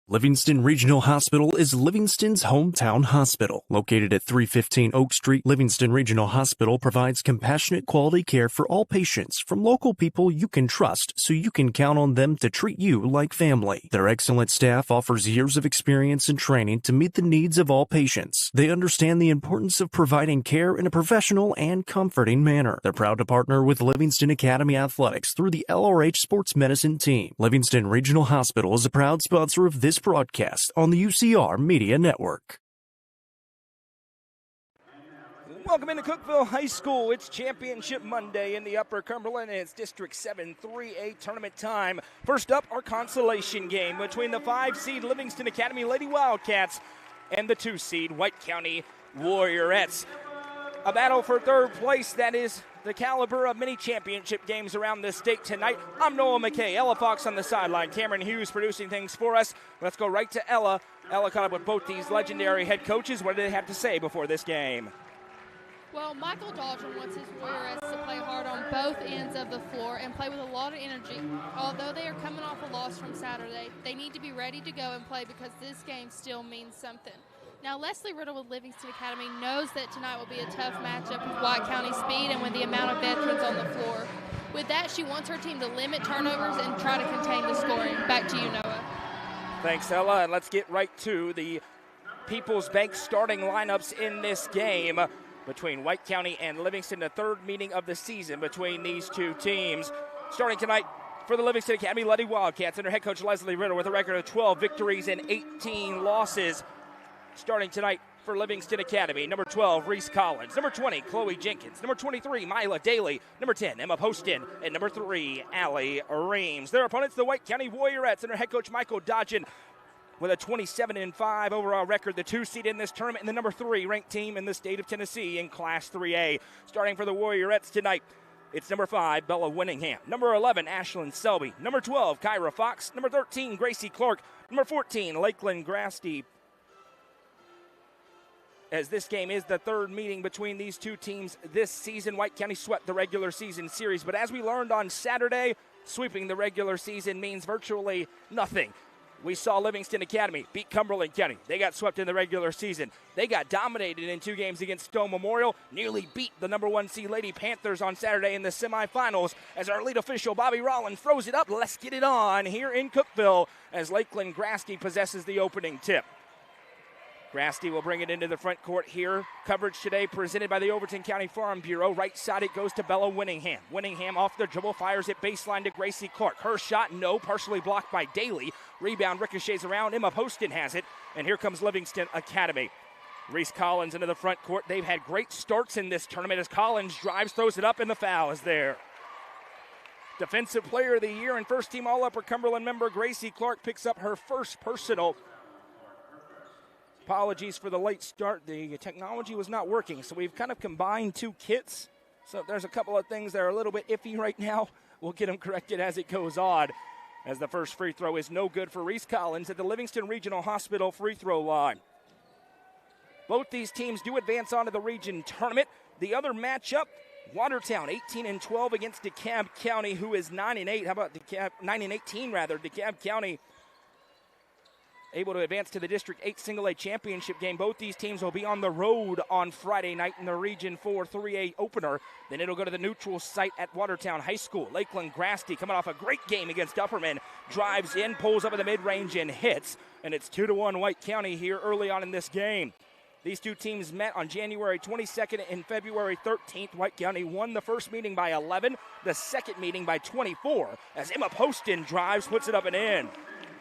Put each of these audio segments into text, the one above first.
Livingston Regional Hospital is Livingston's hometown hospital. Located at 315 Oak Street, Livingston Regional Hospital provides compassionate quality care for all patients from local people you can trust, so you can count on them to treat you like family. Their excellent staff offers years of experience and training to meet the needs of all patients. They understand the importance of providing care in a professional and comforting manner. They're proud to partner with Livingston Academy Athletics through the LRH Sports Medicine team. Livingston Regional Hospital is a proud sponsor of this broadcast on the UCR Media Network. Welcome into Cookeville High School. It's Championship Monday in the Upper Cumberland, and it's District 7 3A tournament time. First up, our consolation game between the 5-seed Livingston Academy Lady Wildcats and the 2-seed White County Warriorettes. A battle for third place that is the caliber of many championship games around this state tonight. I'm Noah McKay, Ella Fox on the sideline, Cameron Hughes producing things for us. Let's go right to Ella. Ella caught up with both these legendary head coaches. What did they have to say before this game? Well, Michael Dahlgren wants his Warriorettes to play hard on both ends of the floor and play with a lot of energy. Although they are coming off a loss from Saturday, they need to be ready to go and play because this game still means something. Now, Leslie Riddle with Livingston Academy knows that tonight will be a tough matchup with White County speed and with the amount of veterans on the floor. With that, she wants her team to limit turnovers and try to contain the scoring. Back to you, Noah. Thanks, Ella, and let's get right to the People's Bank starting lineups in this game between White County and Livingston, the third meeting of the season between these two teams. Starting tonight for the Livingston Academy Lady Wildcats under head coach Leslie Riddle with a record of 12 victories and 18 losses. Starting tonight for Livingston Academy, number 12, Reese Collins. Number 20, Chloe Jenkins. Number 23, Mila Daly. Number 10, Emma Poston. And number 3, Allie Reams. Their opponents, the White County Warriorettes under head coach Michael Dodgen with a 27-5 overall record, the 2-seed in this tournament, and the number 3 ranked team in the state of Tennessee in Class 3A. Starting for the Warriorettes tonight, it's number 5, Bella Winningham. Number 11, Ashlyn Selby. Number 12, Kyra Fox. Number 13, Gracie Clark. Number 14, Lakeland Grasty. As this game is the third meeting between these two teams this season, White County swept the regular season series. But as we learned on Saturday, sweeping the regular season means virtually nothing. We saw Livingston Academy beat Cumberland County. They got swept in the regular season. They got dominated in 2 games against Stone Memorial, nearly beat the number 1 seed Lady Panthers on Saturday in the semifinals. As our lead official, Bobby Rollins, throws it up. Let's get it on here in Cookeville as Lakeland Grasty possesses the opening tip. Grasty will bring it into the front court here. Coverage today presented by the Overton County Farm Bureau. Right side it goes to Bella Winningham. Winningham off the dribble, fires it baseline to Gracie Clark. Her shot, no, partially blocked by Daly. Rebound ricochets around. Emma Poston has it. And here comes Livingston Academy. Reese Collins into the front court. They've had great starts in this tournament as Collins drives, throws it up, and the foul is there. Defensive Player of the Year and first team All-Upper Cumberland member Gracie Clark picks up her first personal. Apologies for the late start. The technology was not working, so we've kind of combined 2 kits. So there's a couple of things that are a little bit iffy right now. We'll get them corrected as it goes on, as the first free throw is no good for Reese Collins at the Livingston Regional Hospital free throw line. Both these teams do advance on to the region tournament. The other matchup, Watertown 18-12 against DeKalb County, who is 9-8. How about 9-18 rather? DeKalb County able to advance to the District 8 Single A Championship game. Both these teams will be on the road on Friday night in the Region 4 3A opener. Then it'll go to the neutral site at Watertown High School. Lakeland Grasty coming off a great game against Upperman. Drives in, pulls up in the mid-range and hits. And it's 2-1 White County here early on in this game. These two teams met on January 22nd and February 13th. White County won the first meeting by 11, the second meeting by 24, as Emma Poston drives, puts it up and in.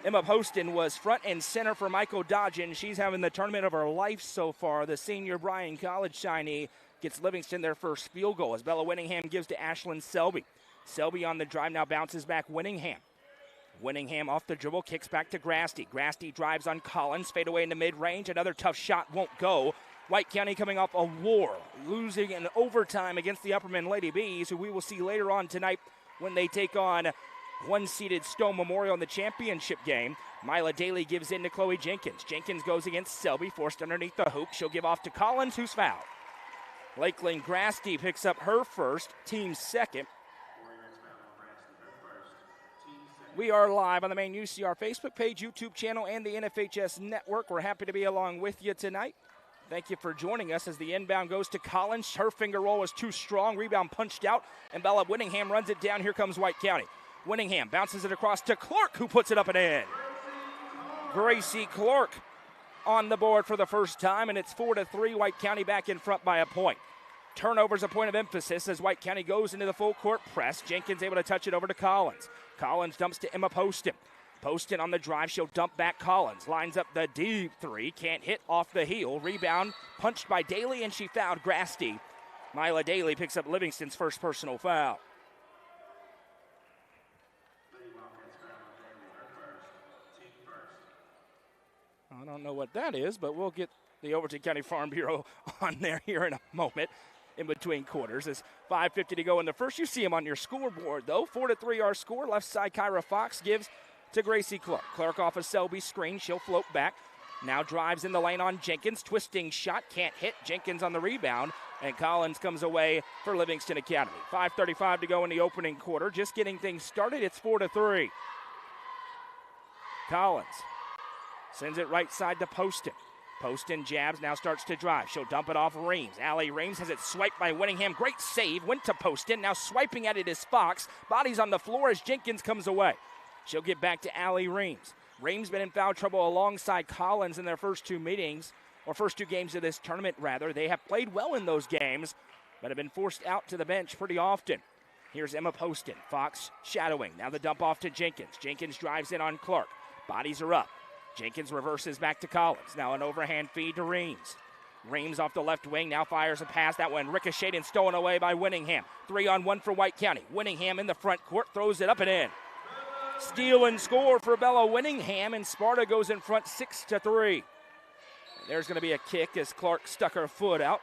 Emma Poston was front and center for Michael Dodgen. She's having the tournament of her life so far. The senior Bryan College signee gets Livingston their first field goal as Bella Winningham gives to Ashlyn Selby. Selby on the drive now bounces back Winningham. Winningham off the dribble, kicks back to Grasty. Grasty drives on Collins, fade away in the mid-range. Another tough shot won't go. White County coming off a war, losing in overtime against the Upperman Lady Bees, who we will see later on tonight when they take on one-seeded Stone Memorial in the championship game. Mila Daly gives in to Chloe Jenkins. Jenkins goes against Selby, forced underneath the hoop. She'll give off to Collins, who's fouled. Lakeland Grasty picks up her first, team second. We are live on the main UCR Facebook page, YouTube channel, and the NFHS Network. We're happy to be along with you tonight. Thank you for joining us as the inbound goes to Collins. Her finger roll is too strong. Rebound punched out, and Bella Winningham runs it down. Here comes White County. Winningham bounces it across to Clerk, who puts it up and in. Gracie Clerk on the board for the first time, and it's 4-3. White County back in front by a point. Turnover's a point of emphasis as White County goes into the full court press. Jenkins able to touch it over to Collins. Collins dumps to Emma Poston. Poston on the drive, she'll dump back Collins. Lines up the deep three, can't hit off the heel. Rebound punched by Daly, and she fouled Grasty. Mila Daly picks up Livingston's first personal foul. I don't know what that is, but we'll get the Overton County Farm Bureau on there here in a moment in between quarters. There's 5:50 to go in the first. You see him on your scoreboard, though. 4-3 our score. Left side, Kyra Fox gives to Gracie Clark. Clark off a Selby screen. She'll float back. Now drives in the lane on Jenkins. Twisting shot. Can't hit. Jenkins on the rebound. And Collins comes away for Livingston Academy. 5:35 to go in the opening quarter. Just getting things started. It's 4-3. Collins sends it right side to Poston. Poston jabs, now starts to drive. She'll dump it off Reams. Allie Reams has it swiped by Winningham. Great save, went to Poston. Now swiping at it is Fox. Bodies on the floor as Jenkins comes away. She'll get back to Allie Reams. Reams been in foul trouble alongside Collins in their first two games of this tournament, rather. They have played well in those games, but have been forced out to the bench pretty often. Here's Emma Poston. Fox shadowing. Now the dump off to Jenkins. Jenkins drives in on Clark. Bodies are up. Jenkins reverses back to Collins. Now an overhand feed to Reams. Reams off the left wing, now fires a pass. That one ricocheted and stolen away by Winningham. 3-on-1 for White County. Winningham in the front court, throws it up and in. Steal and score for Bella Winningham, and Sparta goes in front 6-3. There's going to be a kick as Clark stuck her foot out.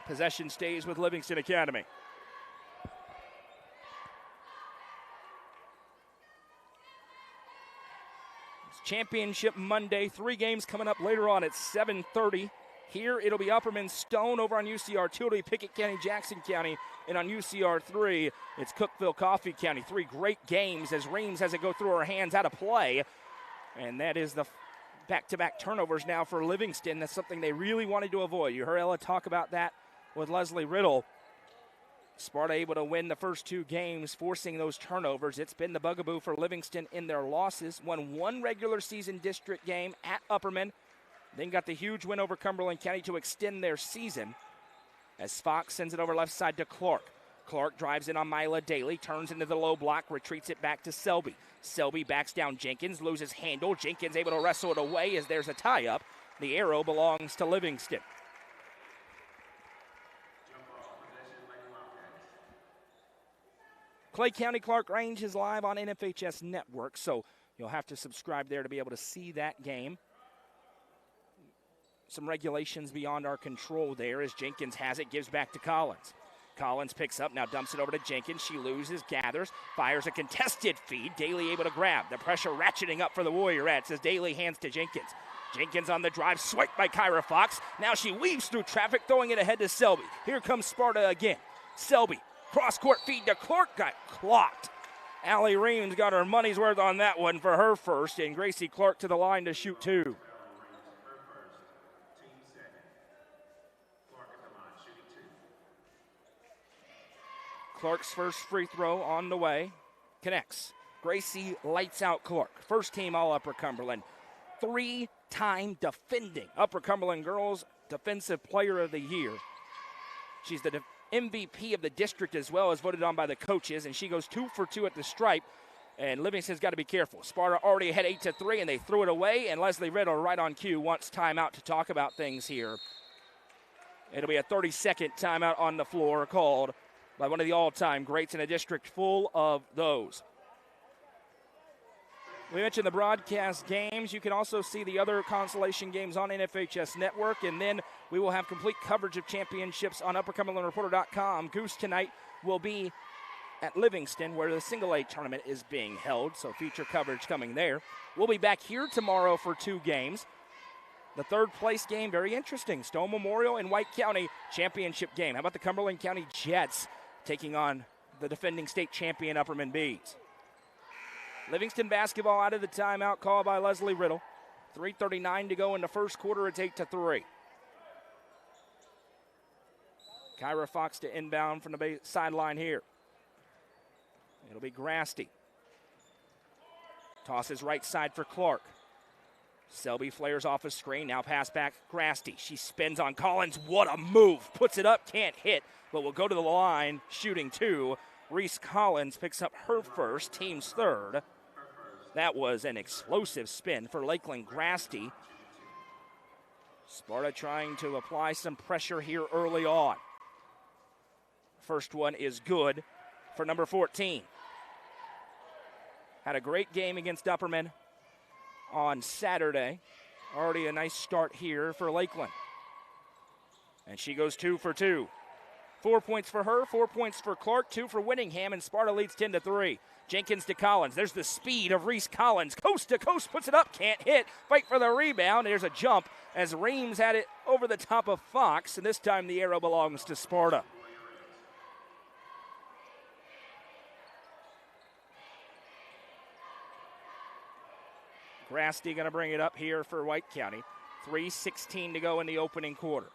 Possession stays with Livingston Academy. Championship Monday, 3 games coming up later on at 7:30. Here it'll be Upperman Stone over on UCR 2. It'll be Pickett County, Jackson County, and on UCR 3, it's Cookeville, Coffee County. 3 great games as Reams has it go through her hands out of play. And that is the back-to-back turnovers now for Livingston. That's something they really wanted to avoid. You heard Ella talk about that with Leslie Riddle. Sparta able to win the first 2 games, forcing those turnovers. It's been the bugaboo for Livingston in their losses. Won 1 regular season district game at Upperman, then got the huge win over Cumberland County to extend their season. As Fox sends it over left side to Clark. Clark drives in on Mila Daly, turns into the low block, retreats it back to Selby. Selby backs down Jenkins, loses handle. Jenkins able to wrestle it away as there's a tie-up. The arrow belongs to Livingston. Clay County Clark Range is live on NFHS Network, so you'll have to subscribe there to be able to see that game. Some regulations beyond our control there as Jenkins has it, gives back to Collins. Collins picks up, now dumps it over to Jenkins. She loses, gathers, fires a contested feed. Daly able to grab. The pressure ratcheting up for the Warriorettes as Daly hands to Jenkins. Jenkins on the drive, swiped by Kyra Fox. Now she weaves through traffic, throwing it ahead to Selby. Here comes Sparta again. Selby. Cross-court feed to Clerk, got clocked. Allie Reams got her money's worth on that one for her first, and Gracie Clark to the line to shoot 2. Clark's first free throw on the way. Connects. Gracie lights out Clark. First team all Upper Cumberland. 3-time defending Upper Cumberland Girls Defensive Player of the Year. She's the MVP of the district as well, as voted on by the coaches, and she goes 2 for 2 at the stripe. And Livingston's got to be careful. Sparta already ahead 8-3, and they threw it away. And Leslie Riddle, right on cue, wants timeout to talk about things here. It'll be a 30-second timeout on the floor called by one of the all-time greats in a district full of those. We mentioned the broadcast games. You can also see the other consolation games on NFHS Network, and then we will have complete coverage of championships on UpperCumberlandReporter.com. Goose tonight will be at Livingston, where the single-A tournament is being held, so future coverage coming there. We'll be back here tomorrow for 2 games. The third-place game, very interesting. Stone Memorial and White County championship game. How about the Cumberland County Jets taking on the defending state champion Upperman Bees? Livingston basketball out of the timeout called by Leslie Riddle. 3:39 to go in the first quarter. It's 8-3. Kyra Fox to inbound from the sideline here. It'll be Grasty. Tosses right side for Clark. Selby flares off a screen. Now pass back Grasty. She spins on Collins. What a move. Puts it up. Can't hit, but will go to the line. Shooting two. Reese Collins picks up her first. Team's third. That was an explosive spin for Lakeland Grasty. Sparta trying to apply some pressure here early on. First one is good for number 14. Had a great game against Upperman on Saturday. Already a nice start here for Lakeland. And she goes 2 for 2. 4 points for her, 4 points for Clark, 2 for Winningham, and Sparta leads 10-3. Jenkins to Collins. There's the speed of Reese Collins. Coast to coast, puts it up, can't hit. Fight for the rebound. There's a jump as Reams had it over the top of Fox, and this time the arrow belongs to Sparta. Grasty going to bring it up here for White County. 3:16 to go in the opening quarter.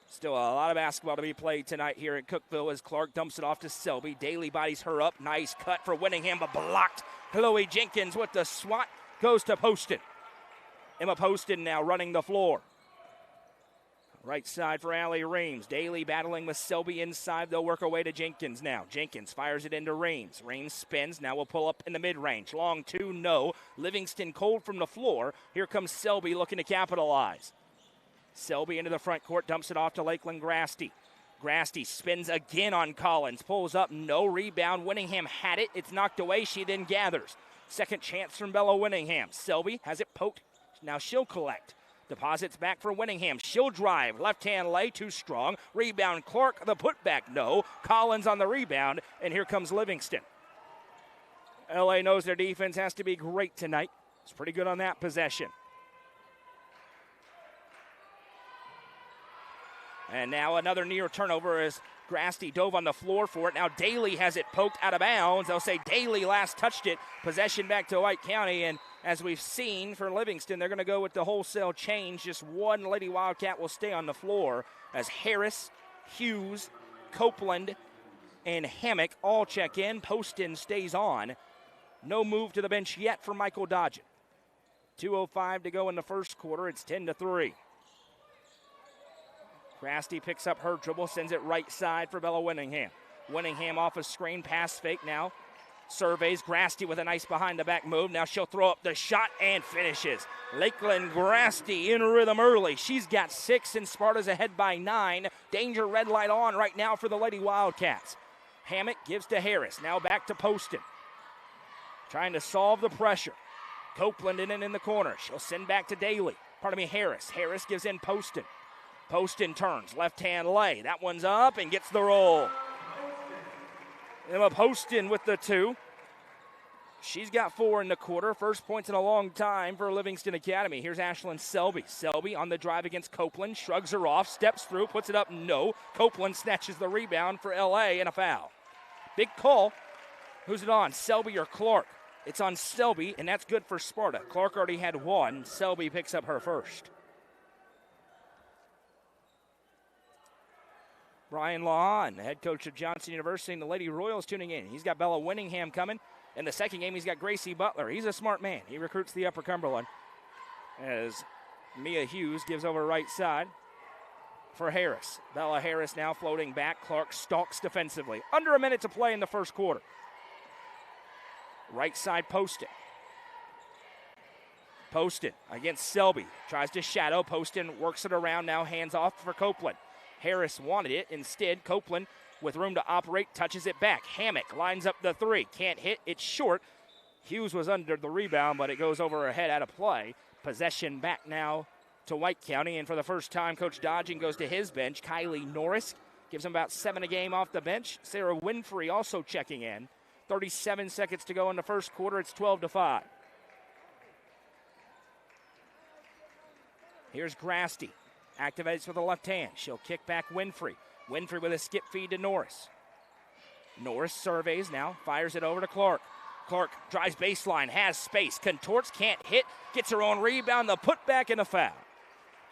Still a lot of basketball to be played tonight here at Cookeville as Clark dumps it off to Selby. Daly bodies her up. Nice cut for Winningham, but blocked. Chloe Jenkins with the swat goes to Poston. Emma Poston now running the floor. Right side for Allie Reams. Daly battling with Selby inside. They'll work her way to Jenkins now. Jenkins fires it into Reams. Reams spins. Now will pull up in the mid-range. Long two, no. Livingston cold from the floor. Here comes Selby looking to capitalize. Selby into the front court, dumps it off to Lakeland Grasty. Grasty spins again on Collins. Pulls up, no rebound. Winningham had it. It's knocked away. She then gathers. Second chance from Bella Winningham. Selby has it poked. Now she'll collect. Deposits back for Winningham. She'll drive. Left-hand lay, too strong. Rebound Clark, the putback, no. Collins on the rebound, and here comes Livingston. LA knows their defense has to be great tonight. It's pretty good on that possession. And now another near turnover as Grasty dove on the floor for it. Now Daly has it poked out of bounds. They'll say Daly last touched it. Possession back to White County. And as we've seen for Livingston, they're going to go with the wholesale change. Just one Lady Wildcat will stay on the floor as Harris, Hughes, Copeland, and Hammock all check in. Poston stays on. No move to the bench yet for Michael Dodgen. 2:05 to go in the first quarter. It's 10-3. Grasty picks up her dribble, sends it right side for Bella Winningham. Winningham off a screen, pass fake now. Surveys Grasty with a nice behind-the-back move. Now she'll throw up the shot and finishes. Lakeland Grasty in rhythm early. She's got 6 and Sparta's ahead by 9. Danger red light on right now for the Lady Wildcats. Hammock gives to Harris. Now back to Poston. Trying to solve the pressure. Copeland in the corner. She'll send back to Daly. Harris. Harris gives in Poston. Poston turns, left-hand lay. That one's up and gets the roll. Emma Poston with the 2. She's got 4 in the quarter. First points in a long time for Livingston Academy. Here's Ashlyn Selby. Selby on the drive against Copeland. Shrugs her off, steps through, puts it up, no. Copeland snatches the rebound for LA and a foul. Big call. Who's it on, Selby or Clark? It's on Selby, and that's good for Sparta. Clark already had 1. Selby picks up her first. Brian Lahan, the head coach of Johnson University, and the Lady Royals tuning in. He's got Bella Winningham coming. In the second game, he's got Gracie Butler. He's a smart man. He recruits the Upper Cumberland as Mia Hughes gives over right side for Harris. Bella Harris now floating back. Clark stalks defensively. Under a minute to play in the first quarter. Right side Poston. Poston against Selby. Tries to shadow. Poston works it around now. Hands off for Copeland. Harris wanted it. Instead, Copeland, with room to operate, touches it back. Hammock lines up the 3. Can't hit. It's short. Hughes was under the rebound, but it goes over her head out of play. Possession back now to White County. And for the first time, Coach Dodgen goes to his bench. Kylie Norris gives him about 7 a game off the bench. Sarah Winfrey also checking in. 37 seconds to go in the first quarter. It's 12-5. Here's Grasty. Activates with the left hand. She'll kick back Winfrey. Winfrey with a skip feed to Norris. Norris surveys now. Fires it over to Clark. Clark drives baseline, has space, contorts, can't hit, gets her own rebound, the putback, and a foul.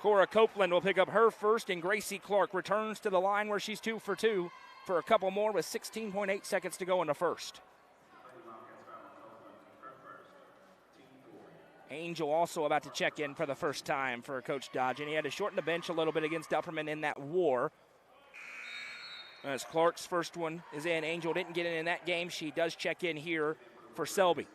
Cora Copeland will pick up her first, and Gracie Clark returns to the line where she's 2 for 2 for a couple more with 16.8 seconds to go in the first. Angel also about to check in for the first time for Coach Dodge, and he had to shorten the bench a little bit against Upperman in that war. As Clark's first one is in, Angel didn't get in that game. She does check in here for Selby.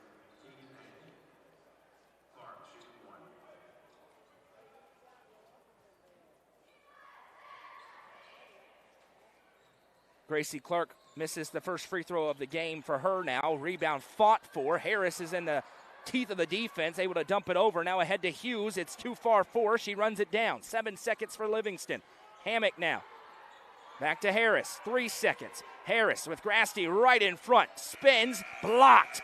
Gracie Clark misses the first free throw of the game for her now. Rebound fought for. Harris is in the teeth of the defense, able to dump it over. Now ahead to Hughes. It's too far for her. She runs it down. 7 seconds for Livingston. Hammock now. Back to Harris. 3 seconds. Harris with Grasty right in front. Spins. Blocked.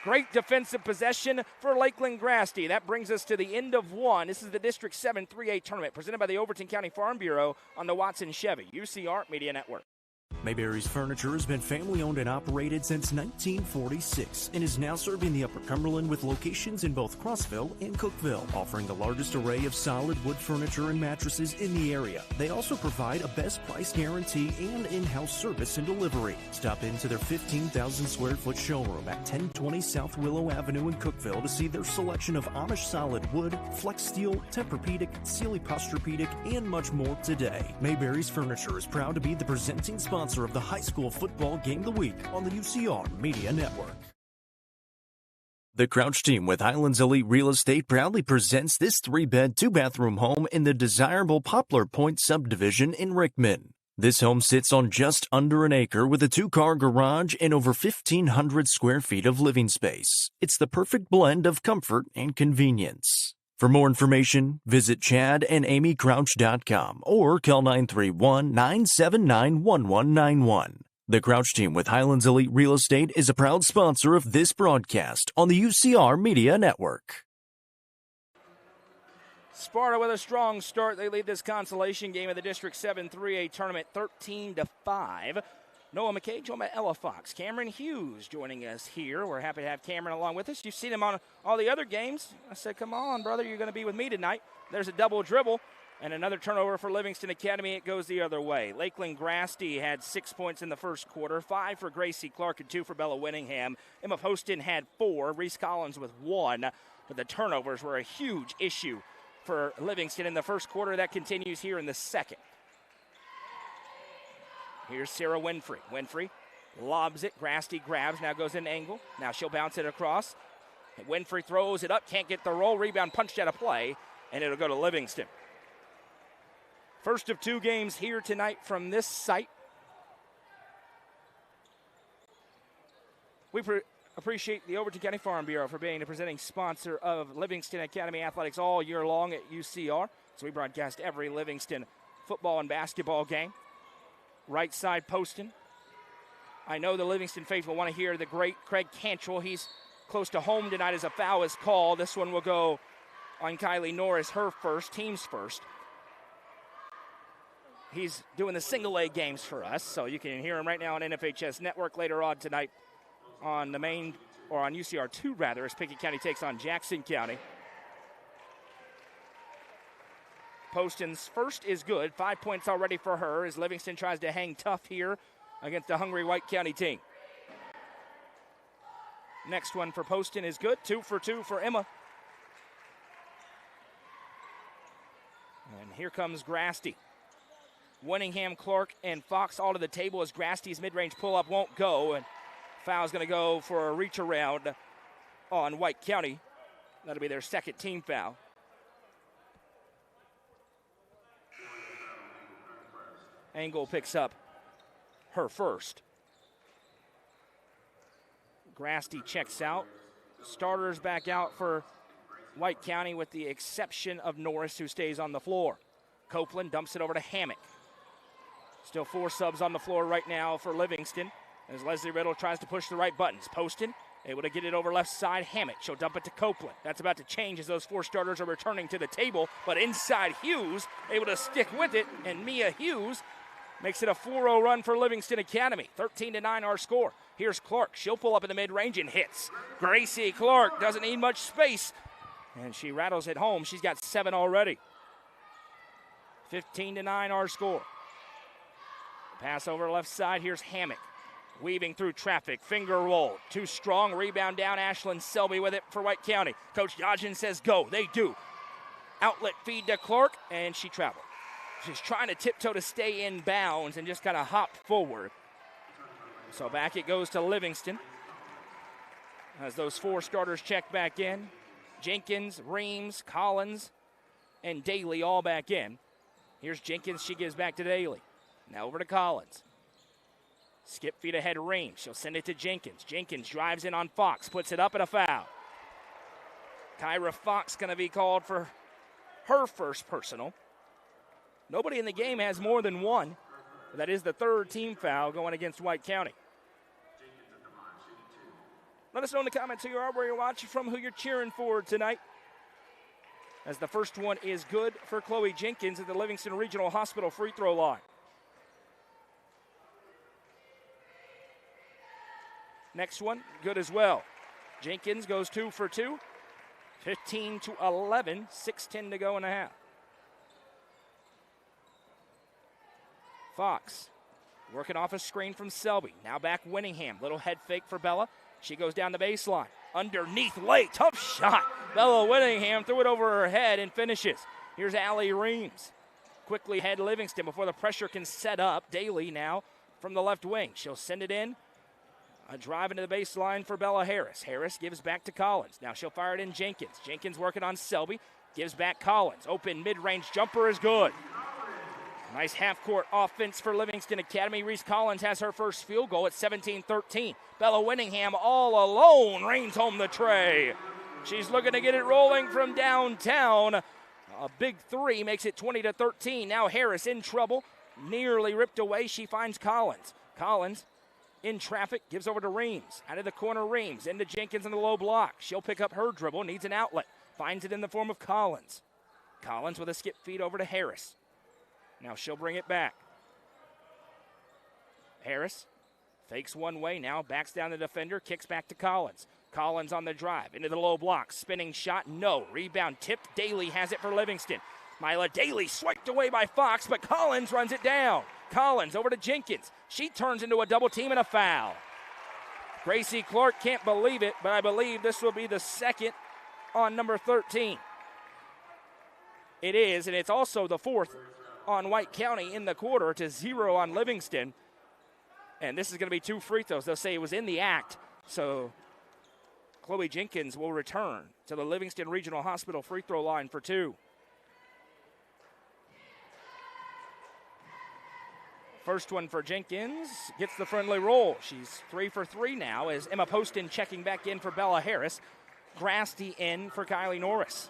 Great defensive possession for Lakeland Grasty. That brings us to the end of one. This is the District 7 3A tournament presented by the Overton County Farm Bureau on the Watson Chevy UCR Media Network. Mayberry's Furniture has been family-owned and operated since 1946 and is now serving the Upper Cumberland with locations in both Crossville and Cookville, offering the largest array of solid wood furniture and mattresses in the area. They also provide a best price guarantee and in-house service and delivery. Stop into their 15,000 square foot showroom at 1020 South Willow Avenue in Cookville to see their selection of Amish solid wood, flex steel, Tempur-Pedic, Sealy Posturepedic, and much more today. Mayberry's Furniture is proud to be the presenting sponsor of the high school football game of the week on the UCR Media Network. The Crouch team with Highlands Elite Real Estate proudly presents this 3-bed, 2-bathroom home in the desirable Poplar Point subdivision in Rickman. This home sits on just under an acre with a 2-car garage and over 1,500 square feet of living space. It's the perfect blend of comfort and convenience. For more information, visit chadandamycrouch.com or call 931-979-1191. The Crouch team with Highlands Elite Real Estate is a proud sponsor of this broadcast on the UCR Media Network. Sparta with a strong start. They lead this consolation game of the District 7 3A tournament 13-5. Noah McKay joined by Ella Fox. Cameron Hughes joining us here. We're happy to have Cameron along with us. You've seen him on all the other games. I said, come on, brother, you're going to be with me tonight. There's a double dribble and another turnover for Livingston Academy. It goes the other way. Lakeland Grasty had 6 points in the first quarter, 5 for Gracie Clark and 2 for Bella Winningham. Emma Poston had 4, Reese Collins with 1. But the turnovers were a huge issue for Livingston in the first quarter. That continues here in the second. Here's Sarah Winfrey. Winfrey lobs it. Grasty grabs. Now goes in angle. Now she'll bounce it across. Winfrey throws it up. Can't get the roll. Rebound punched out of play. And it'll go to Livingston. First of 2 games here tonight from this site. We appreciate the Overton County Farm Bureau for being the presenting sponsor of Livingston Academy Athletics all year long at UCR. So we broadcast every Livingston football and basketball game. Right side Poston. I know the Livingston faithful want to hear the great Craig Cantrell. He's close to home tonight as a foul is called. This one will go on Kylie Norris, her first, team's first. He's doing the single-A games for us, so you can hear him right now on NFHS Network later on tonight on the main, or on UCR2 rather, as Pickett County takes on Jackson County. Poston's first is good. 5 points already for her as Livingston tries to hang tough here against the hungry White County team. Next one for Poston is good. 2 for 2 for Emma. And here comes Grasty. Winningham, Clark, and Fox all to the table as Grasty's mid-range pull-up won't go. And foul's going to go for a reach around on White County. That'll be their second team foul. Angle picks up her first. Grasty checks out. Starters back out for White County with the exception of Norris, who stays on the floor. Copeland dumps it over to Hammock. Still 4 subs on the floor right now for Livingston as Leslie Riddle tries to push the right buttons. Poston able to get it over left side. Hammock, she'll dump it to Copeland. That's about to change as those 4 starters are returning to the table, but inside Hughes able to stick with it, and Mia Hughes Makes it a 4-0 run for Livingston Academy. 13-9 our score. Here's Clerk. She'll pull up in the mid-range and hits. Gracie Clerk doesn't need much space, and she rattles it home. She's got 7 already. 15-9 our score. Pass over left side. Here's Hammock. Weaving through traffic. Finger roll. Too strong. Rebound down. Ashlyn Selby with it for White County. Coach Dodgen says go. They do. Outlet feed to Clerk, and she traveled. She's trying to tiptoe to stay in bounds and just kind of hopped forward. So back it goes to Livingston as those 4 starters check back in. Jenkins, Reams, Collins, and Daly all back in. Here's Jenkins. She gives back to Daly. Now over to Collins. Skip feet ahead Reams. She'll send it to Jenkins. Jenkins drives in on Fox. Puts it up and a foul. Kyra Fox going to be called for her first personal. Nobody in the game has more than 1. That is the 3rd team foul going against White County. Let us know in the comments who you are, where you're watching from, who you're cheering for tonight. As the first one is good for Chloe Jenkins at the Livingston Regional Hospital free throw line. Next one, good as well. Jenkins goes 2 for 2. 15-11, 6:10 to go in the half. Fox working off a screen from Selby. Now back Winningham. Little head fake for Bella. She goes down the baseline. Underneath late. Tough shot. Bella Winningham threw it over her head and finishes. Here's Allie Reams. Quickly head Livingston before the pressure can set up. Daly now from the left wing. She'll send it in. A drive into the baseline for Bella Harris. Harris gives back to Collins. Now she'll fire it in Jenkins. Jenkins working on Selby. Gives back Collins. Open mid-range jumper is good. Nice half-court offense for Livingston Academy. Reese Collins has her first field goal at 17-13. Bella Winningham all alone reigns home the tray. She's looking to get it rolling from downtown. A big 3 makes it 20-13. Now Harris in trouble. Nearly ripped away. She finds Collins. Collins in traffic, gives over to Reams. Out of the corner, Reams into Jenkins in the low block. She'll pick up her dribble, needs an outlet. Finds it in the form of Collins. Collins with a skip feed over to Harris. Now she'll bring it back. Harris fakes one way, now backs down the defender, kicks back to Collins. Collins on the drive, into the low block, spinning shot, no. Rebound tipped, Daly has it for Livingston. Myla Daly swiped away by Fox, but Collins runs it down. Collins over to Jenkins. She turns into a double team and a foul. Gracie Clark can't believe it, but I believe this will be the second on number 13. It is, and it's also the 4th on White County in the quarter to 0 on Livingston. And this is going to be 2 free throws. They'll say it was in the act. So Chloe Jenkins will return to the Livingston Regional Hospital free throw line for 2. First one for Jenkins, gets the friendly roll. She's 3 for 3 now as Emma Poston checking back in for Bella Harris. Grasty in for Kylie Norris.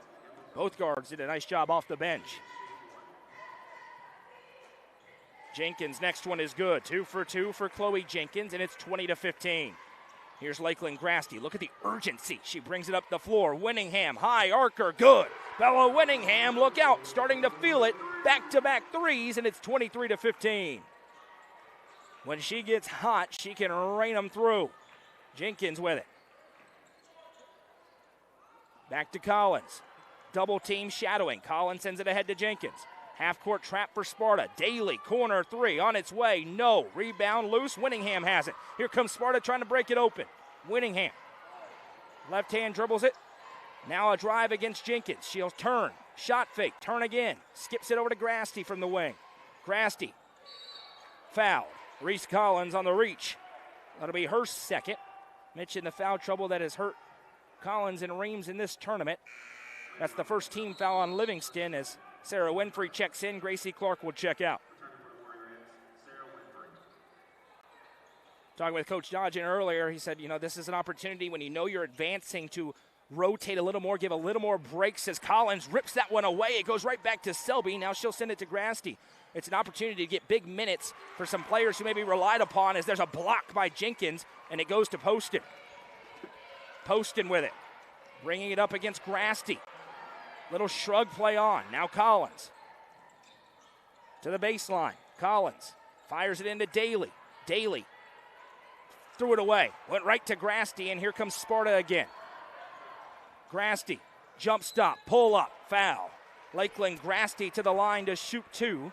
Both guards did a nice job off the bench. Jenkins, next one is good. 2 for 2 for Chloe Jenkins, and it's 20-15. Here's Lakeland Grasty. Look at the urgency. She brings it up the floor. Winningham, high arcer, good. Bella Winningham, look out, starting to feel it. Back-to-back threes, and it's 23-15. When she gets hot, she can rain them through. Jenkins with it. Back to Collins. Double team shadowing. Collins sends it ahead to Jenkins. Half-court trap for Sparta. Daly, corner 3, on its way. No. Rebound loose. Winningham has it. Here comes Sparta trying to break it open. Winningham. Left hand dribbles it. Now a drive against Jenkins. She'll turn. Shot fake. Turn again. Skips it over to Grasty from the wing. Grasty. Foul. Reese Collins on the reach. That'll be her second. Mentioned the foul trouble that has hurt Collins and Reams in this tournament. That's the first team foul on Livingston as Sarah Winfrey checks in. Gracie Clark will check out. Talking with Coach Dodgen earlier, he said, this is an opportunity when you know you're advancing to rotate a little more, give a little more breaks as Collins rips that one away. It goes right back to Selby. Now she'll send it to Grasty. It's an opportunity to get big minutes for some players who may be relied upon as there's a block by Jenkins, and it goes to Poston. Poston with it. Bringing it up against Grasty. Little shrug play on. Now Collins. To the baseline. Collins Fires it into Daly. Daly threw it away. Went right to Grasty, and here comes Sparta again. Grasty, jump stop, pull up, foul. Lakeland Grasty to the line to shoot 2.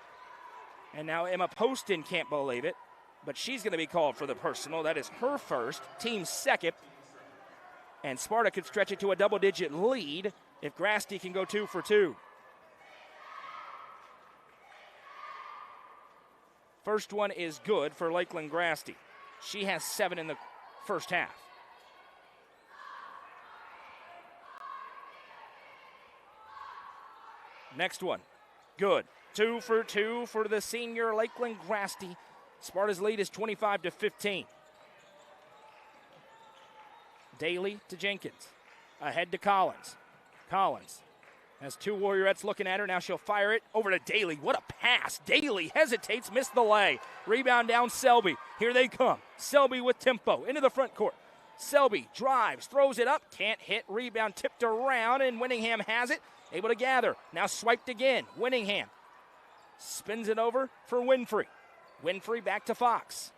And now Emma Poston can't believe it, but she's going to be called for the personal. That is her first, team second. And Sparta could stretch it to a double-digit lead if Grasty can go 2 for 2. First one is good for Lakeland Grasty. She has 7 in the first half. Next one, good. 2 for 2 for the senior Lakeland Grasty. Sparta's lead is 25-15. Daly to Jenkins. Ahead to Collins. Collins has 2 Warriorettes looking at her. Now she'll fire it over to Daly. What a pass. Daly hesitates, missed the lay. Rebound down Selby. Here they come. Selby with tempo into the front court. Selby drives, throws it up, can't hit. Rebound tipped around, and Winningham has it. Able to gather. Now swiped again. Winningham spins it over for Winfrey. Winfrey back to Fox.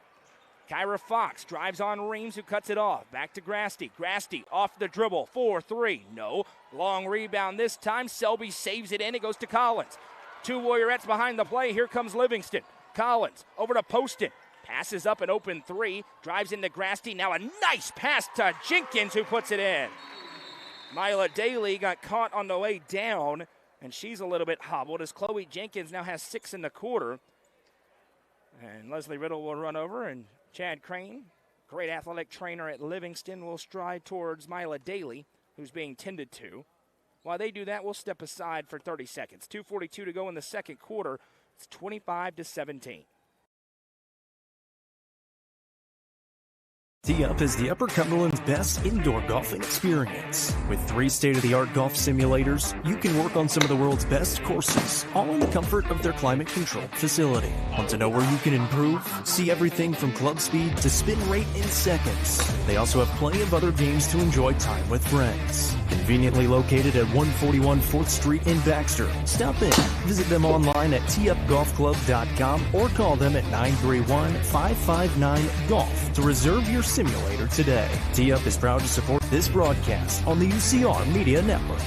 Kyra Fox drives on Reams, who cuts it off. Back to Grasty. Grasty off the dribble. 4-3. No. Long rebound this time. Selby saves it in. It goes to Collins. 2 Warriorettes behind the play. Here comes Livingston. Collins over to Poston. Passes up an open 3. Drives into Grasty. Now a nice pass to Jenkins, who puts it in. Mila Daly got caught on the way down, and she's a little bit hobbled as Chloe Jenkins now has 6 in the quarter. And Leslie Riddle will run over, and Chad Crane, great athletic trainer at Livingston, will stride towards Mila Daly, who's being tended to. While they do that, we'll step aside for 30 seconds. 2:42 to go in the second quarter. It's 25-17. Tee Up is the Upper Cumberland's best indoor golfing experience. With 3 state-of-the-art golf simulators, you can work on some of the world's best courses, all in the comfort of their climate-controlled facility. Want to know where you can improve? See everything from club speed to spin rate in seconds. They also have plenty of other games to enjoy time with friends. Conveniently located at 141 4th Street in Baxter. Stop in. Visit them online at teeupgolfclub.com or call them at 931-559-GOLF to reserve your simulator today. Tee Up is proud to support this broadcast on the UCR Media Network.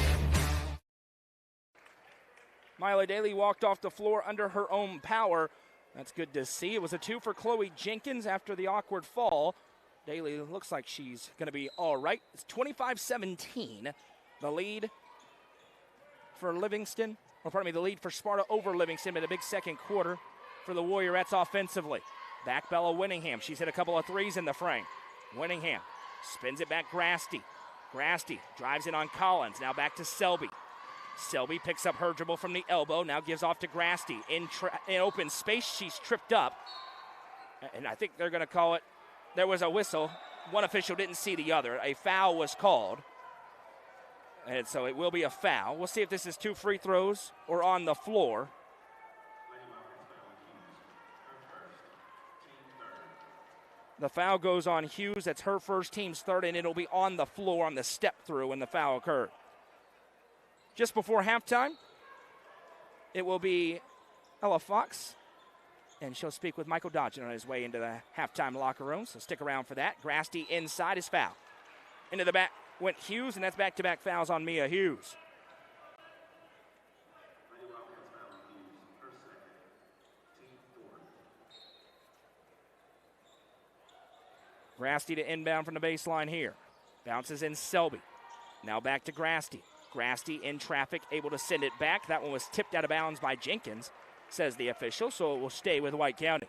Mila Daly walked off the floor under her own power. That's good to see. It was a 2 for Chloe Jenkins after the awkward fall. Daly looks like she's going to be all right. It's 25-17. The lead for Livingston, the lead for Sparta over Livingston in a big second quarter for the Warriorettes offensively. Back Bella Winningham. She's hit a couple of 3s in the frame. Winningham spins it back Grasty. Grasty drives it on Collins. Now back to Selby. Selby picks up her dribble from the elbow. Now gives off to Grasty. In open space, she's tripped up. And I think they're going to call it. There was a whistle. One official didn't see the other. A foul was called. And so it will be a foul. We'll see if this is 2 free throws or on the floor. The foul goes on Hughes. That's her first, team's third, and it'll be on the floor on the step through when the foul occurred. Just before halftime, it will be Ella Fox, and she'll speak with Michael Dodgen on his way into the halftime locker room, so stick around for that. Grasty inside is foul. Into the back went Hughes, and that's back-to-back fouls on Mia Hughes. Grasty to inbound from the baseline here. Bounces in Selby. Now back to Grasty. Grasty in traffic, able to send it back. That one was tipped out of bounds by Jenkins, says the official, so it will stay with White County.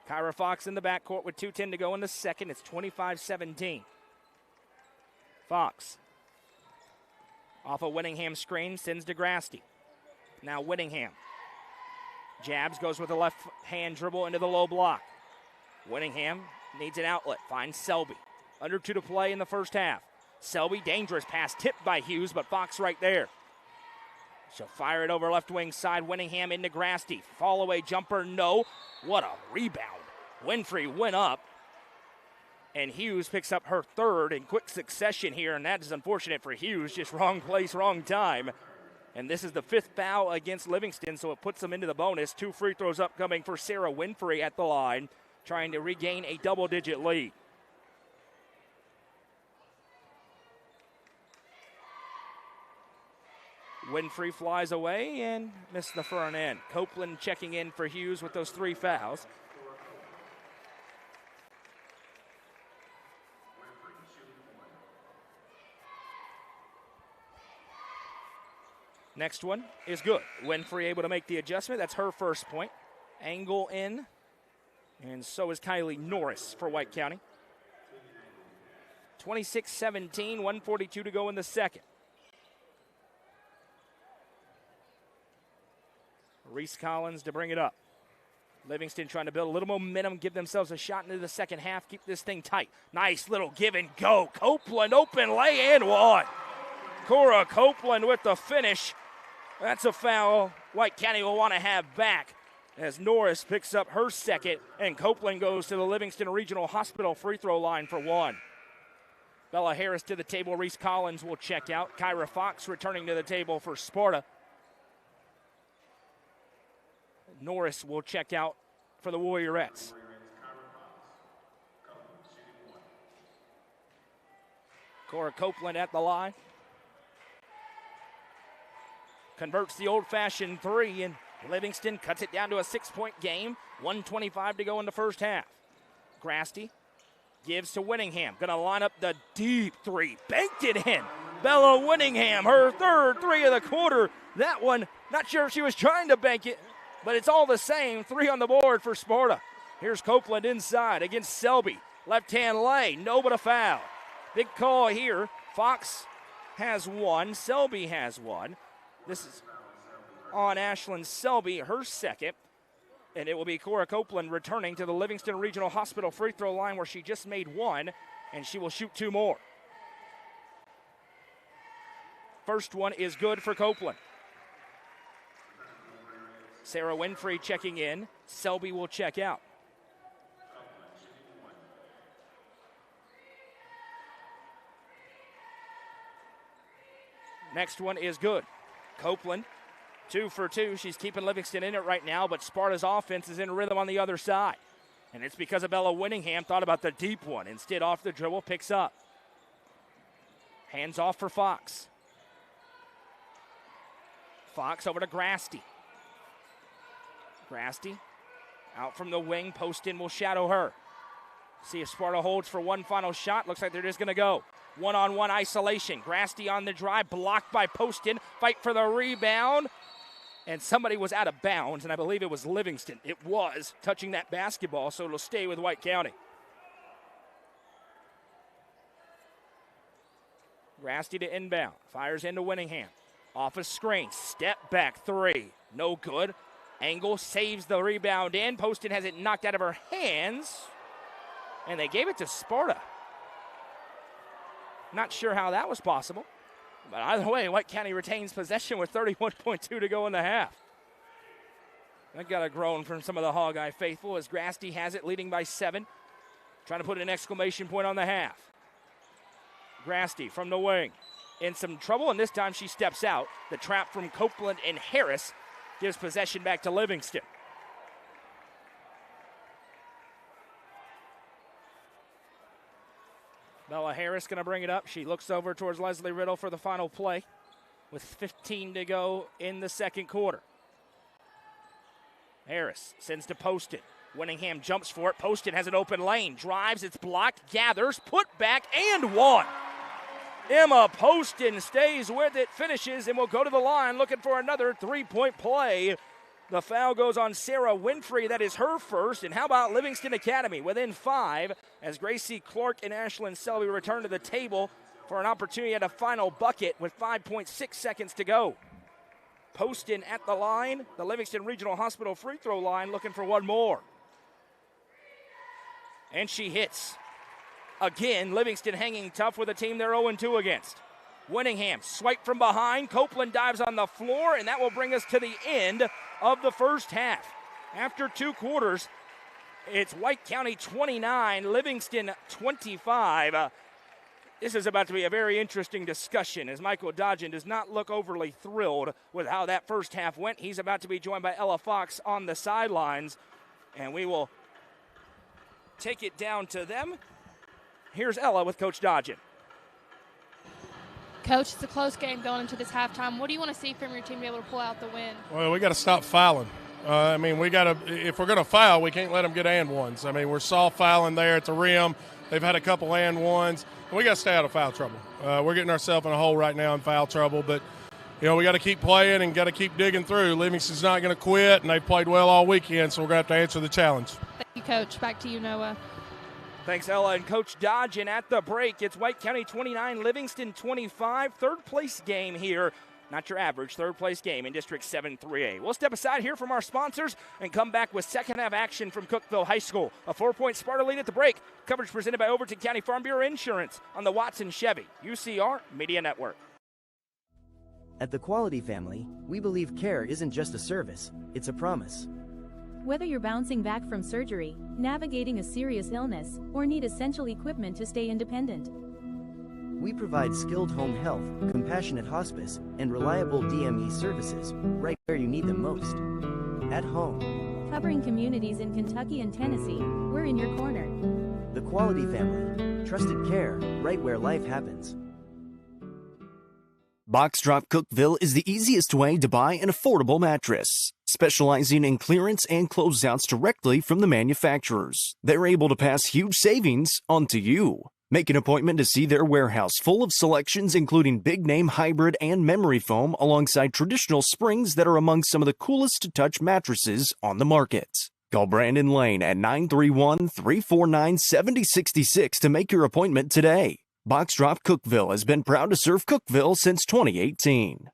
Kyra Fox in the backcourt with 2:10 to go in the second. It's 25-17. Fox off a Winningham screen, sends to Grasty. Now Winningham. Jabs, goes with a left hand dribble into the low block. Winningham needs an outlet, finds Selby. Under 2 to play in the first half. Selby, dangerous pass, tipped by Hughes, but Fox right there. She'll fire it over left wing side. Winningham into Grasty. Fall away jumper, no. What a rebound. Winfrey went up, and Hughes picks up her third in quick succession here, and that is unfortunate for Hughes. Just wrong place, wrong time. And this is the 5th foul against Livingston, so it puts them into the bonus. 2 free throws upcoming for Sarah Winfrey at the line, trying to regain a double-digit lead. Winfrey flies away and missed the front end. Copeland checking in for Hughes with those 3 fouls. Next one is good. Winfrey able to make the adjustment. That's her first point. Angle in. And so is Kylie Norris for White County. 26-17, 1:42 to go in the second. Reese Collins to bring it up. Livingston trying to build a little momentum, give themselves a shot into the second half, keep this thing tight. Nice little give and go. Copeland open lay and one. Cora Copeland with the finish. That's a foul White County will want to have back as Norris picks up her second, and Copeland goes to the Livingston Regional Hospital free throw line for 1. Bella Harris to the table. Reese Collins will check out. Kyra Fox returning to the table for Sparta. Norris will check out for the Warriorettes. Cora Copeland at the line. Converts the old-fashioned 3, and Livingston cuts it down to a 6-point game. 1:25 to go in the first half. Grasty gives to Winningham. Going to line up the deep 3. Banked it in. Bella Winningham, her third 3 of the quarter. That one, not sure if she was trying to bank it, but it's all the same. 3 on the board for Sparta. Here's Copeland inside against Selby. Left-hand lay, no but a foul. Big call here. Fox has 1. Selby has 1. This is on Ashlyn Selby, her second. And it will be Cora Copeland returning to the Livingston Regional Hospital free throw line where she just made 1, and she will shoot 2 more. First one is good for Copeland. Sarah Winfrey checking in. Selby will check out. Next one is good. Copeland, 2 for 2. She's keeping Livingston in it right now, but Sparta's offense is in rhythm on the other side. And it's because Bella Winningham thought about the deep one. Instead, off the dribble, picks up. Hands off for Fox. Fox over to Grasty. Grasty out from the wing. Poston will shadow her. See if Sparta holds for one final shot. Looks like they're just going to go. One-on-one isolation. Grasty on the drive, blocked by Poston. Fight for the rebound. And somebody was out of bounds, and I believe it was Livingston. It was touching that basketball, so it'll stay with White County. Grasty to inbound. Fires into Winningham. Off a screen. Step back 3. No good. Angle saves the rebound in. Poston has it knocked out of her hands. And they gave it to Sparta. Not sure how that was possible. But either way, White County retains possession with 31.2 to go in the half. That got a groan from some of the Hawkeye faithful as Grasty has it, leading by 7. Trying to put an exclamation point on the half. Grasty from the wing. In some trouble, and this time she steps out. The trap from Copeland and Harris gives possession back to Livingston. Bella Harris going to bring it up. She looks over towards Leslie Riddle for the final play with 15 to go in the second quarter. Harris sends to Poston. Winningham jumps for it. Poston has an open lane. Drives, it's blocked, gathers, put back, and 1. Emma Poston stays with it, finishes, and will go to the line looking for another 3-point play. The foul goes on Sarah Winfrey. That is her first. And how about Livingston Academy within 5 as Gracie Clerk and Ashlyn Selby return to the table for an opportunity at a final bucket with 5.6 seconds to go. Poston at the line, the Livingston Regional Hospital free throw line, looking for one more. And she hits. Again, Livingston hanging tough with a team they're 0-2 against. Winningham, swipe from behind. Copeland dives on the floor, and that will bring us to the end of the first half. After 2 quarters, it's White County 29, Livingston 25. This is about to be a very interesting discussion as Michael Dodgen does not look overly thrilled with how that first half went. He's about to be joined by Ella Fox on the sidelines, and we will take it down to them. Here's Ella with Coach Dodgen. Coach, it's a close game going into this halftime. What do you want to see from your team to be able to pull out the win? Well, we got to stop fouling. If we're going to foul, we can't let them get and ones. I mean, we're soft fouling there at the rim. They've had a couple and ones. And we got to stay out of foul trouble. We're getting ourselves in a hole right now in foul trouble, but we got to keep playing and got to keep digging through. Livingston's not going to quit, and they've played well all weekend, so we're going to have to answer the challenge. Thank you, Coach. Back to you, Noah. Thanks, Ella. And Coach Dodgen at the break. It's White County 29, Livingston 25. Third place game here. Not your average third place game in District 7 3A. We'll step aside here from our sponsors and come back with second half action from Cookeville High School. A 4-point Sparta lead at the break. Coverage presented by Overton County Farm Bureau Insurance on the Watson Chevy UCR Media Network. At the Quality Family, we believe care isn't just a service, it's a promise. Whether you're bouncing back from surgery, navigating a serious illness, or need essential equipment to stay independent, we provide skilled home health, compassionate hospice, and reliable DME services right where you need them most. At home. Covering communities in Kentucky and Tennessee, we're in your corner. The Quality Family. Trusted care right where life happens. Box Drop Cookeville is the easiest way to buy an affordable mattress. Specializing in clearance and closeouts directly from the manufacturers, they're able to pass huge savings onto you. Make an appointment to see their warehouse full of selections including big-name hybrid and memory foam alongside traditional springs that are among some of the coolest to touch mattresses on the market. Call Brandon Lane at 931-349-7066 to make your appointment today. Box Drop Cookeville has been proud to serve Cookeville since 2018.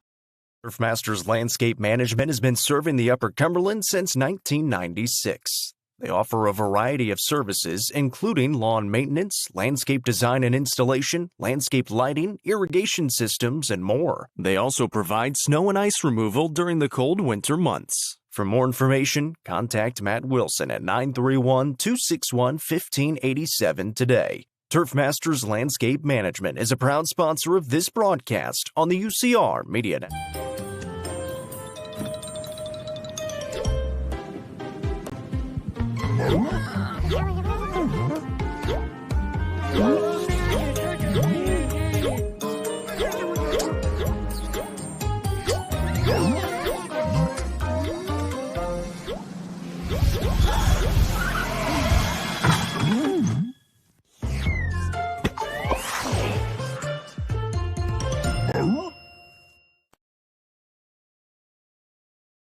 Turf Masters Landscape Management has been serving the Upper Cumberland since 1996. They offer a variety of services, including lawn maintenance, landscape design and installation, landscape lighting, irrigation systems, and more. They also provide snow and ice removal during the cold winter months. For more information, contact Matt Wilson at 931-261-1587 today. Turf Masters Landscape Management is a proud sponsor of this broadcast on the UCR Media Network.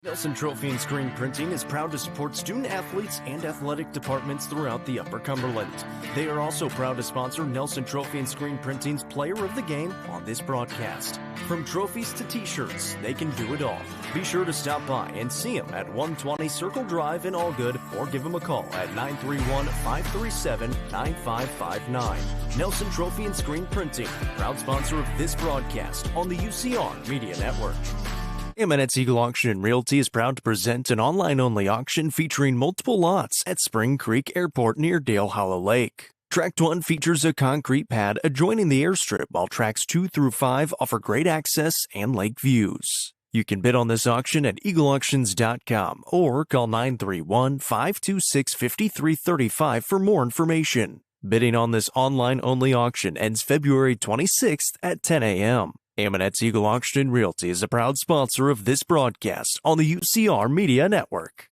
Nelson Trophy and Screen Printing is proud to support student athletes and athletic departments throughout the Upper Cumberland. They are also proud to sponsor Nelson Trophy and Screen Printing's Player of the Game on this broadcast. From trophies to t-shirts, they can do it all. Be sure to stop by and see them at 120 Circle Drive in Allgood or give them a call at 931-537-9559. Nelson Trophy and Screen Printing, proud sponsor of this broadcast on the UCR Media Network. Eminence Eagle Auction and Realty is proud to present an online-only auction featuring multiple lots at Spring Creek Airport near Dale Hollow Lake. Tract 1 features a concrete pad adjoining the airstrip, while tracks 2 through 5 offer great access and lake views. You can bid on this auction at eagleauctions.com or call 931-526-5335 for more information. Bidding on this online-only auction ends February 26th at 10 a.m. Eminence Eagle Auction and Realty is a proud sponsor of this broadcast on the UCR Media Network.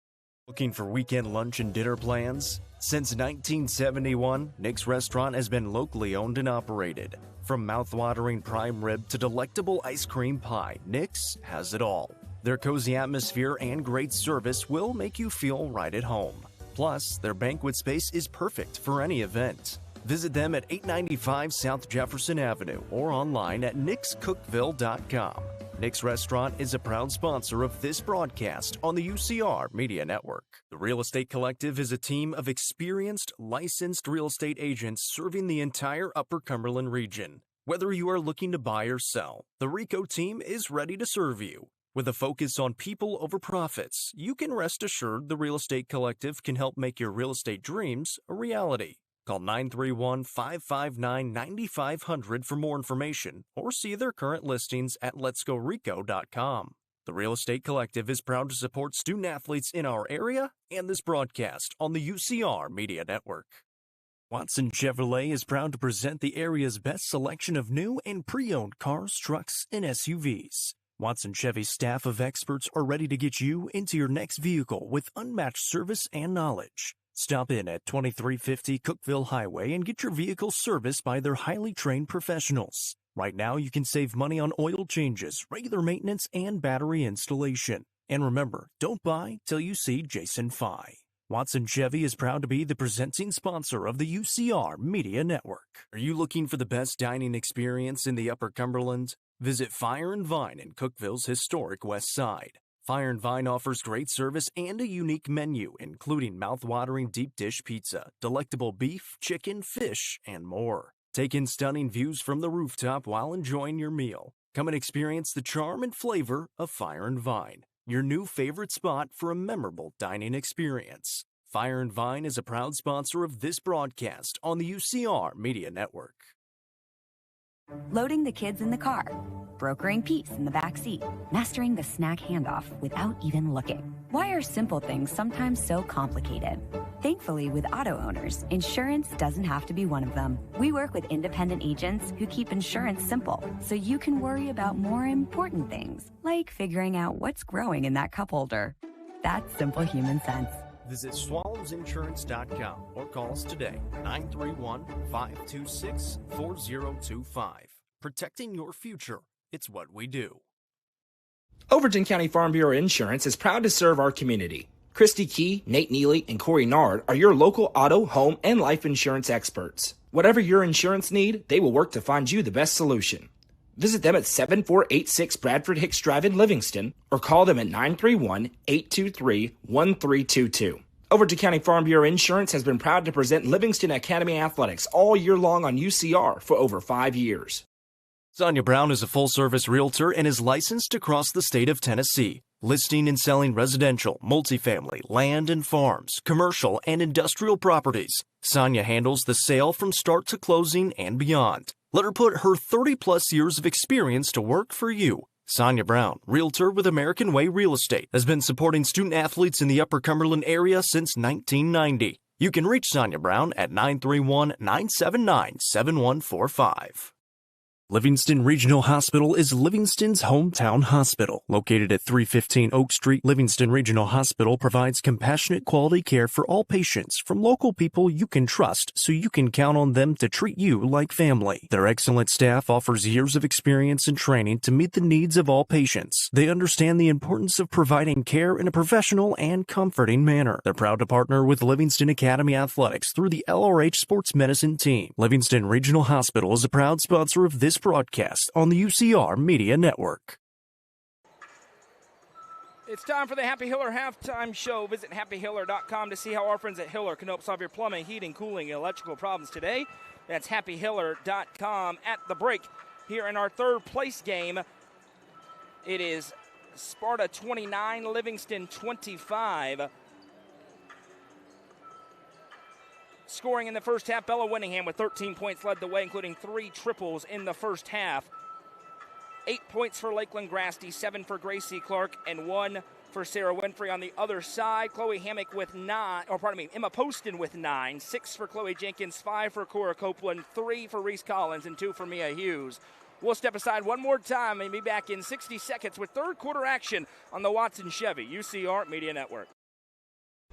Looking for weekend lunch and dinner plans? Since 1971, Nick's Restaurant has been locally owned and operated. From mouth-watering prime rib to delectable ice cream pie, Nick's has it all. Their cozy atmosphere and great service will make you feel right at home. Plus, their banquet space is perfect for any event. Visit them at 895 South Jefferson Avenue or online at nickscookville.com. Nick's Restaurant is a proud sponsor of this broadcast on the UCR Media Network. The Real Estate Collective is a team of experienced, licensed real estate agents serving the entire Upper Cumberland region. Whether you are looking to buy or sell, the RICO team is ready to serve you. With a focus on people over profits, you can rest assured the Real Estate Collective can help make your real estate dreams a reality. Call 931-559-9500 for more information or see their current listings at letsgorico.com. The Real Estate Collective is proud to support student athletes in our area and this broadcast on the UCR Media Network. Watson Chevrolet is proud to present the area's best selection of new and pre-owned cars, trucks, and SUVs. Watson Chevy's staff of experts are ready to get you into your next vehicle with unmatched service and knowledge. Stop in at 2350 Cookeville Highway and get your vehicle serviced by their highly trained professionals. Right now, you can save money on oil changes, regular maintenance, and battery installation. And remember, don't buy till you see Jason Fye. Watson Chevy is proud to be the presenting sponsor of the UCR Media Network. Are you looking for the best dining experience in the Upper Cumberland? Visit Fire and Vine in Cookeville's historic West Side. Fire and Vine offers great service and a unique menu, including mouth-watering deep dish pizza, delectable beef, chicken, fish, and more. Take in stunning views from the rooftop while enjoying your meal. Come and experience the charm and flavor of Fire and Vine, your new favorite spot for a memorable dining experience. Fire and Vine is a proud sponsor of this broadcast on the UCR Media Network. Loading the kids in the car, brokering peace in the back seat, mastering the snack handoff without even looking. Why are simple things sometimes so complicated? Thankfully, with auto owners, insurance doesn't have to be one of them. We work with independent agents who keep insurance simple, so you can worry about more important things, like figuring out what's growing in that cup holder. That's simple human sense. Visit swallowsinsurance.com or call us today, 931-526-4025. Protecting your future, it's what we do. Overton County Farm Bureau Insurance is proud to serve our community. Christy Key, Nate Neely, and Corey Nard are your local auto, home, and life insurance experts. Whatever your insurance need, they will work to find you the best solution. Visit them at 7486 Bradford Hicks Drive in Livingston or call them at 931-823-1322. Overton County Farm Bureau Insurance has been proud to present Livingston Academy Athletics all year long on UCR for over 5 years. Sonia Brown is a full-service realtor and is licensed across the state of Tennessee, listing and selling residential, multifamily, land and farms, commercial and industrial properties. Sonia handles the sale from start to closing and beyond. Let her put her 30-plus years of experience to work for you. Sonia Brown, realtor with American Way Real Estate, has been supporting student athletes in the Upper Cumberland area since 1990. You can reach Sonia Brown at 931-979-7145. Livingston Regional Hospital is Livingston's hometown hospital. Located at 315 Oak Street, Livingston Regional Hospital provides compassionate quality care for all patients from local people you can trust so you can count on them to treat you like family. Their excellent staff offers years of experience and training to meet the needs of all patients. They understand the importance of providing care in a professional and comforting manner. They're proud to partner with Livingston Academy Athletics through the LRH Sports Medicine Team. Livingston Regional Hospital is a proud sponsor of this broadcast on the UCR Media Network. It's time for the Happy Hiller halftime show. Visit happyhiller.com to see how our friends at Hiller can help solve your plumbing, heating, cooling, and electrical problems today. That's happyhiller.com. At the break here in our third place game, it is Sparta 29, Livingston 25. Scoring in the first half, Bella Winningham with 13 points led the way, including 3 triples in the first half. 8 points for Lakeland Grasty, 7 for Gracie Clark, and 1 for Sarah Winfrey. On the other side, Chloe Hammock with 9, Emma Poston with 9, 6 for Chloe Jenkins, 5 for Cora Copeland, 3 for Reese Collins, and 2 for Mia Hughes. We'll step aside one more time and be back in 60 seconds with third quarter action on the Watson Chevy UCR Media Network.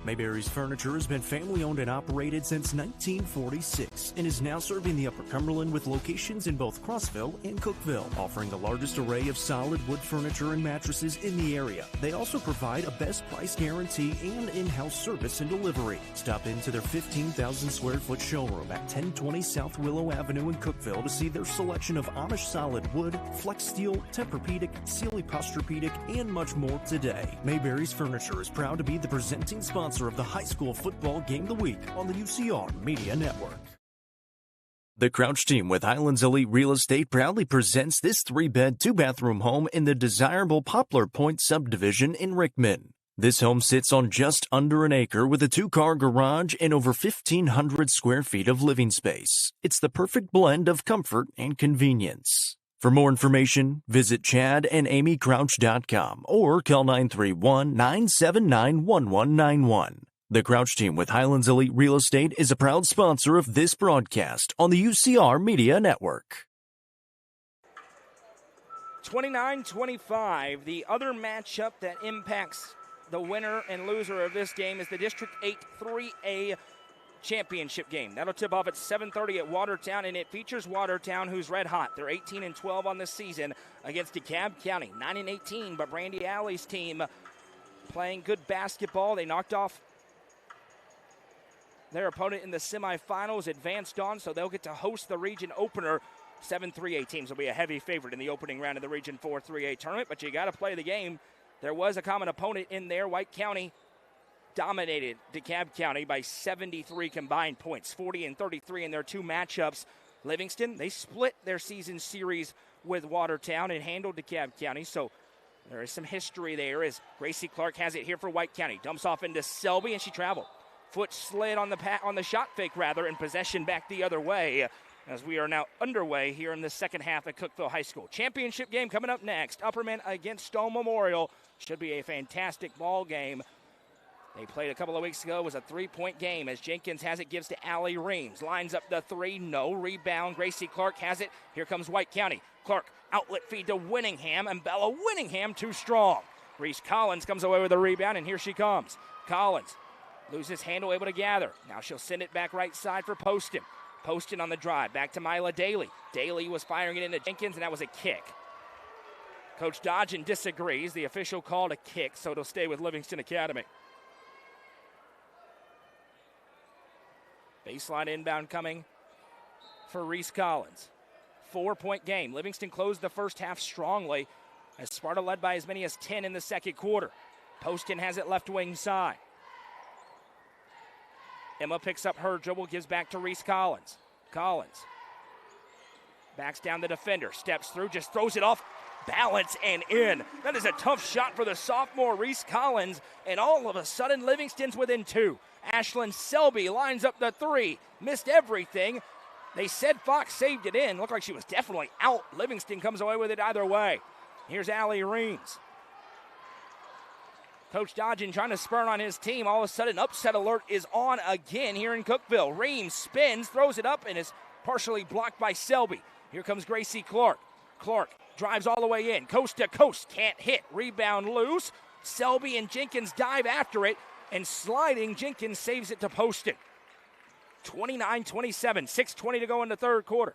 Mayberry's Furniture has been family-owned and operated since 1946 and is now serving the Upper Cumberland with locations in both Crossville and Cookeville, offering the largest array of solid wood furniture and mattresses in the area. They also provide a best price guarantee and in-house service and delivery. Stop into their 15,000 square foot showroom at 1020 South Willow Avenue in Cookeville to see their selection of Amish solid wood, flex steel, Tempur-Pedic, Sealy Posturepedic, and much more today. Mayberry's Furniture is proud to be the presenting sponsor of the high school football game of the week on the UCR Media Network. The Crouch team with Highlands Elite Real Estate proudly presents this 3-bed, 2-bathroom home in the desirable Poplar Point subdivision in Rickman. This home sits on just under an acre with a 2-car garage and over 1,500 square feet of living space. It's the perfect blend of comfort and convenience. For more information, visit chadandamycrouch.com or call 931-979-1191. The Crouch Team with Highlands Elite Real Estate is a proud sponsor of this broadcast on the UCR Media Network. 29-25, the other matchup that impacts the winner and loser of this game is the District 8 3A championship game. That'll tip off at 7:30 at Watertown, and it features Watertown, who's red hot. They're 18-12 on the season against DeKalb County, 9-18, but Brandy Alley's team playing good basketball. They knocked off their opponent in the semifinals, advanced on, so they'll get to host the region opener. 7-3A teams will be a heavy favorite in the opening round of the Region 4 3A tournament, but you got to play the game. There was a common opponent in there. White County dominated DeKalb County by 73 combined points, 40-33 in their two matchups. Livingston, they split their season series with Watertown and handled DeKalb County, so there is some history there as Gracie Clark has it here for White County. Dumps off into Selby, and she traveled. Foot slid on the shot fake, and possession back the other way, as we are now underway here in the second half at Cookeville High School. Championship game coming up next. Upperman against Stone Memorial. Should be a fantastic ball game. They played a couple of weeks ago. It was a 3-point game as Jenkins has it, gives to Allie Reams. Lines up the three, no rebound. Gracie Clark has it. Here comes White County. Clark, outlet feed to Winningham, and Bella Winningham too strong. Reese Collins comes away with a rebound, and here she comes. Collins loses handle, able to gather. Now she'll send it back right side for Poston. Poston on the drive, back to Mila Daly. Daly was firing it into Jenkins, and that was a kick. Coach Dodgen disagrees. The official called a kick, so it'll stay with Livingston Academy. Baseline inbound coming for Reese Collins. 4-point game. Livingston closed the first half strongly as Sparta led by as many as 10 in the second quarter. Poston has it left wing side. Emma picks up her dribble, gives back to Reese Collins. Collins backs down the defender, steps through, just throws it off, balance and in. That is a tough shot for the sophomore Reese Collins, and all of a sudden Livingston's within 2. Ashlyn Selby lines up the three, missed everything. They said Fox saved it in. Looked like she was definitely out. Livingston comes away with it either way. Here's Allie Reams. Coach Dodgen trying to spur on his team. All of a sudden, upset alert is on again here in Cookeville. Reams spins, throws it up, and is partially blocked by Selby. Here comes Gracie Clark. Clark drives all the way in, coast to coast, can't hit. Rebound loose. Selby and Jenkins dive after it, and sliding, Jenkins saves it to Poston. 29-27, 6:20 to go in the third quarter.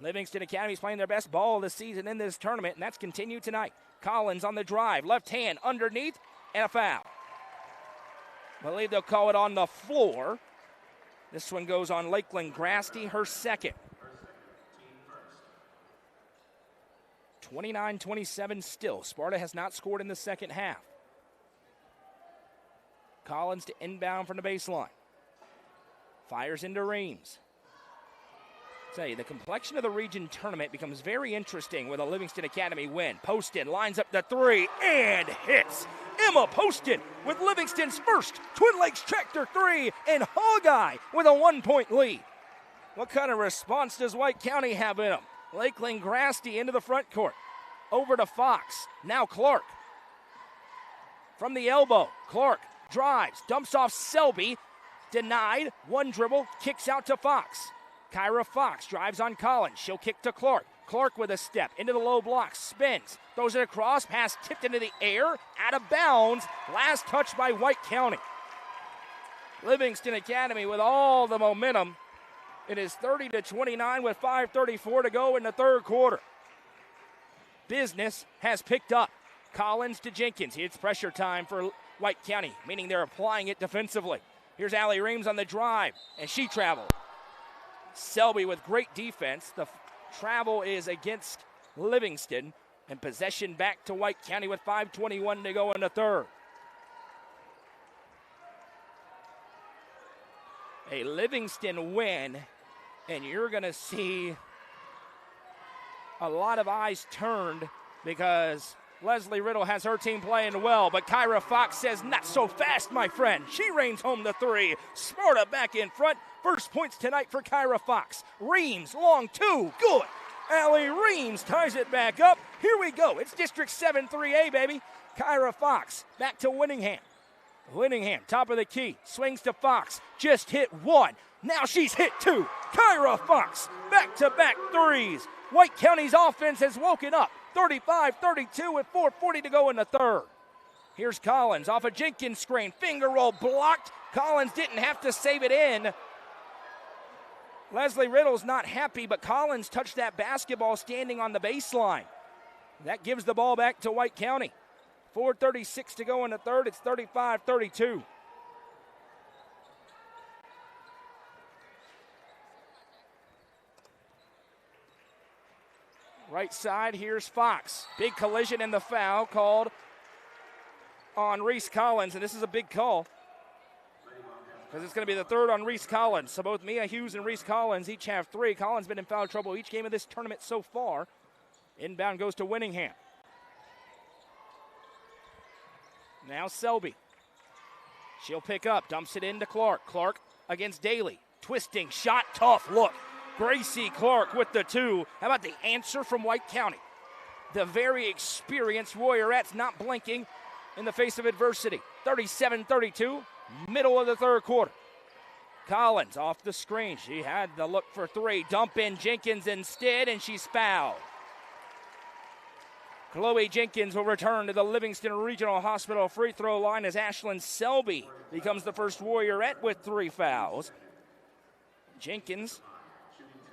Livingston Academy is playing their best ball of the season in this tournament, and that's continued tonight. Collins on the drive, left hand underneath, and a foul. I believe they'll call it on the floor. This one goes on Lakeland Grasty, her second. 29-27 still. Sparta has not scored in the second half. Collins to inbound from the baseline. Fires into Reams. Tell you, the complexion of the region tournament becomes very interesting with a Livingston Academy win. Poston lines up the three and hits. Emma Poston with Livingston's first Twin Lakes Tractor 3, and Hogeye with a 1-point lead. What kind of response does White County have in them? Lakeland Grasty into the front court. Over to Fox. Now Clark. From the elbow, Clark drives, dumps off Selby. Denied, one dribble, kicks out to Fox. Kyra Fox drives on Collins. She'll kick to Clark. Clark with a step into the low block, spins, throws it across, pass tipped into the air, out of bounds. Last touch by White County. Livingston Academy with all the momentum. It is 30-29 with 5:34 to go in the third quarter. Business has picked up. Collins to Jenkins. It's pressure time for White County, meaning they're applying it defensively. Here's Allie Reams on the drive, and she traveled. Selby with great defense. The travel is against Livingston, and possession back to White County with 5:21 to go in the third. A Livingston win, and you're going to see a lot of eyes turned because Leslie Riddle has her team playing well, but Kyra Fox says, not so fast, my friend. She rains home the three. Sparta back in front. First points tonight for Kyra Fox. Reams, long two, good. Allie Reams ties it back up. Here we go. It's District 7 3A, baby. Kyra Fox back to Winningham. Winningham, top of the key, swings to Fox. Just hit one. Now she's hit two. Kyra Fox, back-to-back threes. White County's offense has woken up. 35-32 with 4:40 to go in the third. Here's Collins off a Jenkins screen. Finger roll blocked. Collins didn't have to save it in. Leslie Riddle's not happy, but Collins touched that basketball standing on the baseline. That gives the ball back to White County. 4:36 to go in the third. It's 35-32. Right side, here's Fox. Big collision and the foul called on Reese Collins, and this is a big call because it's going to be the third on Reese Collins. So both Mia Hughes and Reese Collins each have three. Collins been in foul trouble each game of this tournament so far. Inbound goes to Winningham. Now Selby. She'll pick up, dumps it into Clark. Clark against Daly. Twisting, shot, tough look. Gracie Clark with the two. How about the answer from White County? The very experienced Warriorettes not blinking in the face of adversity. 37-32, middle of the third quarter. Collins off the screen. She had the look for three. Dump in Jenkins instead, and she's fouled. Chloe Jenkins will return to the Livingston Regional Hospital free throw line as Ashlyn Selby becomes the first Warriorette with 3 fouls. Jenkins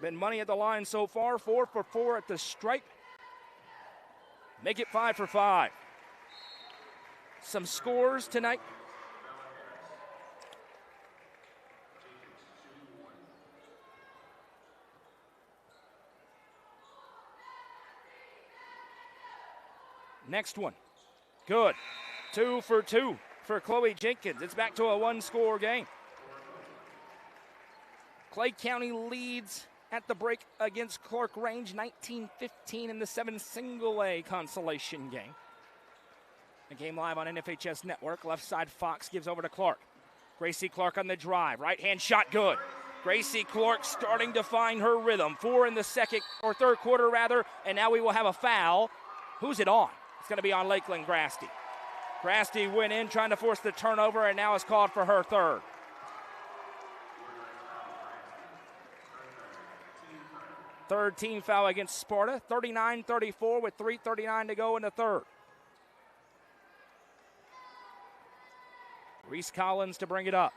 been money at the line so far, 4 for 4 at the stripe. Make it 5 for 5. Some scores tonight. Next one. Good. 2 for 2 for Chloe Jenkins. It's back to a 1-score game. Clay County leads at the break against Clerk Range 19-15 in the 7 single-A consolation game. The game live on NFHS Network. Left side Fox gives over to Clark. Gracie Clark on the drive. Right-hand shot good. Gracie Clark starting to find her rhythm. 4 in the second or third quarter rather, and now we will have a foul. Who's it on? It's going to be on Lakeland Grasty. Grasty went in trying to force the turnover and now is called for her third. Third team foul against Sparta. 39-34 with 3:39 to go in the third. Reese Collins to bring it up.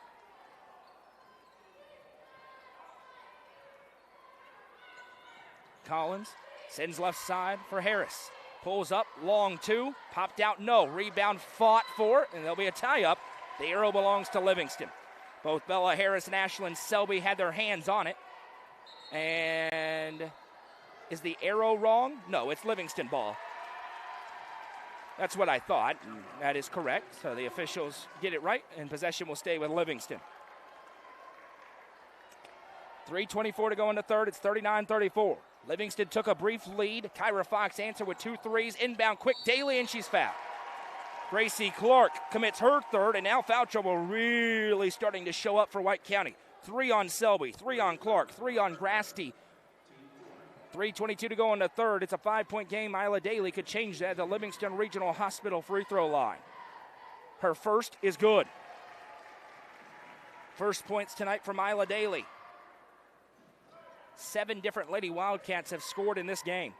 Collins sends left side for Harris. Pulls up, long 2, popped out, no. Rebound fought for, and there'll be a tie-up. The arrow belongs to Livingston. Both Bella Harris and Ashlyn Selby had their hands on it. And is the arrow wrong? No, it's Livingston ball. That's what I thought, and that is correct. So the officials get it right, and possession will stay with Livingston. 3:24 to go in the third. It's 39-34. Livingston took a brief lead. Kyra Fox answered with 2 threes. Inbound quick, Daly, and she's fouled. Gracie Clark commits her third, and now foul trouble really starting to show up for White County. 3 on Selby, 3 on Clark, 3 on Grasty. 3:22 to go in the third. It's a 5-point game. Isla Daly could change that at the Livingston Regional Hospital free throw line. Her first is good. First points tonight from Isla Daly. 7 different Lady Wildcats have scored in this game.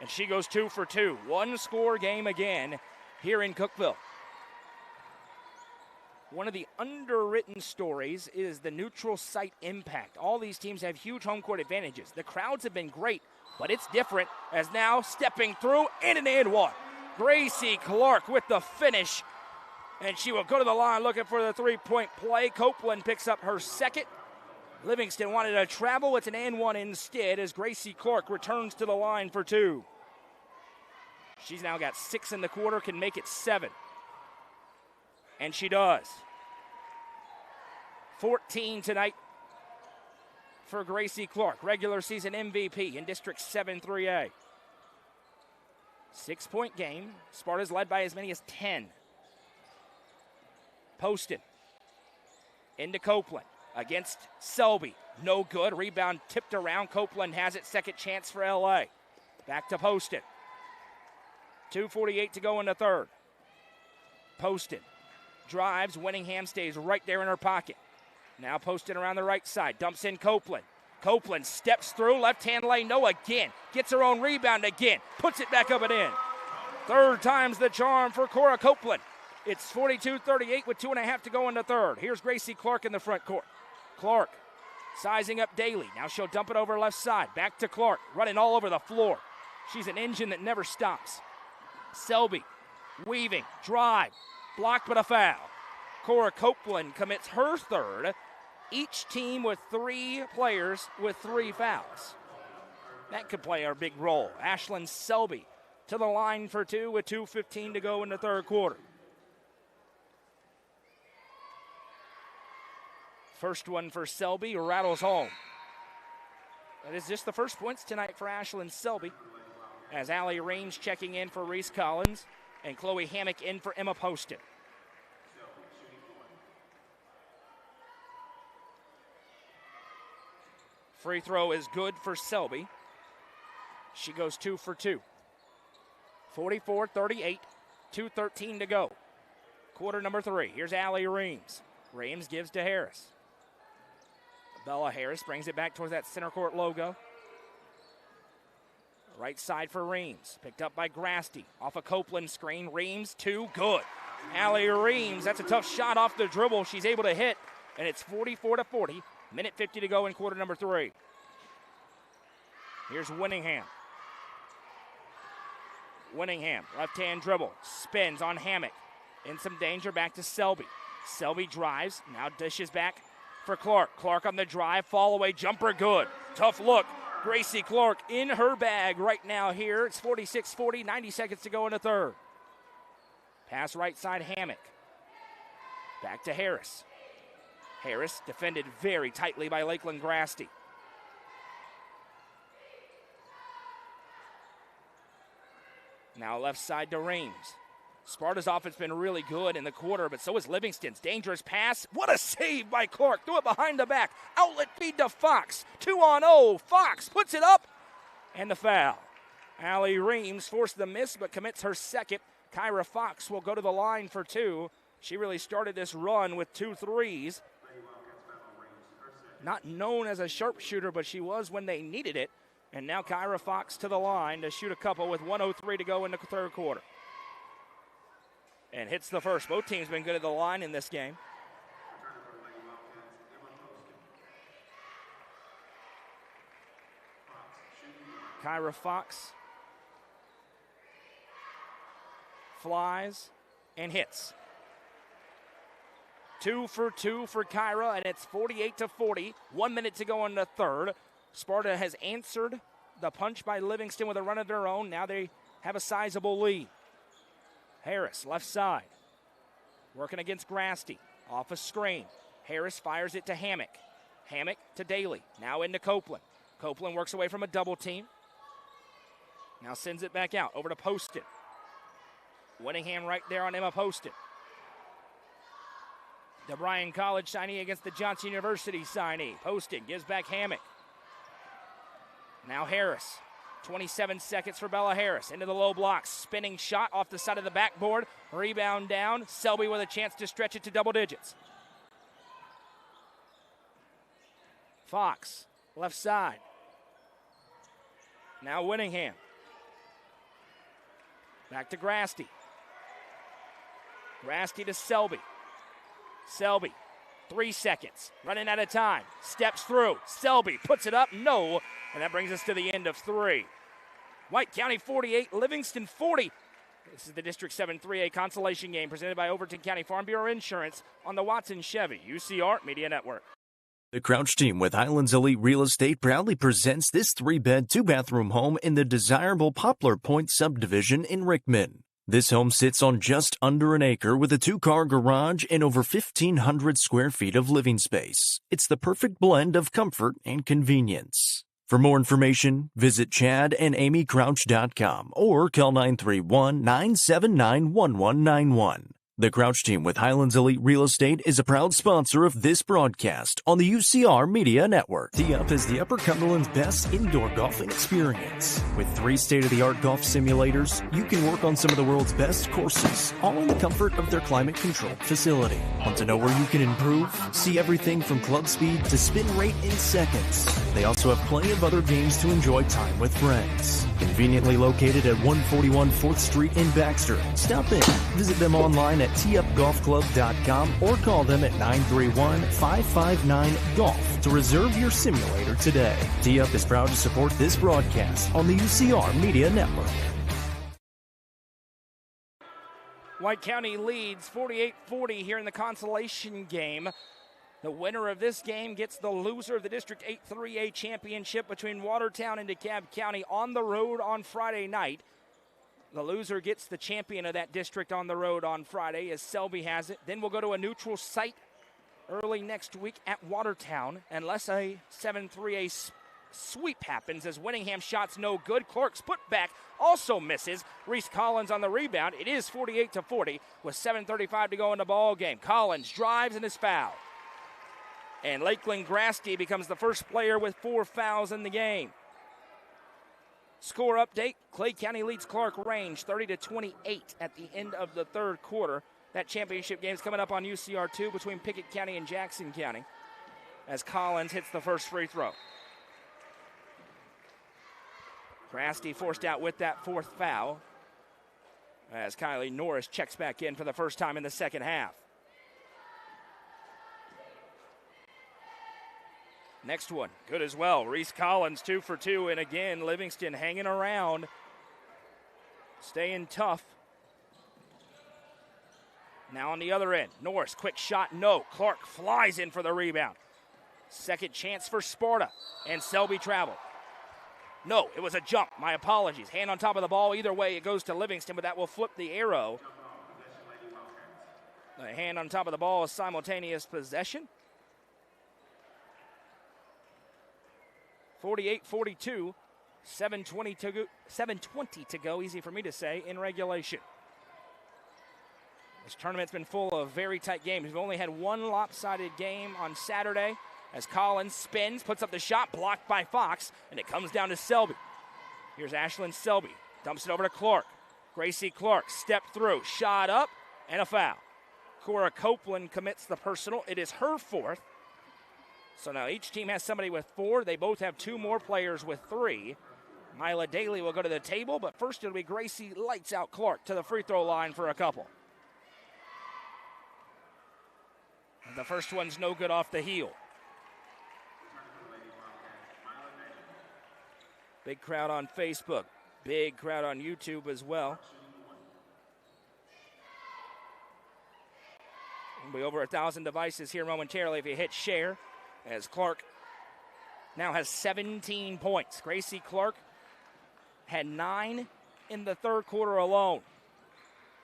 And she goes 2 for 2. 1-score game again here in Cookeville. One of the underwritten stories is the neutral site impact. All these teams have huge home court advantages. The crowds have been great, but it's different as now stepping through in an and one. Gracie Clark with the finish, and she will go to the line looking for the 3-point play. Copeland picks up her second. Livingston wanted to travel. It's an and one instead as Gracie Clark returns to the line for 2. She's now got 6 in the quarter, can make it 7. And she does. 14 tonight for Gracie Clark, regular season MVP in District 7 3A. 6-point game. Sparta's led by as many as 10. Poston. Into Copeland against Selby. No good. Rebound tipped around. Copeland has it. Second chance for LA. Back to Poston. 2:48 to go in the third. Poston drives. Winningham stays right there in her pocket. Now Poston around the right side. Dumps in Copeland. Copeland steps through. Left-hand lane. No again. Gets her own rebound again. Puts it back up and in. Third time's the charm for Cora Copeland. It's 42-38 with 2.5 to go in the third. Here's Gracie Clark in the front court. Clark sizing up Daly. Now she'll dump it over left side. Back to Clark. Running all over the floor. She's an engine that never stops. Selby weaving. Drive. Blocked but a foul. Cora Copeland commits her third. Each team with 3 players with 3 fouls. That could play a big role. Ashlyn Selby to the line for 2 with 2:15 to go in the third quarter. First one for Selby rattles home. That is just the first points tonight for Ashlyn Selby. As Allie Reams checking in for Reese Collins and Chloe Hammock in for Emma Poston. Free throw is good for Selby. She goes 2 for 2. 44-38, 2:13 to go. Quarter number 3. Here's Allie Reams. Reams gives to Harris. Bella Harris brings it back towards that center court logo. Right side for Reams. Picked up by Grasty. Off a Copeland screen. Reams, 2, good. Allie Reams, that's a tough shot off the dribble. She's able to hit, and it's 44-40. Minute 50 to go in quarter number 3. Here's Winningham. Winningham, left-hand dribble. Spins on Hammock. In some danger, back to Selby. Selby drives, now dishes back for Clark. Clark on the drive, fall away, jumper good. Tough look. Gracie Clark in her bag right now here. It's 46-40, 90 seconds to go in the third. Pass right side, Hammock. Back to Harris. Harris defended very tightly by Lakeland Grasty. Now left side to Reams. Sparta's offense been really good in the quarter, but so is Livingston's. Dangerous pass. What a save by Clark. Threw it behind the back. Outlet feed to Fox. 2-on-0. Fox puts it up. And the foul. Allie Reams forced the miss, but commits her second. Kyra Fox will go to the line for 2. She really started this run with 2 threes. Not known as a sharpshooter, but she was when they needed it. And now Kyra Fox to the line to shoot a couple with 1:03 to go in the third quarter. And hits the first. Both teams been good at the line in this game. Kyra Fox flies and hits. 2 for 2 for Kyra, and it's 48-40. 1 minute to go in the third. Sparta has answered the punch by Livingston with a run of their own. Now they have a sizable lead. Harris, left side. Working against Grasty. Off a screen. Harris fires it to Hammock. Hammock to Daly. Now into Copeland. Copeland works away from a double team. Now sends it back out over to Poston. Winningham right there on Emma Poston. The Bryan College signee against the Johnson University signee. Poston gives back Hammock. Now Harris. 27 seconds for Bella Harris. Into the low block. Spinning shot off the side of the backboard. Rebound down. Selby with a chance to stretch it to double digits. Fox, left side. Now Winningham. Back to Grasty. Grasty to Selby. Selby, 3 seconds. Running out of time. Steps through. Selby puts it up. No. And that brings us to the end of 3. White County 48, Livingston 40. This is the District 7 3A consolation game presented by Overton County Farm Bureau Insurance on the Watson Chevy UCR Media Network. The Crouch team with Highlands Elite Real Estate proudly presents this 3-bed, 2-bathroom home in the desirable Poplar Point subdivision in Rickman. This home sits on just under an acre with a 2-car garage and over 1,500 square feet of living space. It's the perfect blend of comfort and convenience. For more information, visit chadandamycrouch.com or call 931-979-1191. The Crouch Team with Highlands Elite Real Estate is a proud sponsor of this broadcast on the UCR Media Network. Tee Up is the Upper Cumberland's best indoor golfing experience. With 3 state-of-the-art golf simulators, you can work on some of the world's best courses, all in the comfort of their climate-controlled facility. Want to know where you can improve? See everything from club speed to spin rate in seconds. They also have plenty of other games to enjoy time with friends. Conveniently located at 141 4th Street in Baxter. Stop in. Visit them online at teeupgolfclub.com or call them at 931-559-GOLF to reserve your simulator today. Tee Up is proud to support this broadcast on the UCR Media Network. White County leads 48-40 here in the consolation game. The winner of this game gets the loser of the District 8 3A championship between Watertown and DeKalb County on the road on Friday night. The loser gets the champion of that district on the road on Friday as Selby has it. Then we'll go to a neutral site early next week at Watertown unless a 7-3A sweep happens as Winningham shot's no good. Clerk's putback also misses. Reese Collins on the rebound. It is 48-40 with 7:35 to go in the ball game. Collins drives and is fouled. And Lakeland Grasty becomes the first player with 4 fouls in the game. Score update, Clay County leads Clark Range 30-28 at the end of the third quarter. That championship game is coming up on UCR2 between Pickett County and Jackson County as Collins hits the first free throw. Grasty forced out with that 4th foul as Kylie Norris checks back in for the first time in the second half. Next one, good as well. Reese Collins 2 for 2, and again, Livingston hanging around, staying tough. Now on the other end, Norris, quick shot, no. Clark flies in for the rebound. Second chance for Sparta, and Selby traveled. No, it was a jump, my apologies. Hand on top of the ball, either way it goes to Livingston, but that will flip the arrow. The hand on top of the ball is simultaneous possession. 48-42, 7:20 to go, easy for me to say, in regulation. This tournament's been full of very tight games. We've only had one lopsided game on Saturday as Collins spins, puts up the shot, blocked by Fox, and it comes down to Selby. Here's Ashlyn Selby, dumps it over to Clark. Gracie Clark, step through, shot up, and a foul. Cora Copeland commits the personal. It is her 4th. So now each team has somebody with 4. They both have 2 more players with 3. Mila Daly will go to the table, but first it'll be Gracie Lights Out Clark to the free throw line for a couple. And the first one's no good off the heel. Big crowd on Facebook. Big crowd on YouTube as well. It'll be over 1,000 devices here momentarily if you hit share. As Clark now has 17 points. Gracie Clark had 9 in the third quarter alone.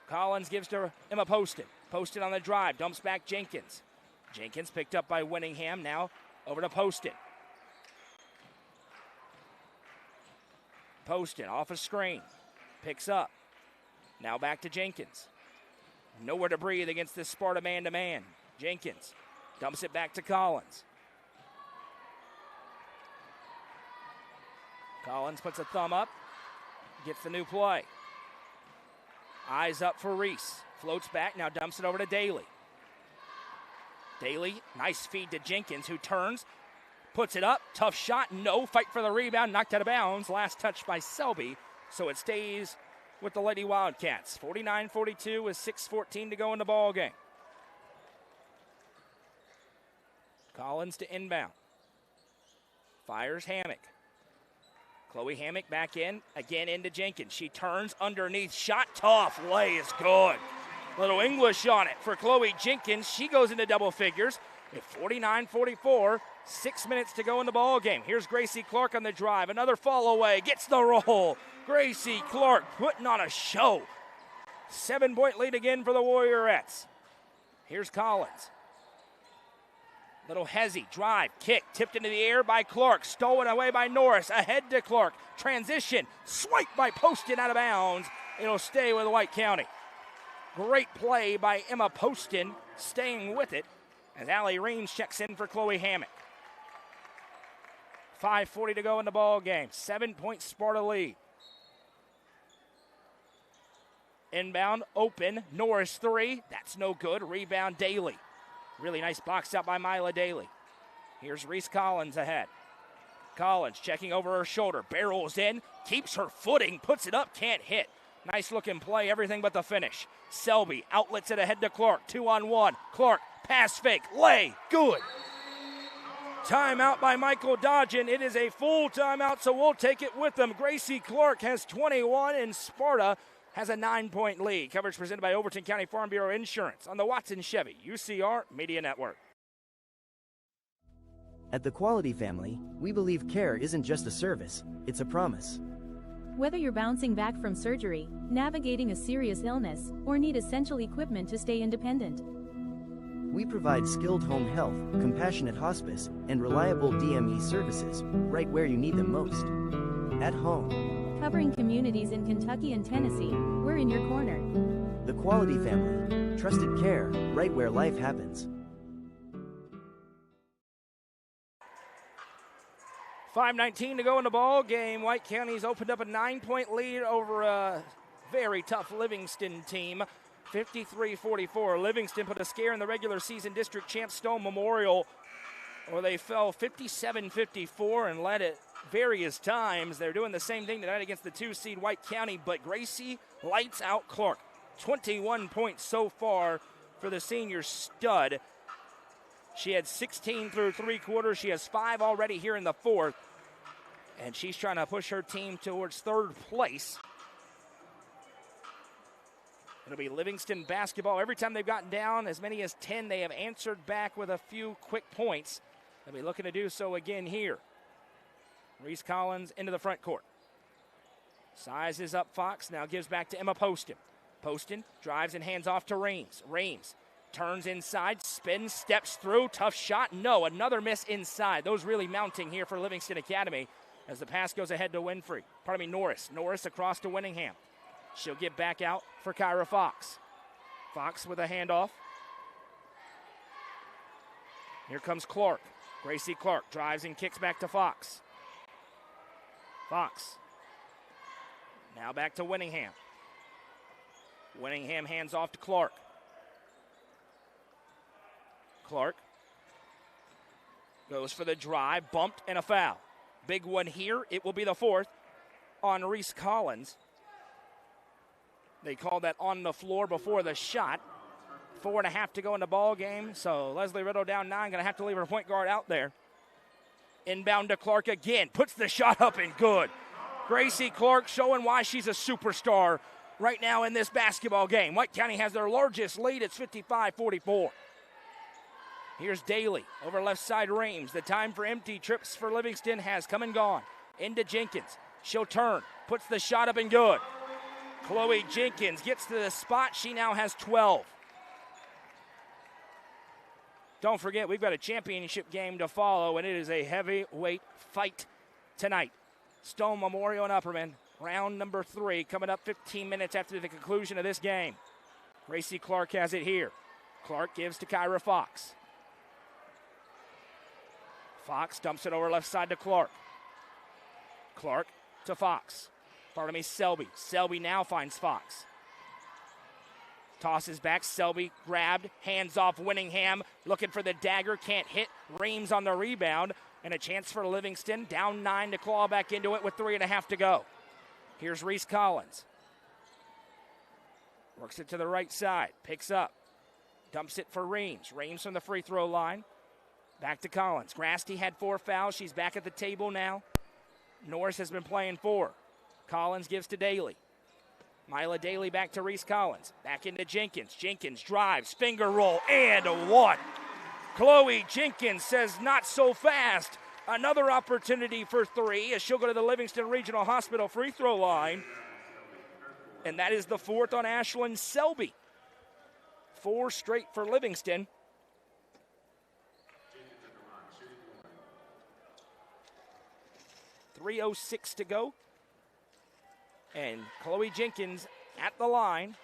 Collins gives to Emma Poston. Poston on the drive, dumps back Jenkins. Jenkins picked up by Winningham, now over to Poston. Poston off a screen, picks up. Now back to Jenkins. Nowhere to breathe against this Sparta man-to-man. Jenkins dumps it back to Collins. Collins puts a thumb up, gets the new play. Eyes up for Reese. Floats back, now dumps it over to Daly. Daly, nice feed to Jenkins, who turns, puts it up, tough shot, no, fight for the rebound, knocked out of bounds. Last touch by Selby, so it stays with the Lady Wildcats. 49-42 with 6:14 to go in the ball game. Collins to inbound. Fires Hammock. Chloe Hammock back in, again into Jenkins. She turns underneath, shot tough, lay is good. Little English on it for Chloe Jenkins. She goes into double figures at 49-44, 6 minutes to go in the ball game. Here's Gracie Clark on the drive, another fall away, gets the roll. Gracie Clark putting on a show. 7-point lead again for the Warriorettes. Here's Collins. Little hezzy, drive, kick, tipped into the air by Clark, stolen away by Norris, ahead to Clark, transition, swipe by Poston out of bounds. It'll stay with White County. Great play by Emma Poston, staying with it as Allie Reams checks in for Chloe Hammock. 5:40 to go in the ball game. 7-point Sparta lead. Inbound, open, Norris 3. That's no good. Rebound, Daly. Really nice box out by Mila Daly. Here's Reese Collins ahead. Collins checking over her shoulder, barrels in, keeps her footing, puts it up, can't hit. Nice looking play, everything but the finish. Selby outlets it ahead to Clark, 2-on-1. Clark, pass fake, lay, good. Timeout by Michael Dodgen. It is a full timeout, so we'll take it with them. Gracie Clark has 21, and Sparta has a 9-point lead. Coverage presented by Overton County Farm Bureau Insurance on the Watson Chevy UCR Media Network. At the Quality Family, we believe care isn't just a service, it's a promise. Whether you're bouncing back from surgery, navigating a serious illness, or need essential equipment to stay independent, we provide skilled home health, compassionate hospice, and reliable DME services right where you need them most. At home. Covering communities in Kentucky and Tennessee, we're in your corner. The Quality Family. Trusted care, right where life happens. 5:19 to go in the ball game. White County's opened up a 9-point lead over a very tough Livingston team. 53-44. Livingston put a scare in the regular season district champ Stone Memorial, where they fell 57-54 and led it various times. They're doing the same thing tonight against the 2-seed White County, but Gracie lights out Clark. 21 points so far for the senior stud. She had 16 through 3 quarters. She has 5 already here in the 4th, and she's trying to push her team towards 3rd place. It'll be Livingston basketball. Every time they've gotten down as many as 10, they have answered back with a few quick points. They'll be looking to do so again here. Reese Collins into the front court. Sizes up Fox, now gives back to Emma Poston. Poston drives and hands off to Reams. Reams turns inside, spins, steps through, tough shot. No, another miss inside. Those really mounting here for Livingston Academy as the pass goes ahead to Norris. Norris across to Winningham. She'll get back out for Kyra Fox. Fox with a handoff. Here comes Clark. Gracie Clark drives and kicks back to Fox. Fox. Now back to Winningham. Winningham hands off to Clark. Clark goes for the drive, bumped, and a foul. Big one here. It will be the 4th on Reese Collins. They called that on the floor before the shot. 4.5 to go in the ball game, so Leslie Riddle down 9, going to have to leave her point guard out there. Inbound to Clark again, puts the shot up and good. Gracie Clark showing why she's a superstar right now in this basketball game. White County has their largest lead. It's 55-44. Here's Daly over left side Reams. The time for empty trips for Livingston has come and gone. Into Jenkins. She'll turn, puts the shot up and good. Chloe Jenkins gets to the spot. She now has 12. Don't forget, we've got a championship game to follow, and it is a heavyweight fight tonight. Stone Memorial and Upperman, round number 3, coming up 15 minutes after the conclusion of this game. Gracie Clark has it here. Clark gives to Kyra Fox. Fox dumps it over left side to Clark. Clark to Fox. Selby. Selby now finds Fox. Tosses back, Selby grabbed, hands off Winningham, looking for the dagger, can't hit. Reams on the rebound, and a chance for Livingston, down 9 to claw back into it with 3.5 to go. Here's Reese Collins. Works it to the right side, picks up, dumps it for Reams. Reams from the free throw line. Back to Collins. Grasty had 4 fouls, she's back at the table now. Norris has been playing 4. Collins gives to Daly. Mila Daly back to Reese Collins. Back into Jenkins. Jenkins drives, finger roll, and a 1. Chloe Jenkins says not so fast. Another opportunity for 3 as she'll go to the Livingston Regional Hospital free throw line. And that is the 4th on Ashlyn Selby. 4 straight for Livingston. 3:06 to go. And Chloe Jenkins at the line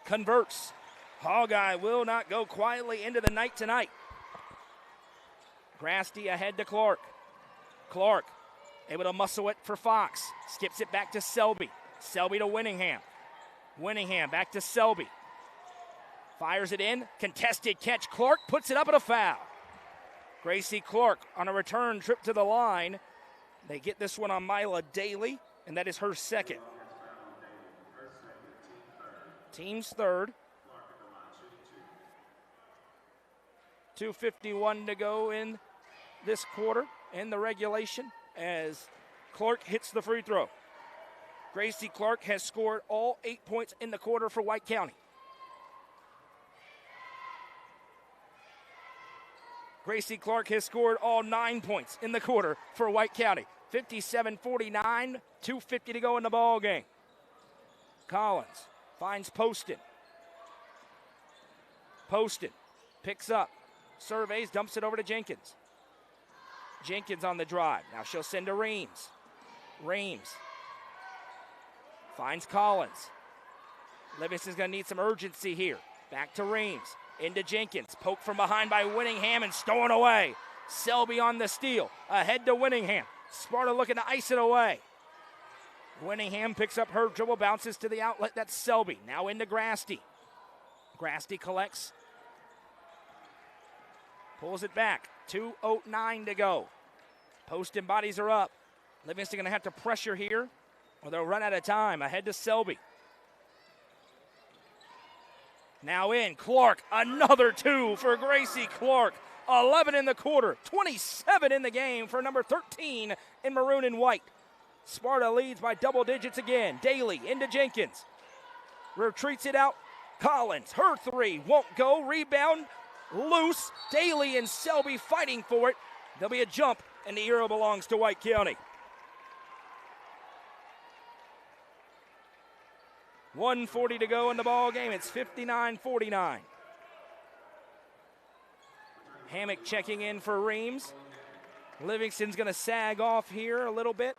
converts. Hogeye will not go quietly into the night tonight. Grasty ahead to Clark. Clark able to muscle it for Fox. Skips it back to Selby. Selby to Winningham. Winningham back to Selby. Fires it in. Contested catch. Clark puts it up at a foul. Gracie Clark on a return trip to the line. They get this one on Mila Daly, and that is her second. Team's third. 2:51 to go in this quarter in the regulation as Clark hits the free throw. Gracie Clark has scored all 8 points in the quarter for White County. Gracie Clark has scored all 9 points in the quarter for White County. 57-49, 2:50 to go in the ball game. Collins finds Poston. Poston picks up, surveys, dumps it over to Jenkins. Jenkins on the drive. Now she'll send to Reams. Reams finds Collins. Livingston's going to need some urgency here. Back to Reams. Into Jenkins. Poke from behind by Winningham and stolen away. Selby on the steal. Ahead to Winningham. Sparta looking to ice it away. Winningham picks up her dribble, bounces to the outlet. That's Selby. Now into Grasty. Grasty collects. Pulls it back. 2:09 to go. Poston bodies are up. Livingston going to have to pressure here, or they'll run out of time. Ahead to Selby. Now in, Clark, another 2 for Gracie Clark. 11 in the quarter, 27 in the game for number 13 in maroon and white. Sparta leads by double digits again. Daly into Jenkins. Retreats it out. Collins, her 3 won't go. Rebound loose. Daly and Selby fighting for it. There'll be a jump, and the arrow belongs to White County. 1:40 to go in the ball game. It's 59-49. Hammock checking in for Reams. Livingston's going to sag off here a little bit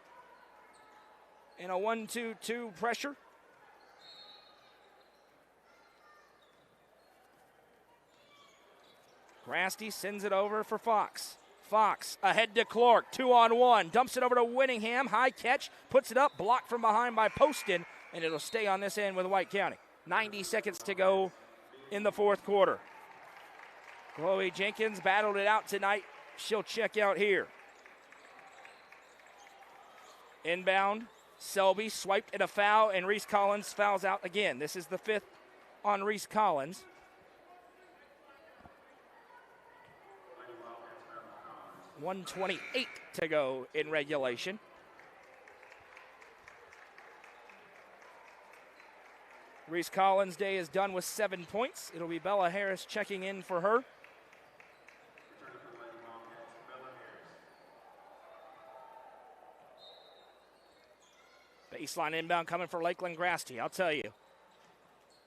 in a 1-2-2 pressure. Grasty sends it over for Fox. Fox ahead to Clark, 2-on-1. Dumps it over to Winningham. High catch, puts it up, blocked from behind by Poston, and it'll stay on this end with White County. 90 seconds to go in the fourth quarter. Chloe Jenkins battled it out tonight. She'll check out here. Inbound, Selby swiped at a foul, and Reese Collins fouls out again. This is the 5th on Reese Collins. .128 to go in regulation. Reese Collins' day is done with 7 points. It'll be Bella Harris checking in for her. Baseline inbound coming for Lakeland Grasty. I'll tell you,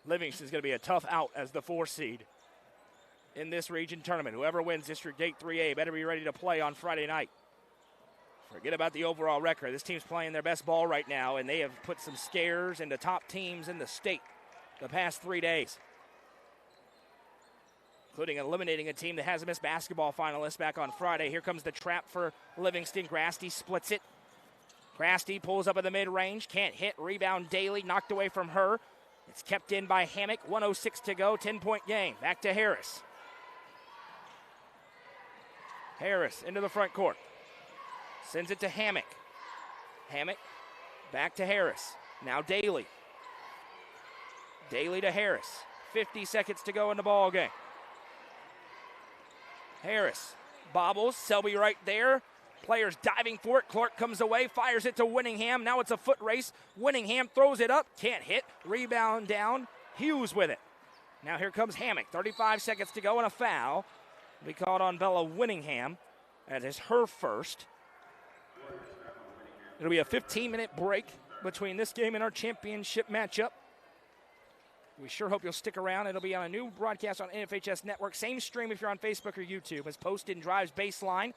Livingston's going to be a tough out as the 4 seed in this region tournament. Whoever wins District 8 3A better be ready to play on Friday night. Forget about the overall record. This team's playing their best ball right now, and they have put some scares into top teams in the state the past 3 days, including eliminating a team that has a Miss Basketball finalist back on Friday. Here comes the trap for Livingston. Grasty splits it. Grasty pulls up at the mid-range. Can't hit. Rebound Daly. Knocked away from her. It's kept in by Hammock. 1:06 to go. 10-point game. Back to Harris. Harris into the front court. Sends it to Hammock. Hammock back to Harris. Now Daly. Daly to Harris. 50 seconds to go in the ball game. Harris bobbles. Selby right there. Players diving for it. Clark comes away, fires it to Winningham. Now it's a foot race. Winningham throws it up. Can't hit. Rebound down. Hughes with it. Now here comes Hammock. 35 seconds to go and a foul. We called on Bella Winningham. That is her first. It'll be a 15-minute break between this game and our championship matchup. We sure hope you'll stick around. It'll be on a new broadcast on NFHS Network. Same stream if you're on Facebook or YouTube. As Poston drives baseline.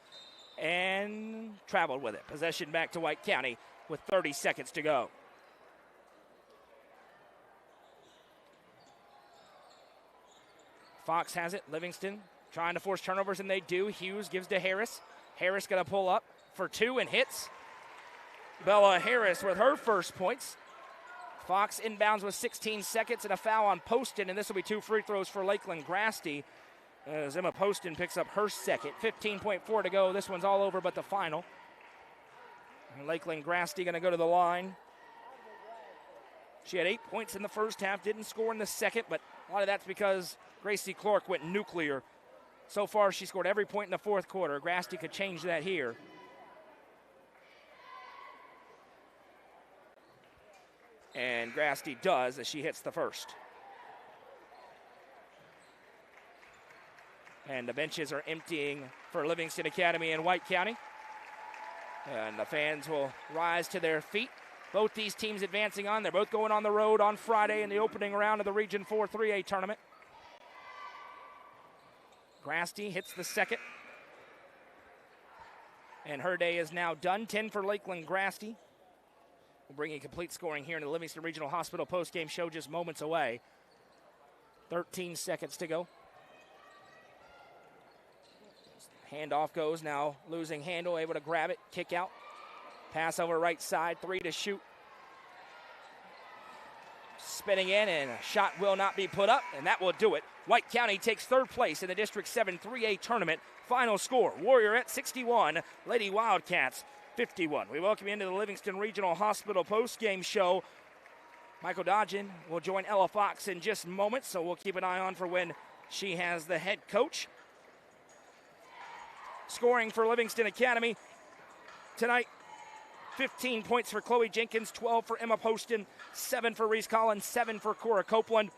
and traveled with it. Possession back to White County with 30 seconds to go. Fox has it. Livingston trying to force turnovers, and they do. Hughes gives to Harris. Harris going to pull up for two and hits. Bella Harris with her first points. Fox inbounds with 16 seconds and a foul on Poston, and this will be 2 free throws for Lakeland Grasty as Emma Poston picks up her second. 15.4 to go. This one's all over but the final. And Lakeland Grasty going to go to the line. She had 8 points in the first half, didn't score in the second, but a lot of that's because Gracie Clark went nuclear. So far, she scored every point in the fourth quarter. Grasty could change that here. And Grasty does as she hits the first. And the benches are emptying for Livingston Academy and White County. And the fans will rise to their feet. Both these teams advancing on. They're both going on the road on Friday in the opening round of the Region 4 3A tournament. Grasty hits the second. And her day is now done. 10 for Lakeland Grasty. We'll bring you complete scoring here in the Livingston Regional Hospital postgame show just moments away. 13 seconds to go. Handoff goes now, losing handle, able to grab it, kick out. Pass over right side, 3 to shoot. Spinning in, and a shot will not be put up, and that will do it. White County takes third place in the District 7 3A tournament. Final score, Warriorette 61, Lady Wildcats 51. We welcome you into the Livingston Regional Hospital post-game show. Michael Dodgen will join Ella Fox in just moments, so we'll keep an eye on for when she has the head coach. Scoring for Livingston Academy tonight, 15 points for Chloe Jenkins, 12 for Emma Poston, 7 for Reese Collins, 7 for Cora Copeland,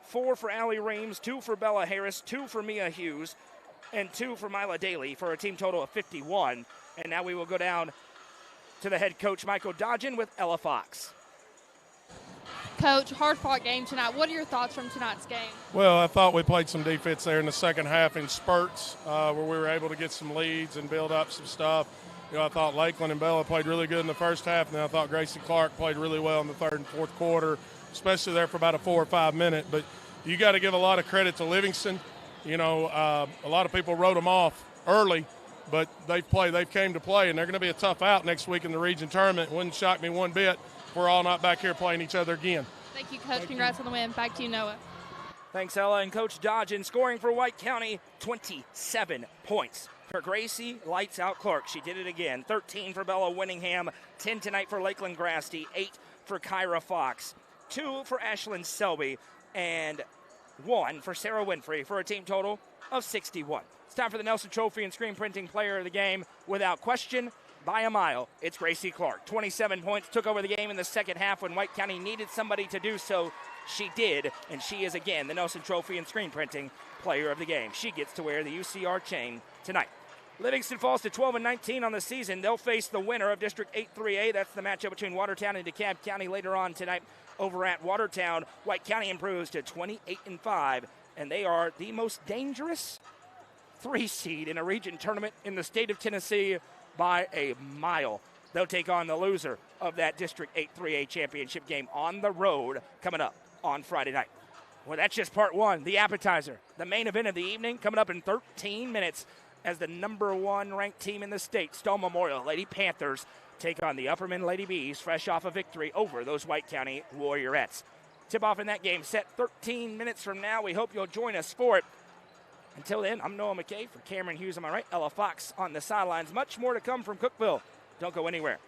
4 for Allie Reams, 2 for Bella Harris, 2 for Mia Hughes, and 2 for Mila Daly for a team total of 51. And now we will go down to the head coach, Michael Dodgen, with Ella Fox. Coach, hard-fought game tonight. What are your thoughts from tonight's game? Well, I thought we played some defense there in the second half in spurts where we were able to get some leads and build up some stuff. You know, I thought Lakeland and Bella played really good in the first half, and then I thought Gracie Clark played really well in the third and fourth quarter, especially there for about a 4 or 5 minute. But you got to give a lot of credit to Livingston. You know, a lot of people wrote them off early, but they've came to play, and they're going to be a tough out next week in the region tournament. It wouldn't shock me one bit if we're all not back here playing each other again. Thank you, Coach. Congrats on the win. Back to you, Noah. Thanks, Ella. And Coach Dodgen scoring for White County, 27 points. For Gracie, lights out Clark. She did it again. 13 for Bella Winningham, 10 tonight for Lakeland Grasty, 8 for Kyra Fox, 2 for Ashlyn Selby, and 1 for Sarah Winfrey for a team total of 61. It's time for the Nelson Trophy and Screen Printing Player of the Game. Without question, by a mile, it's Gracie Clark. 27 points, took over the game in the second half when White County needed somebody to do so. She did, and she is again the Nelson Trophy and Screen Printing Player of the Game. She gets to wear the UCR chain tonight. Livingston falls to 12-19 on the season. They'll face the winner of District 8 3A. That's the matchup between Watertown and DeKalb County later on tonight over at Watertown. White County improves to 28-5, and they are the most dangerous 3 seed in a region tournament in the state of Tennessee by a mile. They'll take on the loser of that District 8 3A championship game on the road coming up on Friday night. Well, that's just part one, the appetizer. The main event of the evening coming up in 13 minutes as the number 1 ranked team in the state, Stone Memorial Lady Panthers, take on the Upperman Lady Bees, fresh off a victory over those White County Warriorettes. Tip-off in that game set 13 minutes from now. We hope you'll join us for it. Until then, I'm Noah McKay for Cameron Hughes on my right, Ella Fox on the sidelines. Much more to come from Cookeville. Don't go anywhere.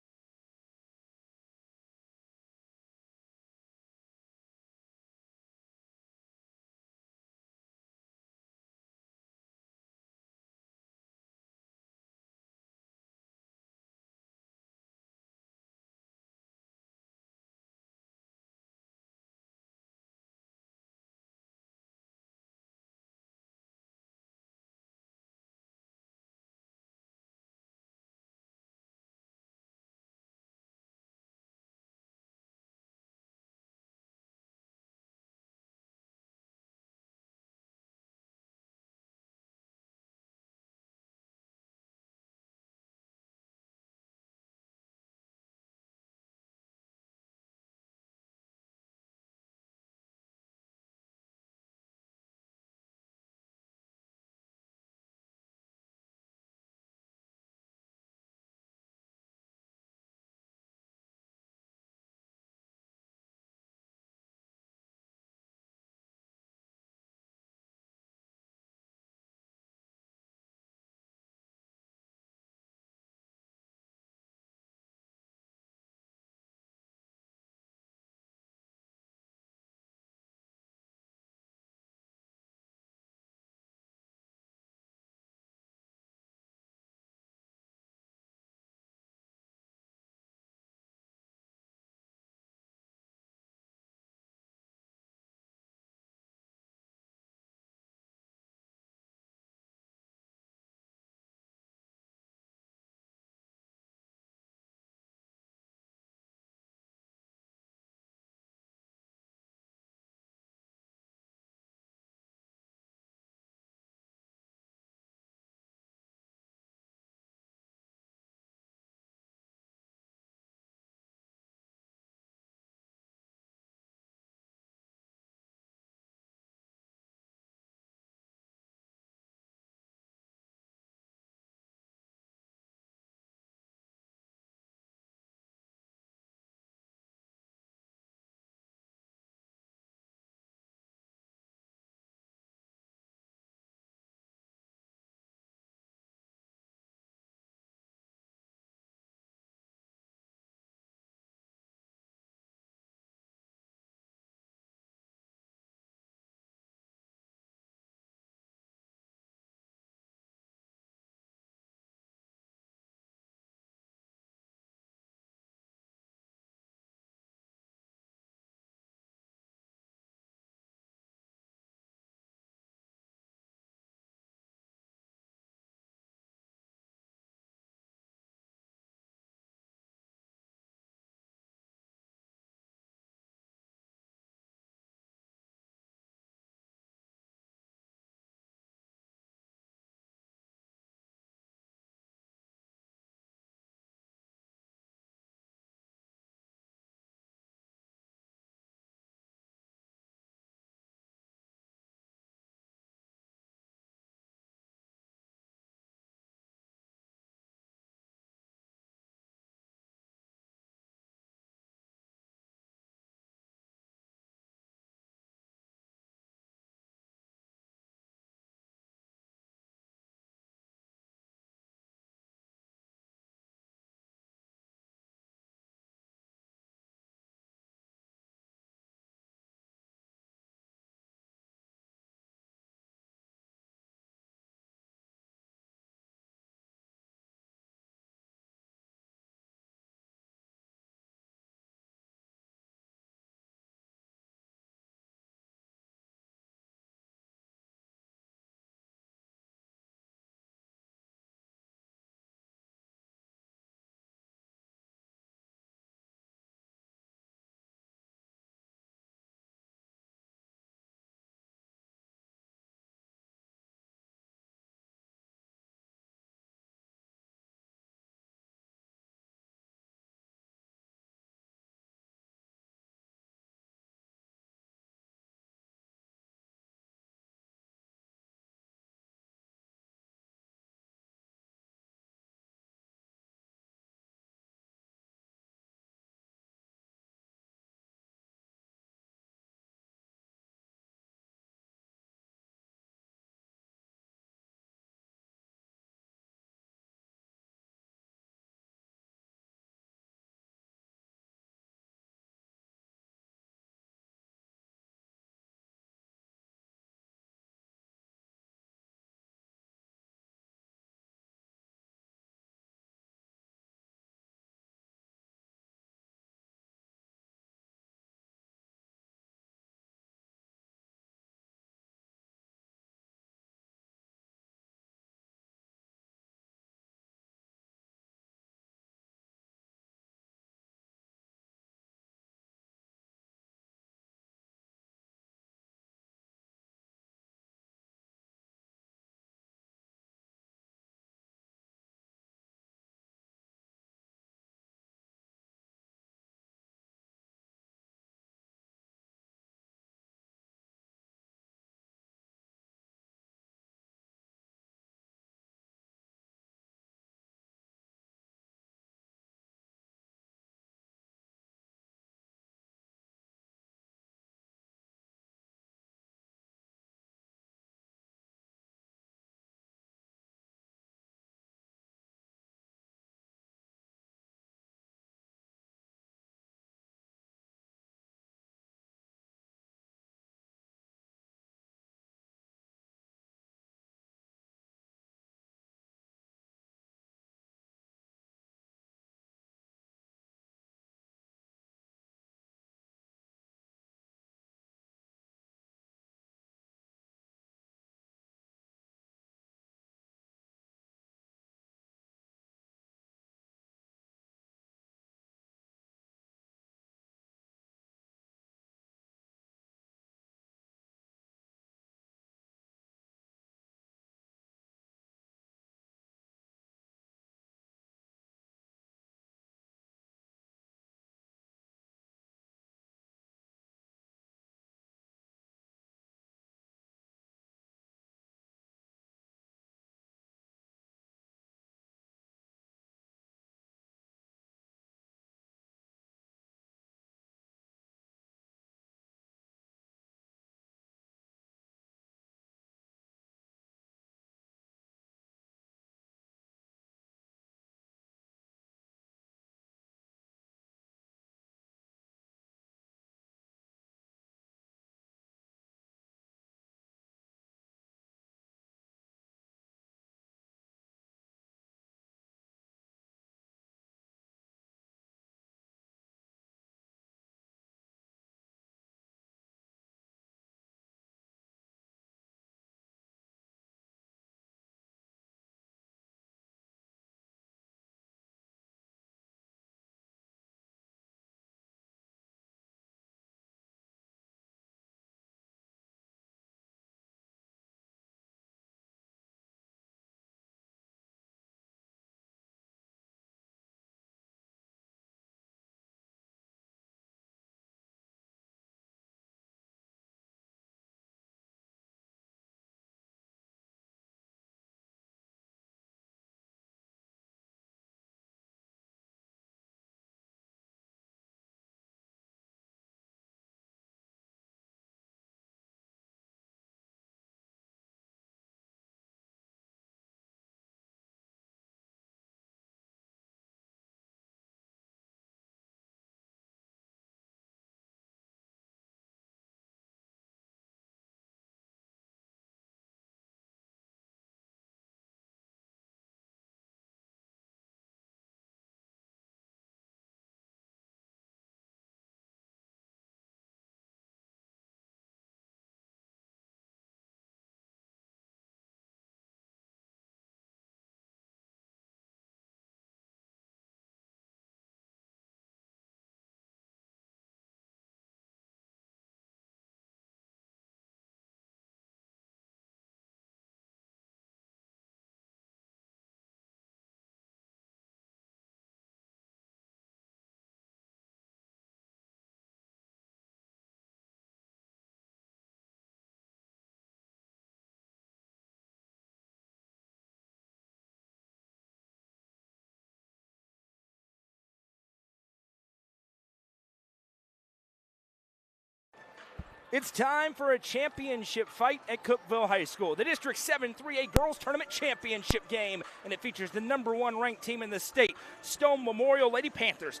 It's time for a championship fight at Cookeville High School. The District 7 3A Girls Tournament Championship game, and it features the number 1 ranked team in the state, Stone Memorial Lady Panthers.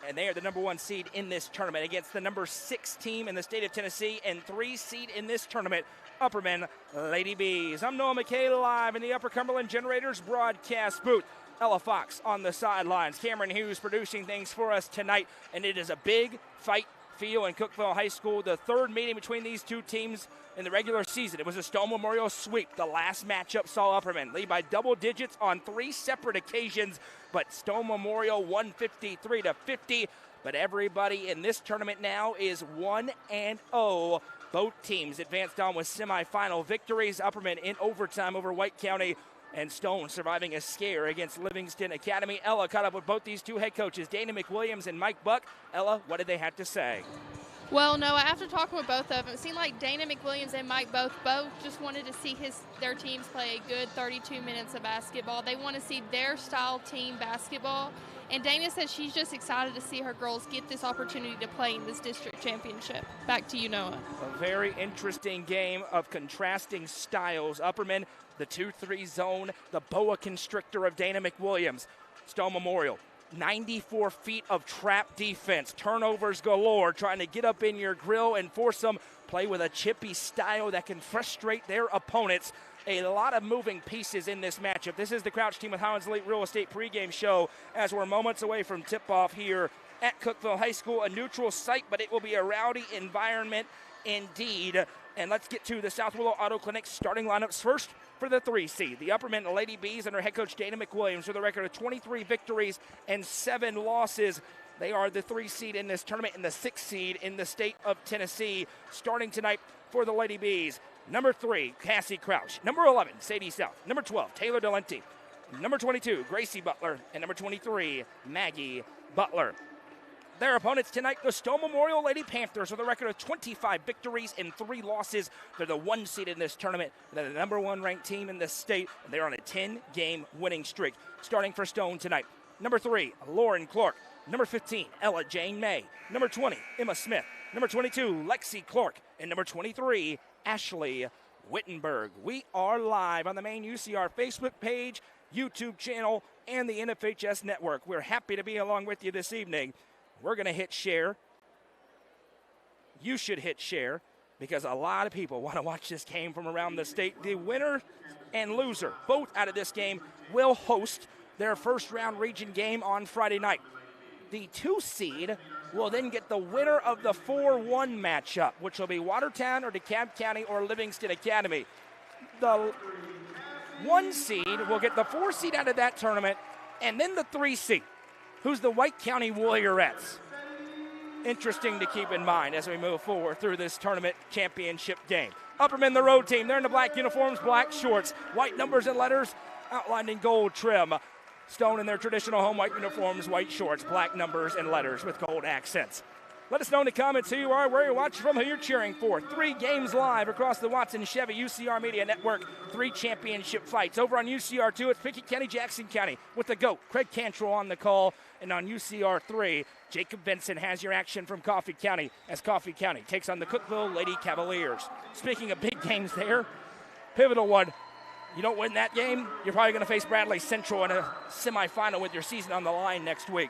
And they are the number 1 seed in this tournament against the number 6 team in the state of Tennessee and 3 seed in this tournament, Upperman Lady Bees. I'm Noah McKay live in the Upper Cumberland Generators broadcast booth. Ella Fox on the sidelines. Cameron Hughes producing things for us tonight, and it is a big fight feel in Cookeville High School. The third meeting between these two teams in the regular season. It was a Stone Memorial sweep. The last matchup saw Upperman lead by double digits on 3 separate occasions, but Stone Memorial won 53-50. But everybody in this tournament now is 1-0. Both teams advanced on with semifinal victories. Upperman in overtime over White County, and Stone surviving a scare against Livingston Academy. Ella caught up with both these two head coaches, Dana McWilliams and Mike Buck. Ella, what did they have to say? Well, Noah, after talking with both of them, it seemed like Dana McWilliams and Mike both just wanted to see their teams play a good 32 minutes of basketball. They want to see their style team basketball. And Dana says she's just excited to see her girls get this opportunity to play in this district championship. Back to you, Noah. A very interesting game of contrasting styles. Upperman, the 2-3 zone, the boa constrictor of Dana McWilliams. Stone Memorial, 94 feet of trap defense, turnovers galore, trying to get up in your grill and force them play with a chippy style that can frustrate their opponents. A lot of moving pieces in this matchup. This is the Crouch Team with Highlands Elite Real Estate pregame show as we're moments away from tip-off here at Cookeville High School, a neutral site, but it will be a rowdy environment indeed. And let's get to the South Willow Auto Clinic starting lineups first for the 3 seed. The Upperman Lady Bees under head coach Dana McWilliams with a record of 23 victories and 7 losses. They are the 3 seed in this tournament and the 6 seed in the state of Tennessee. Starting tonight for the Lady Bees, number 3, Cassie Crouch. Number 11, Sadie South. Number 12, Taylor Delenti. Number 22, Gracie Butler. And number 23, Maggie Butler. Their opponents tonight, the Stone Memorial Lady Panthers, with a record of 25 victories and 3 losses. They're the 1 seed in this tournament. They're the number 1 ranked team in the state, and they're on a 10-game winning streak. Starting for Stone tonight, number 3, Lauren Clark. Number 15, Ella Jane May. Number 20, Emma Smith. Number 22, Lexi Clark. And number 23, Ashley Wittenberg. We are live on the main UCR Facebook page, YouTube channel, and the NFHS network. We're happy to be along with you this evening. We're going to hit share. You should hit share because a lot of people want to watch this game from around the state. The winner and loser, both out of this game, will host their first-round region game on Friday night. The 2 seed will then get the winner of the 4-1 matchup, which will be Watertown or DeKalb County or Livingston Academy. The 1 seed will get the 4 seed out of that tournament, and then the 3 seed, who's the White County Warriorettes. Interesting to keep in mind as we move forward through this tournament championship game. Upperman, the road team, they're in the black uniforms, black shorts, white numbers and letters outlined in gold trim. Stone in their traditional home white uniforms, white shorts, black numbers and letters with gold accents. Let us know in the comments who you are, where you're watching from, who you're cheering for. 3 games live across the Watson Chevy UCR Media Network. 3 championship fights. Over on UCR2, it's Pickett County, Jackson County with the GOAT, Craig Cantrell on the call. And on UCR3, Jacob Benson has your action from Coffee County as Coffee County takes on the Cookeville Lady Cavaliers. Speaking of big games there, pivotal one. You don't win that game, you're probably going to face Bradley Central in a semifinal with your season on the line next week.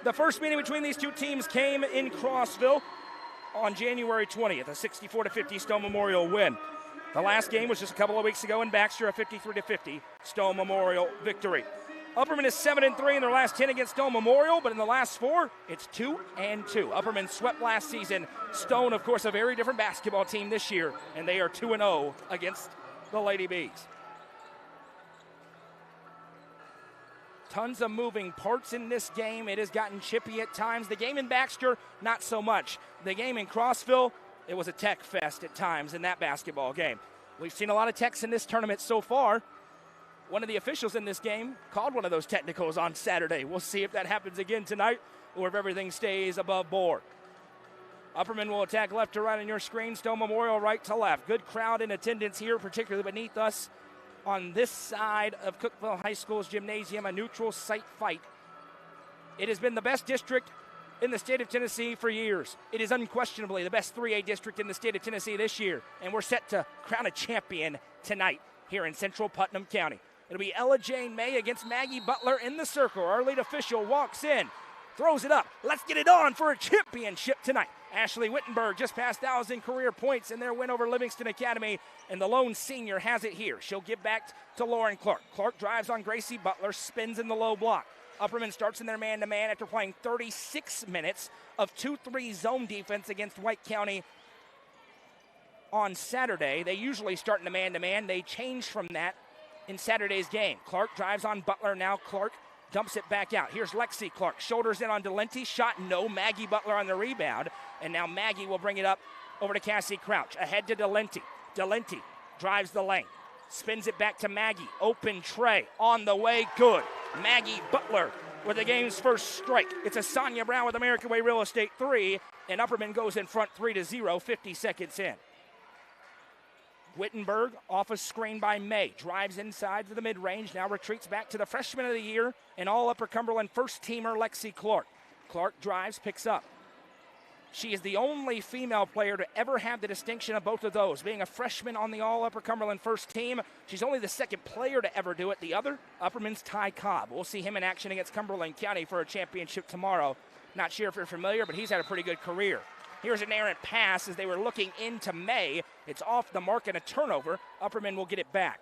The first meeting between these two teams came in Crossville on January 20th, a 64-50 Stone Memorial win. The last game was just a couple of weeks ago in Baxter, a 53-50 Stone Memorial victory. Upperman is 7-3 in their last 10 against Stone Memorial, but in the last 4, it's 2-2. Upperman swept last season. Stone, of course, a very different basketball team this year, and they are 2-0 against the Lady Bees. Tons of moving parts in this game. It has gotten chippy at times. The game in Baxter, not so much. The game in Crossville, it was a tech fest at times in that basketball game. We've seen a lot of techs in this tournament so far. One of the officials in this game called one of those technicals on Saturday. We'll see if that happens again tonight or if everything stays above board. Upperman will attack left to right on your screen. Stone Memorial right to left. Good crowd in attendance here, particularly beneath us on this side of Cookeville High School's gymnasium, a neutral site fight. It has been the best district in the state of Tennessee for years. It is unquestionably the best 3A district in the state of Tennessee this year, and we're set to crown a champion tonight here in Central Putnam County. It'll be Ella Jane May against Maggie Butler in the circle. Our lead official walks in, throws it up. Let's get it on for a championship tonight. Ashley Wittenberg just passed 1,000 career points in their win over Livingston Academy, and the lone senior has it here. She'll give back to Lauren Clark. Clark drives on Gracie Butler, spins in the low block. Upperman starts in their man-to-man after playing 36 minutes of 2-3 zone defense against White County on Saturday. They usually start in the man-to-man. They changed from that in Saturday's game. Clark drives on Butler. Now Clark dumps it back out. Here's Lexi Clark. Shoulders in on Delente. Shot no. Maggie Butler on the rebound. And now Maggie will bring it up over to Cassie Crouch. Ahead to Delente. Delente drives the lane. Spins it back to Maggie. Open tray. On the way. Good. Maggie Butler with the game's first strike. It's a Sonia Brown with American Way Real Estate 3. And Upperman goes in front 3-0, 50 seconds in. Wittenberg off a screen by May. Drives inside to the mid-range. Now retreats back to the freshman of the year and all Upper Cumberland first-teamer Lexi Clark. Clark drives, picks up. She is the only female player to ever have the distinction of both of those. Being a freshman on the all Upper Cumberland first team, she's only the second player to ever do it. The other, Upperman's Ty Cobb. We'll see him in action against Cumberland County for a championship tomorrow. Not sure if you're familiar, but he's had a pretty good career. Here's an errant pass as they were looking into May. It's off the mark and a turnover. Upperman will get it back.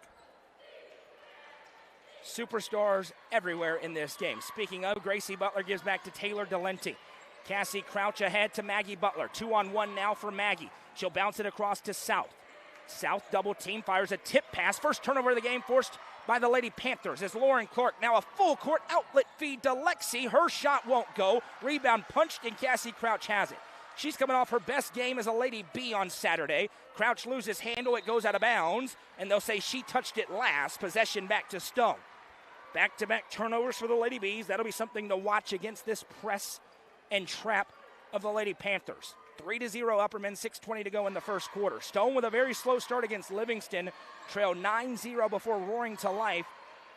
Superstars everywhere in this game. Speaking of, Gracie Butler gives back to Taylor Delente. Cassie Crouch ahead to Maggie Butler. 2-on-1 now for Maggie. She'll bounce it across to South. South double team, fires a tip pass. First turnover of the game forced by the Lady Panthers as Lauren Clark. Now a full court outlet feed to Lexi. Her shot won't go. Rebound punched and Cassie Crouch has it. She's coming off her best game as a Lady B on Saturday. Crouch loses handle, it goes out of bounds, and they'll say she touched it last. Possession back to Stone. Back-to-back turnovers for the Lady Bees. That'll be something to watch against this press and trap of the Lady Panthers. 3-0 Upperman, 6:20 to go in the first quarter. Stone with a very slow start against Livingston, trailed 9-0 before roaring to life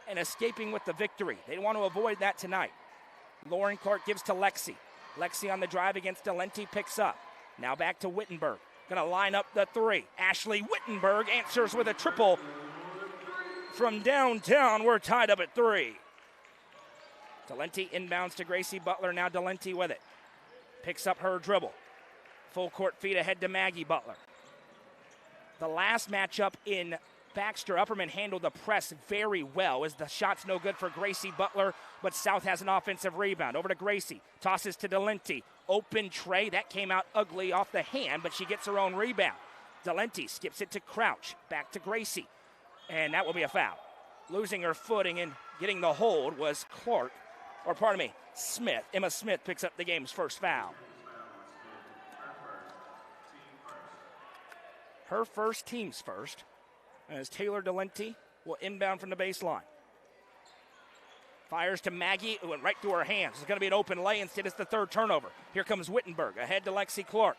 and escaping with the victory. They want to avoid that tonight. Lauren Clark gives to Lexi. Lexi on the drive against Delente, picks up. Now back to Wittenberg. Going to line up the three. Ashley Wittenberg answers with a triple from downtown. We're tied up at 3. Delente inbounds to Gracie Butler. Now Delente with it. Picks up her dribble. Full court feed ahead to Maggie Butler. The last matchup in Baxter, Upperman handled the press very well as the shot's no good for Gracie Butler, but South has an offensive rebound. Over to Gracie. Tosses to Delente. Open tray. That came out ugly off the hand, but she gets her own rebound. Delente skips it to Crouch. Back to Gracie. And that will be a foul. Losing her footing and getting the hold was Smith. Emma Smith picks up the game's first foul. Her first, team's first, as Taylor Delente will inbound from the baseline. Fires to Maggie. It went right through her hands. It's going to be an open lay. Instead, it's the third turnover. Here comes Wittenberg. Ahead to Lexi Clark.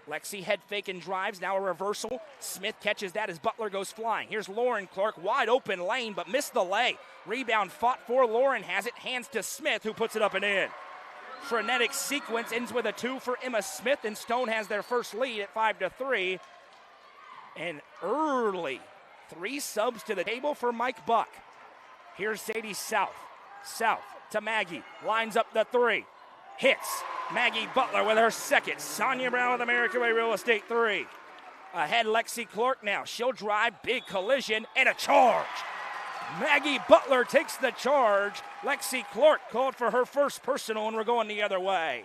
Lexi head fake and drives. Now a reversal. Smith catches that as Butler goes flying. Here's Lauren Clark. Wide open lane, but missed the lay. Rebound fought for. Lauren has it. Hands to Smith, who puts it up and in. Frenetic sequence ends with a 2 for Emma Smith, and Stone has their first lead at 5-3. And early 3 subs to the table for Mike Buck. Here's Sadie South. South to Maggie. Lines up the 3. Hits. Maggie Butler with her second. Sonia Brown with American Way Real Estate 3. Ahead Lexi Clark now. She'll drive. Big collision and a charge. Maggie Butler takes the charge. Lexi Clark called for her first personal, and we're going the other way.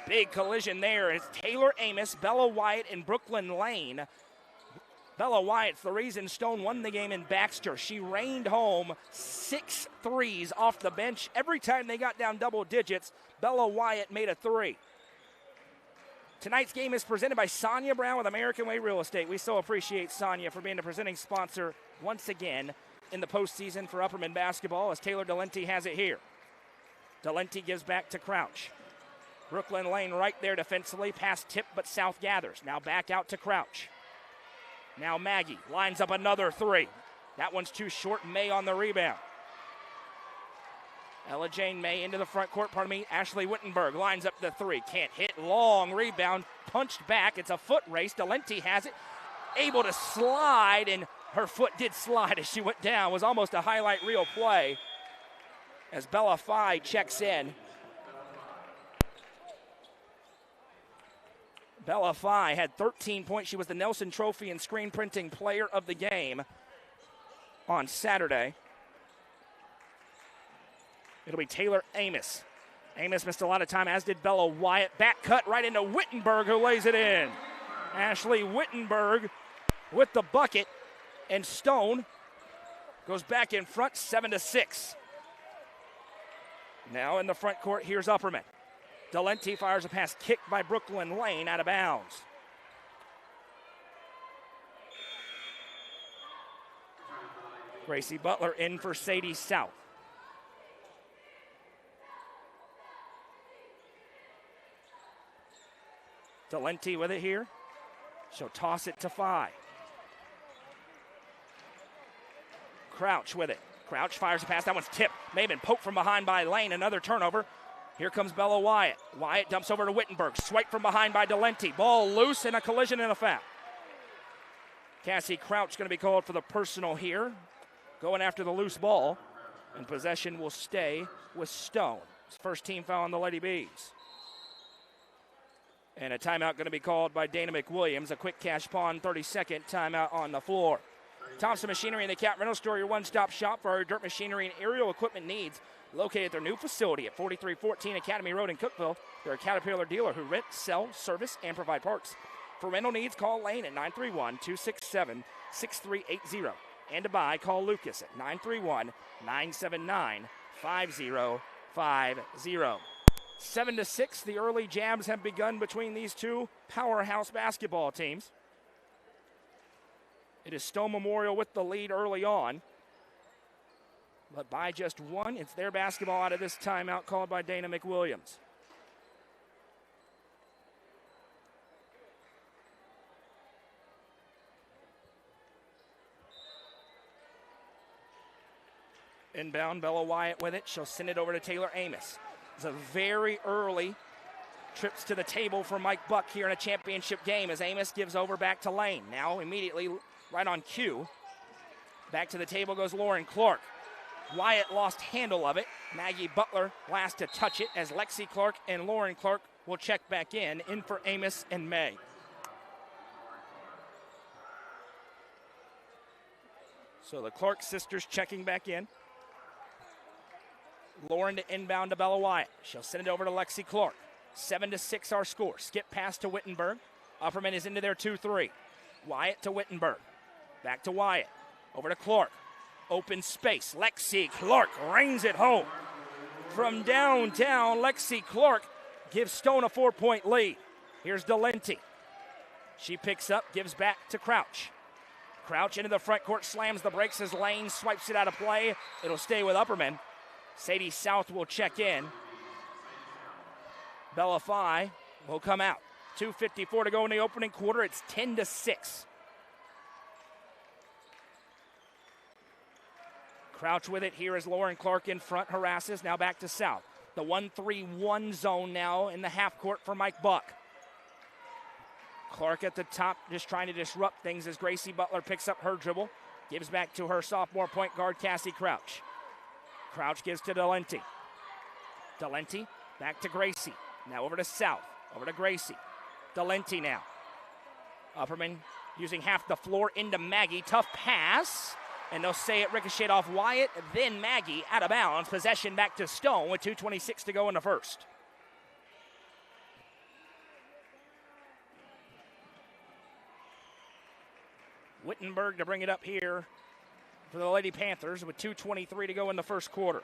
Big collision there. It's Taylor Amos, Bella Wyatt, and Brooklyn Lane. Bella Wyatt's the reason Stone won the game in Baxter. She rained home 6 threes off the bench. Every time they got down double digits, Bella Wyatt made a 3. Tonight's game is presented by Sonia Brown with American Way Real Estate. We so appreciate Sonia for being the presenting sponsor once again in the postseason for Upperman basketball, as Taylor Delente has it here. Delente gives back to Crouch. Brooklyn Lane right there defensively. Pass tip, but South gathers. Now back out to Crouch. Now Maggie lines up another 3. That one's too short. May on the rebound. Ella Jane May into the front court, Ashley Wittenberg lines up the three. Can't hit, long rebound, punched back. It's a foot race. Delenti has it, able to slide, and her foot did slide as she went down. It was almost a highlight reel play as Bella Fye checks in. Bella Fye had 13 points. She was the Nelson Trophy and Screen Printing Player of the Game on Saturday. It'll be Taylor Amos. Amos missed a lot of time, as did Bella Wyatt. Back cut right into Wittenberg, who lays it in. Ashley Wittenberg with the bucket, and Stone goes back in front, 7-6. Now in the front court, here's Upperman. Delenti fires a pass kicked by Brooklyn Lane out of bounds. Gracie Butler in for Sadie South. Delenti with it here. She'll toss it to Fye. Crouch with it. Crouch fires a pass. That one's tipped. May have been poked from behind by Lane. Another turnover. Here comes Bella Wyatt. Wyatt dumps over to Wittenberg. Swipe from behind by Delenti. Ball loose and a collision and a foul. Cassie Crouch going to be called for the personal here. Going after the loose ball. And possession will stay with Stone. It's first team foul on the Lady Bees. And a timeout going to be called by Dana McWilliams. A quick cash pawn, 30-second timeout on the floor. Thompson Machinery and the Cat Rental Store, your one-stop shop for our dirt machinery and aerial equipment needs. Located at their new facility at 4314 Academy Road in Cookeville. They're a Caterpillar dealer who rent, sell, service, and provide parts. For rental needs, call Lane at 931-267-6380. And to buy, call Lucas at 931-979-5050. 7-6, the early jabs have begun between these two powerhouse basketball teams. It is Stone Memorial with the lead early on. But by just one, it's their basketball out of this timeout called by Dana McWilliams. Inbound, Bella Wyatt with it. She'll send it over to Taylor Amos. It's a very early trips to the table for Mike Buck here in a championship game as Amos gives over back to Lane. Now immediately right on cue. Back to the table goes Lauren Clark. Wyatt lost handle of it. Maggie Butler last to touch it as Lexi Clark and Lauren Clark will check back in for Amos and May. So the Clark sisters checking back in. Lauren to inbound to Bella Wyatt. She'll send it over to Lexi Clark. 7-6 our score. Skip pass to Wittenberg. Upperman is into their 2-3. Wyatt to Wittenberg. Back to Wyatt. Over to Clark. Open space. Lexi Clark reigns it home. From downtown, Lexi Clark gives Stone a 4-point lead. Here's Delenti. She picks up, gives back to Crouch. Crouch into the front court, slams the brakes as Lane swipes it out of play. It'll stay with Upperman. Sadie South will check in. Bella Fye will come out. 2:54 to go in the opening quarter. It's 10-6. Crouch with it here as Lauren Clark in front, harasses. Now back to South. The 1-3-1 zone now in the half court for Mike Buck. Clark at the top just trying to disrupt things as Gracie Butler picks up her dribble. Gives back to her sophomore point guard, Cassie Crouch. Crouch gives to Delenti. Delenti back to Gracie. Now over to South. Over to Gracie. Delenti now. Upperman using half the floor into Maggie. Tough pass. And they'll say it ricocheted off Wyatt. Then Maggie out of bounds. Possession back to Stone with 2:26 to go in the first. Wittenberg to bring it up here for the Lady Panthers with 2:23 to go in the first quarter.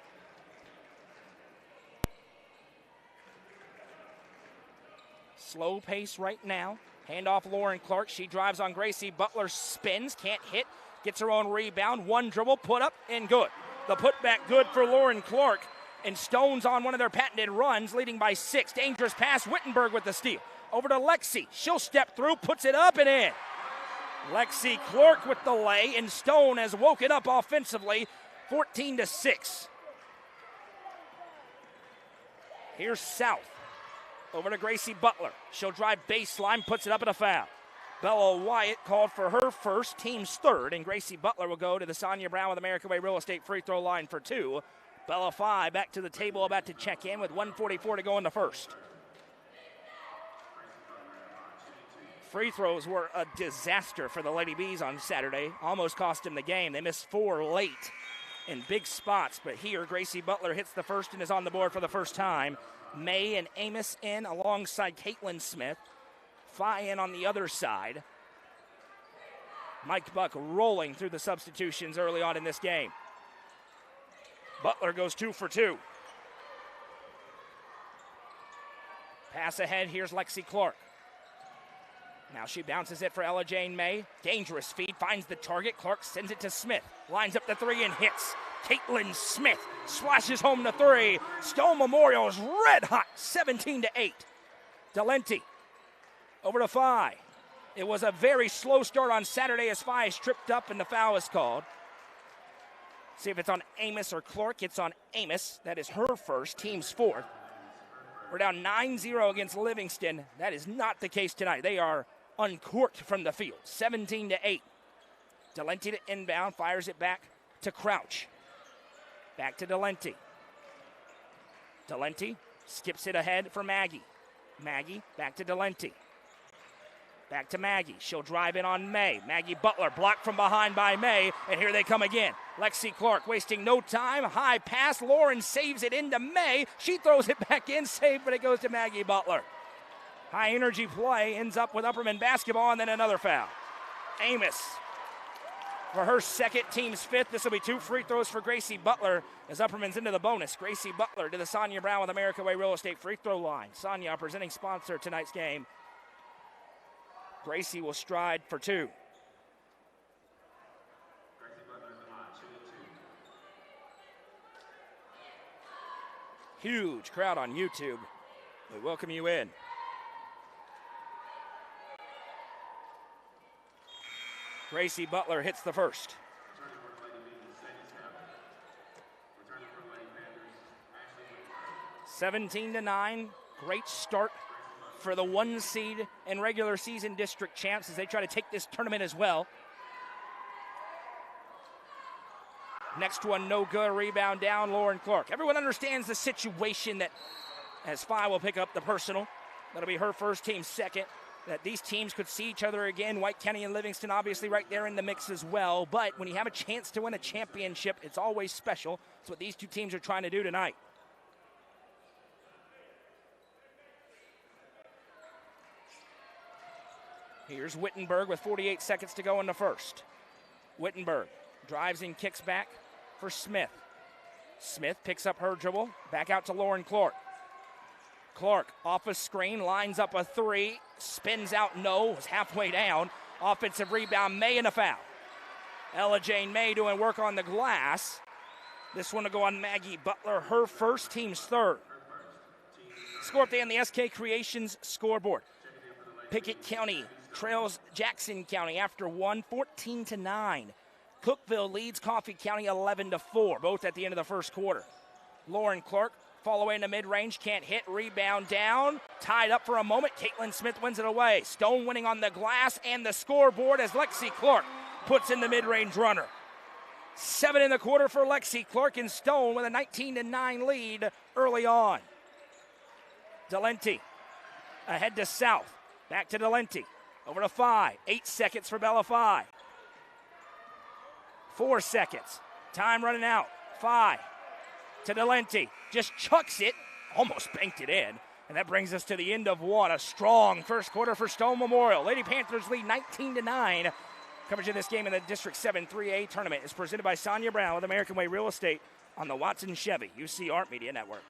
Slow pace right now. Handoff Lauren Clark. She drives on Gracie. Butler spins. Can't hit. Gets her own rebound. One dribble. Put up and good. The putback good for Lauren Clark. And Stone's on one of their patented runs, leading by 6. Dangerous pass. Wittenberg with the steal. Over to Lexi. She'll step through. Puts it up and in. Lexi Clark with the lay, and Stone has woken up offensively, 14-6. Here's South. Over to Gracie Butler. She'll drive baseline, puts it up and a foul. Bella Wyatt called for her first, team's third, and Gracie Butler will go to the Sonia Brown with American Way Real Estate free throw line for two. Bella Phi back to the table, about to check in with 1:44 to go in the first. Free throws were a disaster for the Lady Bees on Saturday. Almost cost them the game. They missed 4 late in big spots, but here Gracie Butler hits the first and is on the board for the first time. May and Amos in alongside Caitlin Smith. Phi in on the other side. Mike Buck rolling through the substitutions early on in this game. Butler goes 2 for 2. Pass ahead, here's Lexi Clark. Now she bounces it for Ella Jane May. Dangerous feed, finds the target. Clark sends it to Smith. Lines up the three and hits. Caitlin Smith splashes home the three. Stone Memorial is red hot, 17-8. Delenti over to Phi. It was a very slow start on Saturday as Phi is tripped up and the foul is called. See if it's on Amos or Clark. It's on Amos. That is her first, team's fourth. We're down 9-0 against Livingston. That is not the case tonight. They are uncorked from the field, 17-8. Delenti to inbound, fires it back to Crouch. Back to Delenti. Delenti skips it ahead for Maggie. Maggie back to Delenti. Back to Maggie. She'll drive in on May. Maggie Butler blocked from behind by May, and here they come again. Lexi Clark wasting no time. High pass. Lauren saves it into May. She throws it back in, saved, but it goes to Maggie Butler. High energy play ends up with Upperman basketball, and then another foul. Amos for her second, team's fifth. This will be 2 free throws for Gracie Butler as Upperman's into the bonus. Gracie Butler to the Sonia Brown with American Way Real Estate free throw line. Sonia, presenting sponsor of tonight's game. Gracie will stride for 2. Huge crowd on YouTube. We welcome you in. Gracie Butler hits the first. 17-9, great start for the 1 seed and regular season district champs as they try to take this tournament as well. Next one, no good, rebound down, Lauren Clark. Everyone understands the situation that as Phi will pick up the personal. That'll be her first, team second. That these teams could see each other again. White County and Livingston obviously right there in the mix as well. But when you have a chance to win a championship, it's always special. That's what these two teams are trying to do tonight. Here's Wittenberg with 48 seconds to go in the first. Wittenberg drives and kicks back for Smith. Smith picks up her dribble, back out to Lauren Clark. Clark off a screen, lines up a three, spins out, no, was halfway down. Offensive rebound, May and a foul. Ella Jane May doing work on the glass. This one will go on Maggie Butler, her first, team's third. Score update on the SK Creations scoreboard. Pickett County trails Jackson County after 1, 14-9. Cookeville leads Coffee County 11-4, both at the end of the first quarter. Lauren Clark, fall away in the mid-range, can't hit, rebound down, tied up for a moment. Caitlin Smith wins it away. Stone winning on the glass and the scoreboard as Lexi Clark puts in the mid-range runner. 7 in the quarter for Lexi Clark, and Stone with a 19-9 lead early on. Delenti ahead to South. Back to Delenti. Over to Phi. 8 seconds for Bella Phi. 4 seconds. Time running out. Phi to Delenti. Just chucks it. Almost banked it in. And that brings us to the end of one. A strong first quarter for Stone Memorial. Lady Panthers lead 19-9. Coverage of this game in the District 7 3A tournament is presented by Sonia Brown with American Way Real Estate on the Watson Chevy UC Art Media Network.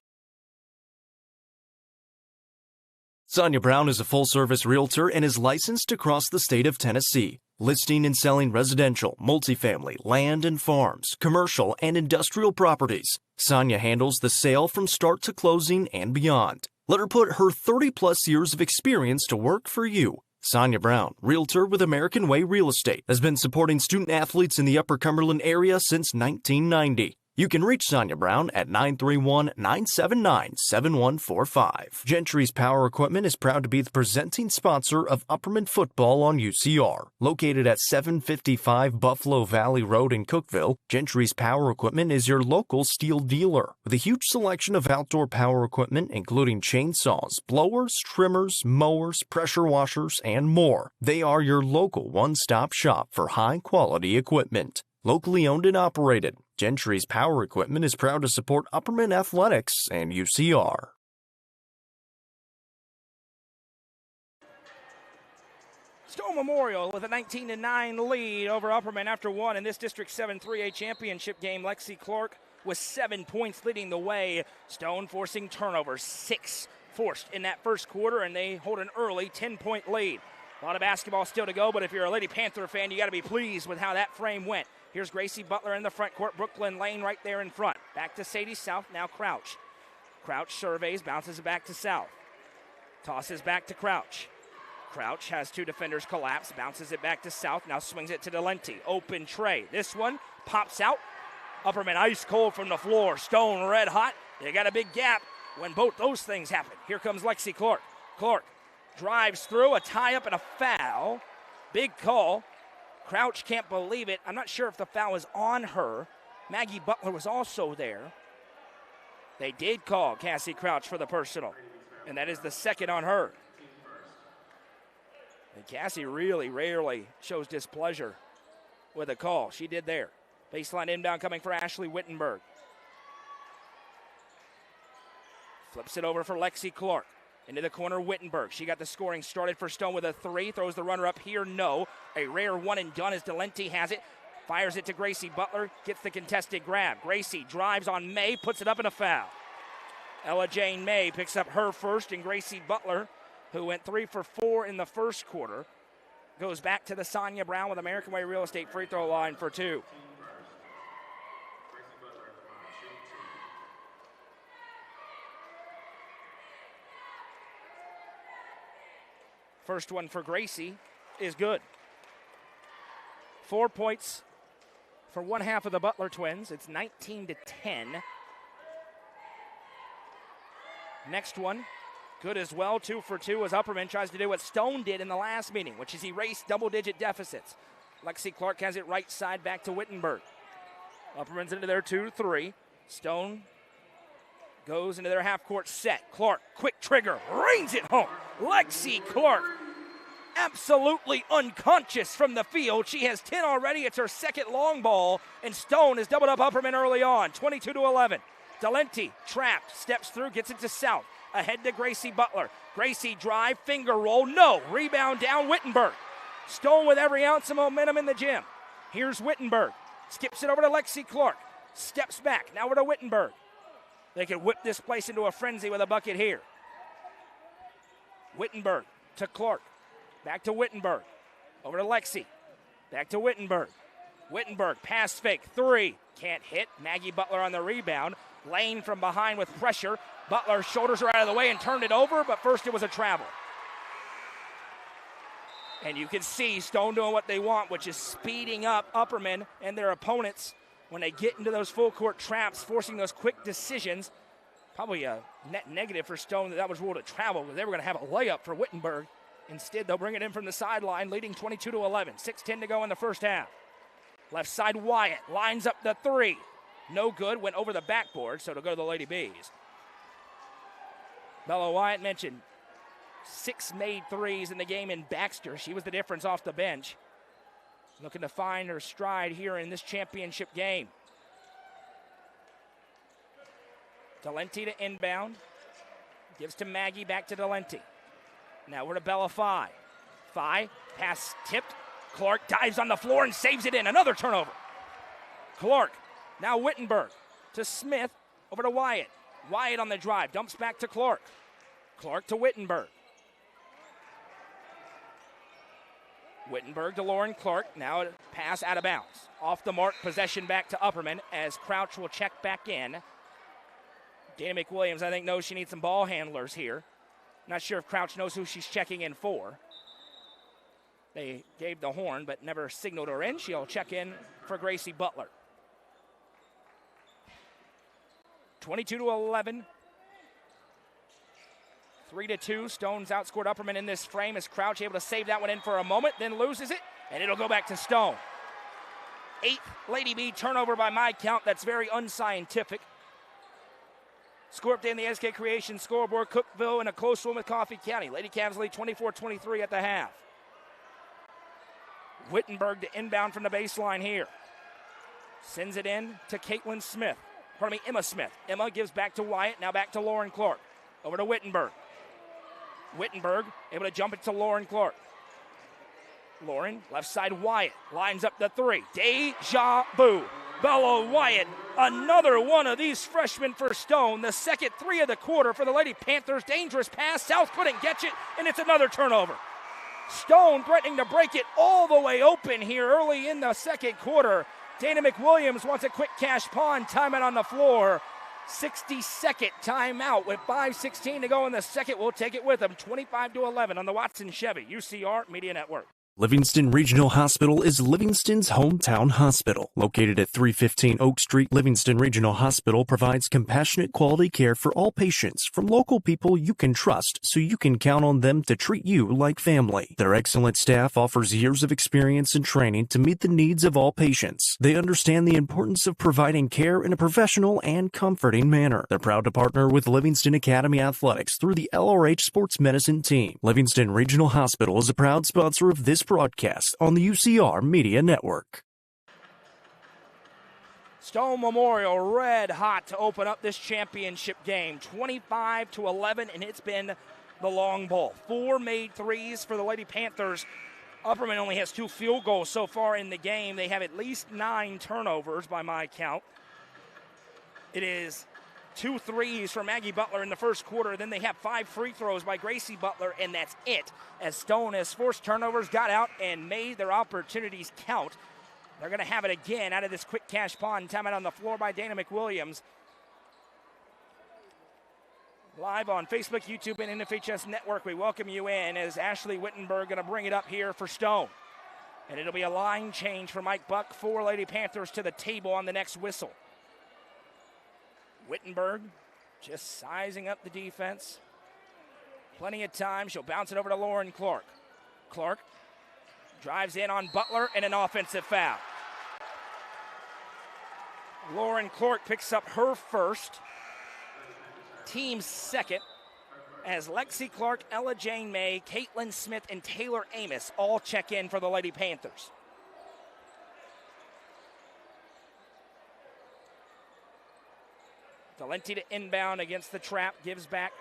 Sonia Brown is a full-service realtor and is licensed across the state of Tennessee, listing and selling residential, multifamily, land and farms, commercial and industrial properties. Sonia handles the sale from start to closing and beyond. Let her put her 30-plus years of experience to work for you. Sonia Brown, realtor with American Way Real Estate, has been supporting student athletes in the Upper Cumberland area since 1990. You can reach Sonia Brown at 931-979-7145. Gentry's Power Equipment is proud to be the presenting sponsor of Upperman football on UCR. Located at 755 Buffalo Valley Road in Cookeville, Gentry's Power Equipment is your local steel dealer with a huge selection of outdoor power equipment including chainsaws, blowers, trimmers, mowers, pressure washers, and more. They are your local one-stop shop for high-quality equipment. Locally owned and operated, Gentry's Power Equipment is proud to support Upperman Athletics and UCR. Stowe Memorial with a 19-9 lead over Upperman after one in this District 7 3A championship game. Lexi Clerk with 7 points leading the way. Stone forcing turnovers, 6 forced in that first quarter, and they hold an early 10-point lead. A lot of basketball still to go, but if you're a Lady Panther fan, you got to be pleased with how that frame went. Here's Gracie Butler in the front court. Brooklyn Lane right there in front. Back to Sadie South. Now Crouch. Crouch surveys, bounces it back to South. Tosses back to Crouch. Crouch has two defenders collapse, bounces it back to South. Now swings it to Delenti. Open tray. This one pops out. Upperman ice cold from the floor. Stone red hot. They got a big gap when both those things happen. Here comes Lexi Clark. Clark drives through, a tie-up and a foul. Big call. Crouch can't believe it. I'm not sure if the foul is on her. Maggie Butler was also there. They did call Cassie Crouch for the personal, and that is the second on her. And Cassie really rarely shows displeasure with a call. She did there. Baseline inbound coming for Ashley Wittenberg. Flips it over for Lexi Clark. Into the corner, Wittenberg. She got the scoring started for Stone with a three. Throws the runner up here, no. A rare one and done as Delenti has it. Fires it to Gracie Butler. Gets the contested grab. Gracie drives on May, puts it up in a foul. Ella Jane May picks up her first, and Gracie Butler, who went 3 for 4 in the first quarter, goes back to the Sonia Brown with American Way Real Estate free throw line for 2. First one for Gracie is good. 4 points for one half of the Butler twins. It's 19-10. Next one, good as well. 2 for 2 as Upperman tries to do what Stone did in the last meeting, which is erase double-digit deficits. Lexi Clark has it right side back to Wittenberg. Upperman's into their 2-3. Stone goes into their half-court set. Clark, quick trigger, rings it home. Lexi Clark, absolutely unconscious from the field. She has 10 already. It's her second long ball, and Stone has doubled up Upperman early on, 22-11. Delenti, trapped, steps through, gets it to South. Ahead to Gracie Butler. Gracie drive, finger roll, no. Rebound down, Wittenberg. Stone with every ounce of momentum in the gym. Here's Wittenberg. Skips it over to Lexi Clark. Steps back, now over to Wittenberg. They could whip this place into a frenzy with a bucket here. Wittenberg to Clark. Back to Wittenberg. Over to Lexi. Back to Wittenberg. Wittenberg, pass fake, 3. Can't hit. Maggie Butler on the rebound. Lane from behind with pressure. Butler shoulders her out of the way and turned it over, but first it was a travel. And you can see Stone doing what they want, which is speeding up Upperman and their opponents when they get into those full court traps, forcing those quick decisions. Probably a net negative for Stone that was ruled a travel, because they were going to have a layup for Wittenberg. Instead, they'll bring it in from the sideline, leading 22-11. 6:10 to go in the first half. Left side, Wyatt lines up the 3. No good, went over the backboard, so it'll go to the Lady Bees. Bella Wyatt mentioned 6 made threes in the game in Baxter. She was the difference off the bench. Looking to find her stride here in this championship game. Delenti to inbound. Gives to Maggie, back to Delenti. Now we're to Bella Fye. Fye, pass tipped. Clark dives on the floor and saves it in. Another turnover. Clark, now Wittenberg to Smith, over to Wyatt. Wyatt on the drive, dumps back to Clark. Clark to Wittenberg. Wittenberg to Lauren Clark. Now a pass out of bounds. Off the mark, possession back to Upperman as Crouch will check back in. Dana McWilliams, I think, knows she needs some ball handlers here. Not sure if Crouch knows who she's checking in for. They gave the horn but never signaled her in. She'll check in for Gracie Butler. 22-11. 3-2. Stone's outscored Upperman in this frame as Crouch able to save that one in for a moment, then loses it, and it'll go back to Stone. 8th Lady B turnover by my count. That's very unscientific. Score update in the SK Creation scoreboard. Cookville in a close one with Coffee County. Lady Cavs lead 24-23 at the half. Wittenberg to inbound from the baseline here. Sends it in to Emma Smith. Emma gives back to Wyatt, now back to Lauren Clark. Over to Wittenberg. Wittenberg able to jump it to Lauren Clark. Lauren, left side Wyatt, lines up the three. Deja vu. Bella Wyatt, another one of these freshmen for Stone. The second three of the quarter for the Lady Panthers. Dangerous pass. South couldn't get it, and it's another turnover. Stone threatening to break it all the way open here early in the second quarter. Dana McWilliams wants a quick cash pawn. Timeout on the floor. 60-second timeout with 5:16 to go in the second. We'll take it with them. 25-11 on the Watson Chevy UCR Media Network. Livingston Regional Hospital is Livingston's hometown hospital. Located at 315 Oak Street, Livingston Regional Hospital provides compassionate quality care for all patients from local people you can trust, so you can count on them to treat you like family. Their excellent staff offers years of experience and training to meet the needs of all patients. They understand the importance of providing care in a professional and comforting manner. They're proud to partner with Livingston Academy Athletics through the LRH Sports Medicine Team. Livingston Regional Hospital is a proud sponsor of this broadcast on the UCR Media Network. Stone Memorial red hot to open up this championship game. 25-11, and it's been the long ball. 4 made threes for the Lady Panthers. Upperman only has 2 field goals so far in the game. They have at least 9 turnovers by my count. It is 2 threes from Maggie Butler in the first quarter. Then they have 5 free throws by Gracie Butler, and that's it. As Stone has forced turnovers, got out, and made their opportunities count. They're going to have it again out of this quick cash pawn. Timeout on the floor by Dana McWilliams. Live on Facebook, YouTube, and NFHS Network, we welcome you in as Ashley Wittenberg going to bring it up here for Stone. And it'll be a line change for Mike Buck. 4 Lady Panthers to the table on the next whistle. Wittenberg just sizing up the defense. Plenty of time. She'll bounce it over to Lauren Clark. Clark drives in on Butler and an offensive foul. Lauren Clark picks up her first, team's second, as Lexi Clark, Ella Jane May, Caitlin Smith, and Taylor Amos all check in for the Lady Panthers. Delenti to inbound against the trap, gives back.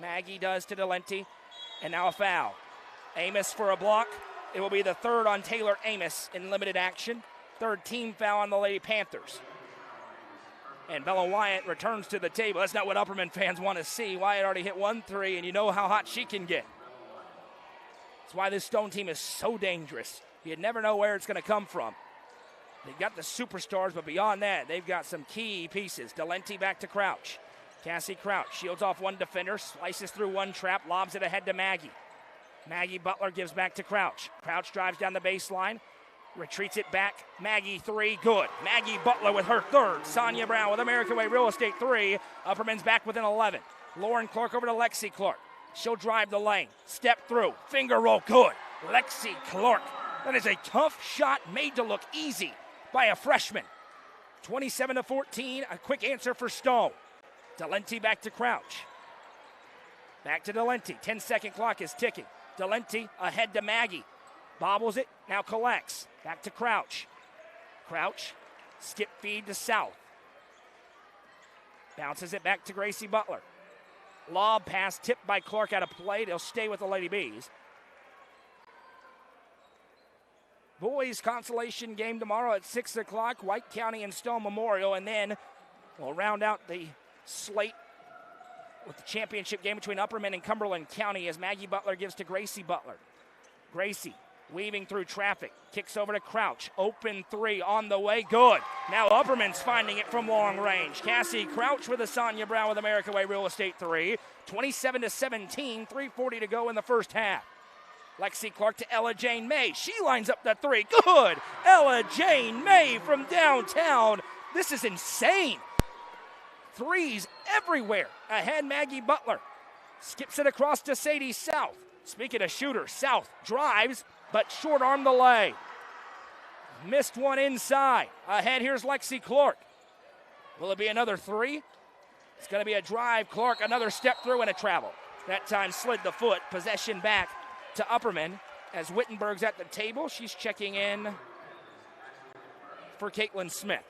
Maggie does to Delenti, and now a foul. Amos for a block. It will be the third on Taylor Amos in limited action. Third team foul on the Lady Panthers. And Bella Wyatt returns to the table. That's not what Upperman fans want to see. Wyatt already hit 1 3, and you know how hot she can get. That's why this Stone team is so dangerous. You never know where it's going to come from. They've got the superstars, but beyond that, they've got some key pieces. Delenti back to Crouch. Cassie Crouch shields off one defender, slices through one trap, lobs it ahead to Maggie. Maggie Butler gives back to Crouch. Crouch drives down the baseline, retreats it back. Maggie 3, good. Maggie Butler with her third. Sonia Brown with American Way Real Estate 3. Upperman's back with an 11. Lauren Clark over to Lexi Clark. She'll drive the lane, step through, finger roll, good. Lexi Clark. That is a tough shot made to look easy by a freshman. 27-14, a quick answer for Stone. Delenti back to Crouch. Back to Delenti. 10-second clock is ticking. Delenti ahead to Maggie. Bobbles it, now collects. Back to Crouch. Crouch, skip feed to South. Bounces it back to Gracie Butler. Lob pass tipped by Clark out of play. They'll stay with the Lady Bees. Boys consolation game tomorrow at 6 o'clock. White County and Stone Memorial. And then we'll round out the slate with the championship game between Upperman and Cumberland County as Maggie Butler gives to Gracie Butler. Gracie weaving through traffic. Kicks over to Crouch. Open 3 on the way. Good. Now Upperman's finding it from long range. Cassie Crouch with a Sonia Brown with American Way Real Estate 3. 27-17. 3:40 to go in the first half. Lexi Clark to Ella Jane May. She lines up the 3. Good. Ella Jane May from downtown. This is insane. Threes everywhere. Ahead, Maggie Butler. Skips it across to Sadie South. Speaking of shooters, South drives, but short arm the lay. Missed one inside. Ahead, here's Lexi Clark. Will it be another three? It's going to be a drive. Clark, another step through and a travel. That time slid the foot. Possession back to Upperman as Wittenberg's at the table. She's checking in for Caitlin Smith.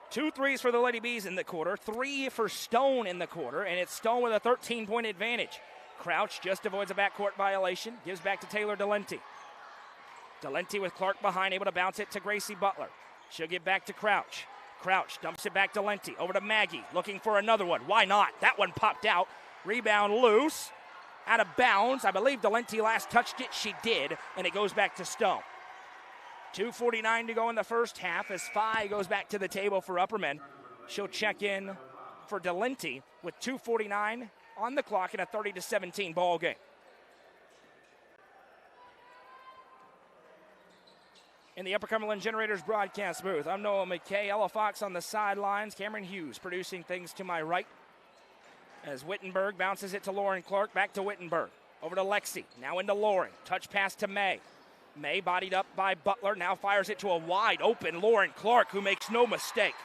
Two threes for the Lady Bees in the quarter, 3 for Stone in the quarter, and it's Stone with a 13-point advantage. Crouch just avoids a backcourt violation, gives back to Taylor Delenti. Delenti with Clark behind, able to bounce it to Gracie Butler. She'll get back to Crouch. Crouch dumps it back to Delenti, over to Maggie, looking for another one. Why not? That one popped out. Rebound loose, out of bounds. I believe Delenti last touched it. She did, and it goes back to Stone. 2:49 to go in the first half as Phi goes back to the table for Upperman. She'll check in for Delenti with 2:49 on the clock in a 30-17 ball game. In the Upper Cumberland Generators broadcast booth, I'm Noah McKay. Ella Fox on the sidelines. Cameron Hughes producing things to my right as Wittenberg bounces it to Lauren Clark. Back to Wittenberg. Over to Lexi. Now into Lauren. Touch pass to May. May bodied up by Butler. Now fires it to a wide open Lauren Clark, who makes no mistake.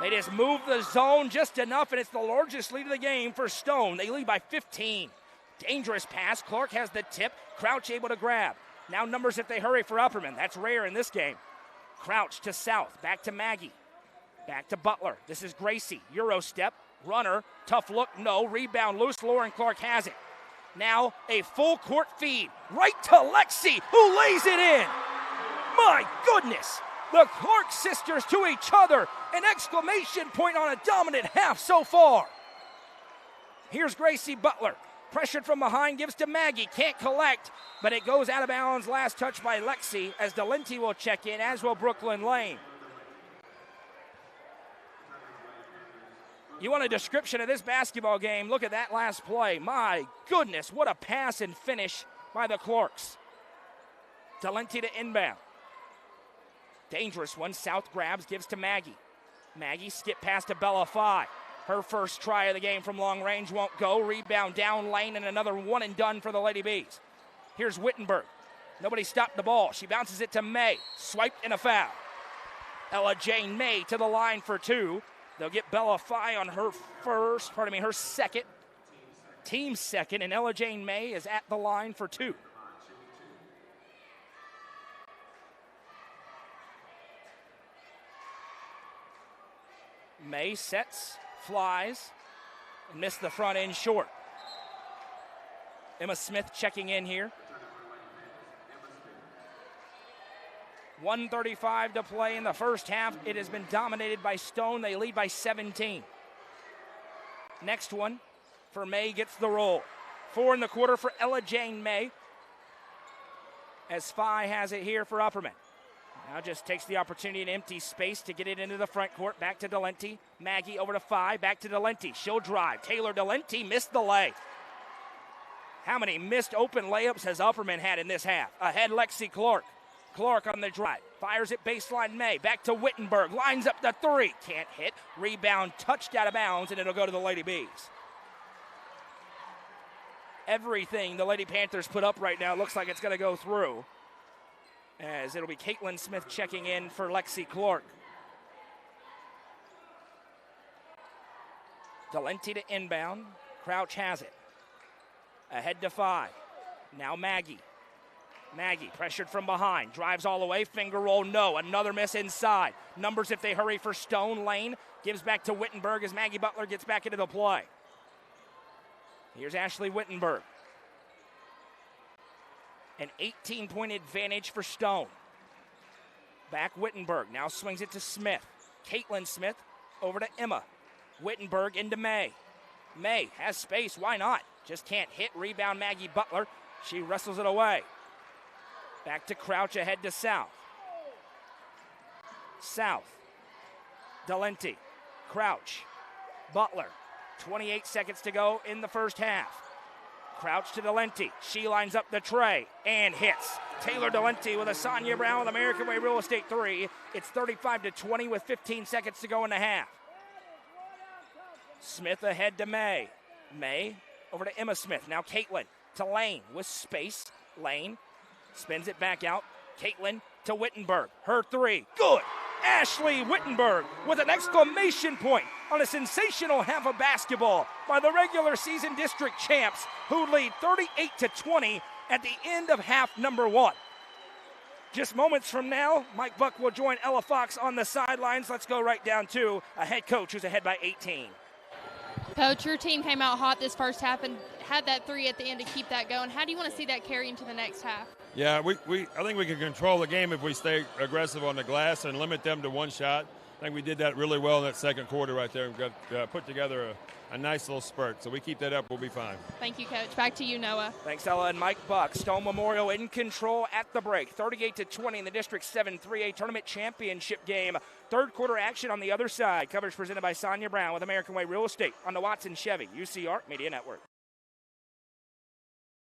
They just move the zone just enough, and it's the largest lead of the game for Stone. They lead by 15. Dangerous pass. Clark has the tip. Crouch able to grab. Now numbers if they hurry for Upperman. That's rare in this game. Crouch to South. Back to Maggie. Back to Butler. This is Gracie. Euro step. Runner. Tough look. No. Rebound loose. Lauren Clark has it. Now a full court feed. Right to Lexi, who lays it in. My goodness. The Clark sisters to each other. An exclamation point on a dominant half so far. Here's Gracie Butler. Pressured from behind, gives to Maggie. Can't collect, but it goes out of bounds. Last touch by Lexi as Delenti will check in, as will Brooklyn Lane. You want a description of this basketball game? Look at that last play. My goodness, what a pass and finish by the Clarks. Delenti to inbound. Dangerous one. South grabs, gives to Maggie. Maggie skip pass to Bella Phi. Her first try of the game from long range won't go. Rebound down lane and another one and done for the Lady Bees. Here's Wittenberg. Nobody stopped the ball. She bounces it to May. Swiped and a foul. Ella Jane May to the line for two. They'll get Bella Phi on her her second. Team second, and Ella Jane May is at the line for two. May sets, flies, and missed the front end short. Emma Smith checking in here. 1:35 to play in the first half. It has been dominated by Stone. They lead by 17. Next one for May gets the roll. 4 in the quarter for Ella Jane May, as Phi has it here for Upperman. Now just takes the opportunity in empty space to get it into the front court. Back to Delenti. Maggie over to Phi. Back to Delenti. She'll drive. Taylor Delenti missed the lay. How many missed open layups has Upperman had in this half? Ahead, Lexi Clark. Clark on the drive. Fires it baseline May. Back to Wittenberg. Lines up the three. Can't hit. Rebound touched out of bounds, and it'll go to the Lady Bees. Everything the Lady Panthers put up right now looks like it's going to go through, as it'll be Caitlin Smith checking in for Lexi Clark. Delenti to inbound. Crouch has it. Ahead to Phi. Now Maggie. Maggie pressured from behind. Drives all the way. Finger roll, no. Another miss inside. Numbers if they hurry for Stone. Lane gives back to Wittenberg as Maggie Butler gets back into the play. Here's Ashley Wittenberg. An 18-point advantage for Stone. Back Wittenberg. Now swings it to Smith. Caitlin Smith over to Emma. Wittenberg into May. May has space. Why not? Just can't hit. Rebound Maggie Butler. She wrestles it away. Back to Crouch, ahead to South. South. Delenti. Crouch. Butler. 28 seconds to go in the first half. Crouch to Delenti. She lines up the tray and hits. Taylor Delente with a Sonia Brown with American Way Real Estate 3. It's 35-20 with 15 seconds to go in the half. Smith ahead to May. May over to Emma Smith. Now Caitlin to Lane with space. Lane spins it back out. Caitlin to Wittenberg. Her 3. Good. Ashley Wittenberg with an exclamation point on a sensational half of basketball by the regular season district champs, who lead 38-20 at the end of half number 1. Just moments from now, Mike Buck will join Ella Fox on the sidelines. Let's go right down to a head coach who's ahead by 18. Coach, your team came out hot this first half and had that 3 at the end to keep that going. How do you want to see that carry into the next half? Yeah, I think we can control the game if we stay aggressive on the glass and limit them to one shot. I think we did that really well in that second quarter right there. We got put together a nice little spurt. So we keep that up, we'll be fine. Thank you, Coach. Back to you, Noah. Thanks, Ella and Mike Buck. Stone Memorial in control at the break. 38-20 in the District 7 3A Tournament Championship game. Third quarter action on the other side. Coverage presented by Sonia Brown with American Way Real Estate on the Watson Chevy UCR Media Network.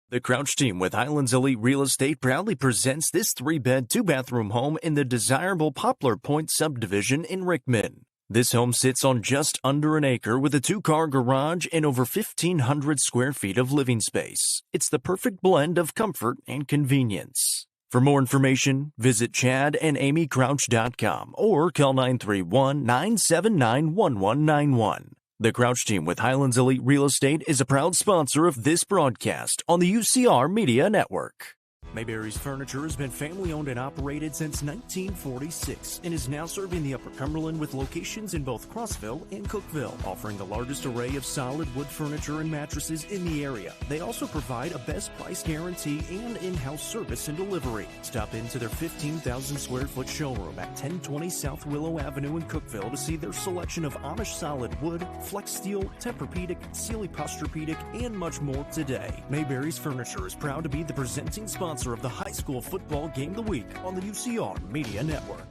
The Crouch team with Highlands Elite Real Estate proudly presents this 3-bed, 2-bathroom home in the desirable Poplar Point subdivision in Rickman. This home sits on just under an acre with a 2-car garage and over 1,500 square feet of living space. It's the perfect blend of comfort and convenience. For more information, visit chadandamycrouch.com or call 931-979-1191. The Crouch team with Highlands Elite Real Estate is a proud sponsor of this broadcast on the UCR Media Network. Mayberry's Furniture has been family-owned and operated since 1946 and is now serving the Upper Cumberland with locations in both Crossville and Cookeville, offering the largest array of solid wood furniture and mattresses in the area. They also provide a best price guarantee and in-house service and delivery. Stop into their 15,000 square foot showroom at 1020 South Willow Avenue in Cookeville to see their selection of Amish solid wood, flex steel, Tempur-Pedic, Sealy Posturepedic, and much more today. Mayberry's Furniture is proud to be the presenting sponsor of the high school football game of the week on the UCR Media Network.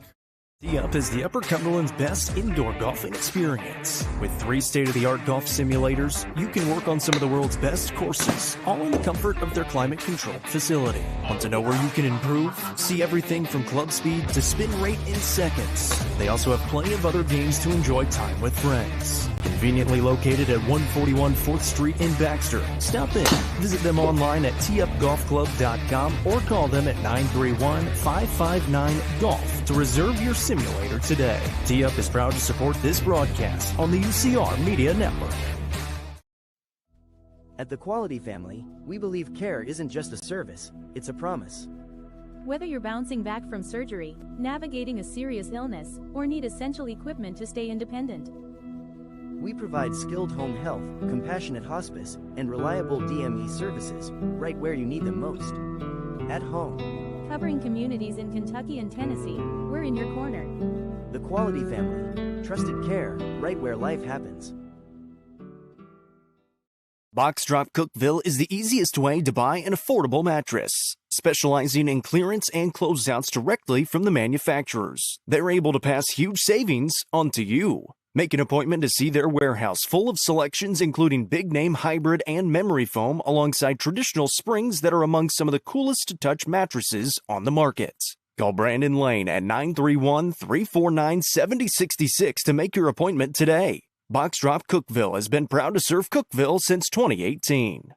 Tee-Up is the Upper Cumberland's best indoor golfing experience. With 3 state-of-the-art golf simulators, you can work on some of the world's best courses, all in the comfort of their climate-controlled facility. Want to know where you can improve? See everything from club speed to spin rate in seconds. They also have plenty of other games to enjoy time with friends. Conveniently located at 141 4th Street in Baxter. Stop in. Visit them online at teeupgolfclub.com or call them at 931-559-GOLF to reserve your simulator today. Tee-Up is proud to support this broadcast on the UCR Media Network. At the Quality Family, we believe care isn't just a service, it's a promise. Whether you're bouncing back from surgery, navigating a serious illness, or need essential equipment to stay independent, we provide skilled home health, compassionate hospice, and reliable DME services right where you need them most. At home. Covering communities in Kentucky and Tennessee, we're in your corner. The Quality Family. Trusted care right where life happens. Box Drop Cookeville is the easiest way to buy an affordable mattress, specializing in clearance and closeouts directly from the manufacturers. They're able to pass huge savings on to you. Make an appointment to see their warehouse full of selections including big-name hybrid and memory foam alongside traditional springs that are among some of the coolest to touch mattresses on the market. Call Brandon Lane at 931-349-7066 to make your appointment today. Box Drop Cookeville has been proud to serve Cookeville since 2018.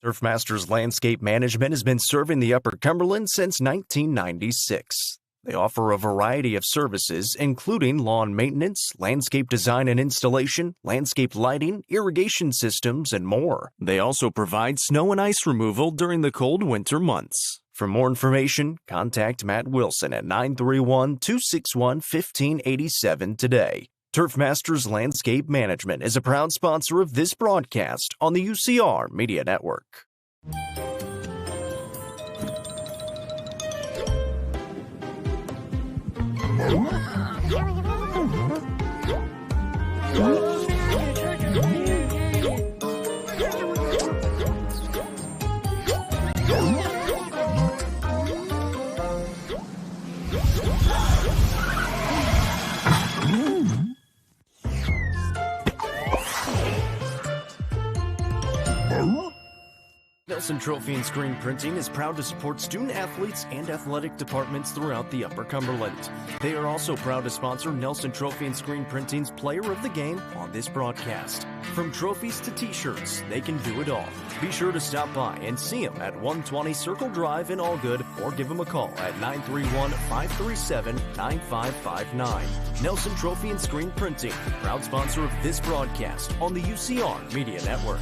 Turfmasters Landscape Management has been serving the Upper Cumberland since 1996. They offer a variety of services, including lawn maintenance, landscape design and installation, landscape lighting, irrigation systems, and more. They also provide snow and ice removal during the cold winter months. For more information, contact Matt Wilson at 931-261-1587 today. Turfmasters Landscape Management is a proud sponsor of this broadcast on the UCR Media Network. Nelson Trophy and Screen Printing is proud to support student athletes and athletic departments throughout the Upper Cumberland. They are also proud to sponsor Nelson Trophy and Screen Printing's Player of the Game on this broadcast. From trophies to t-shirts, they can do it all. Be sure to stop by and see them at 120 Circle Drive in Allgood or give them a call at 931-537-9559. Nelson Trophy and Screen Printing, proud sponsor of this broadcast on the UCR Media Network.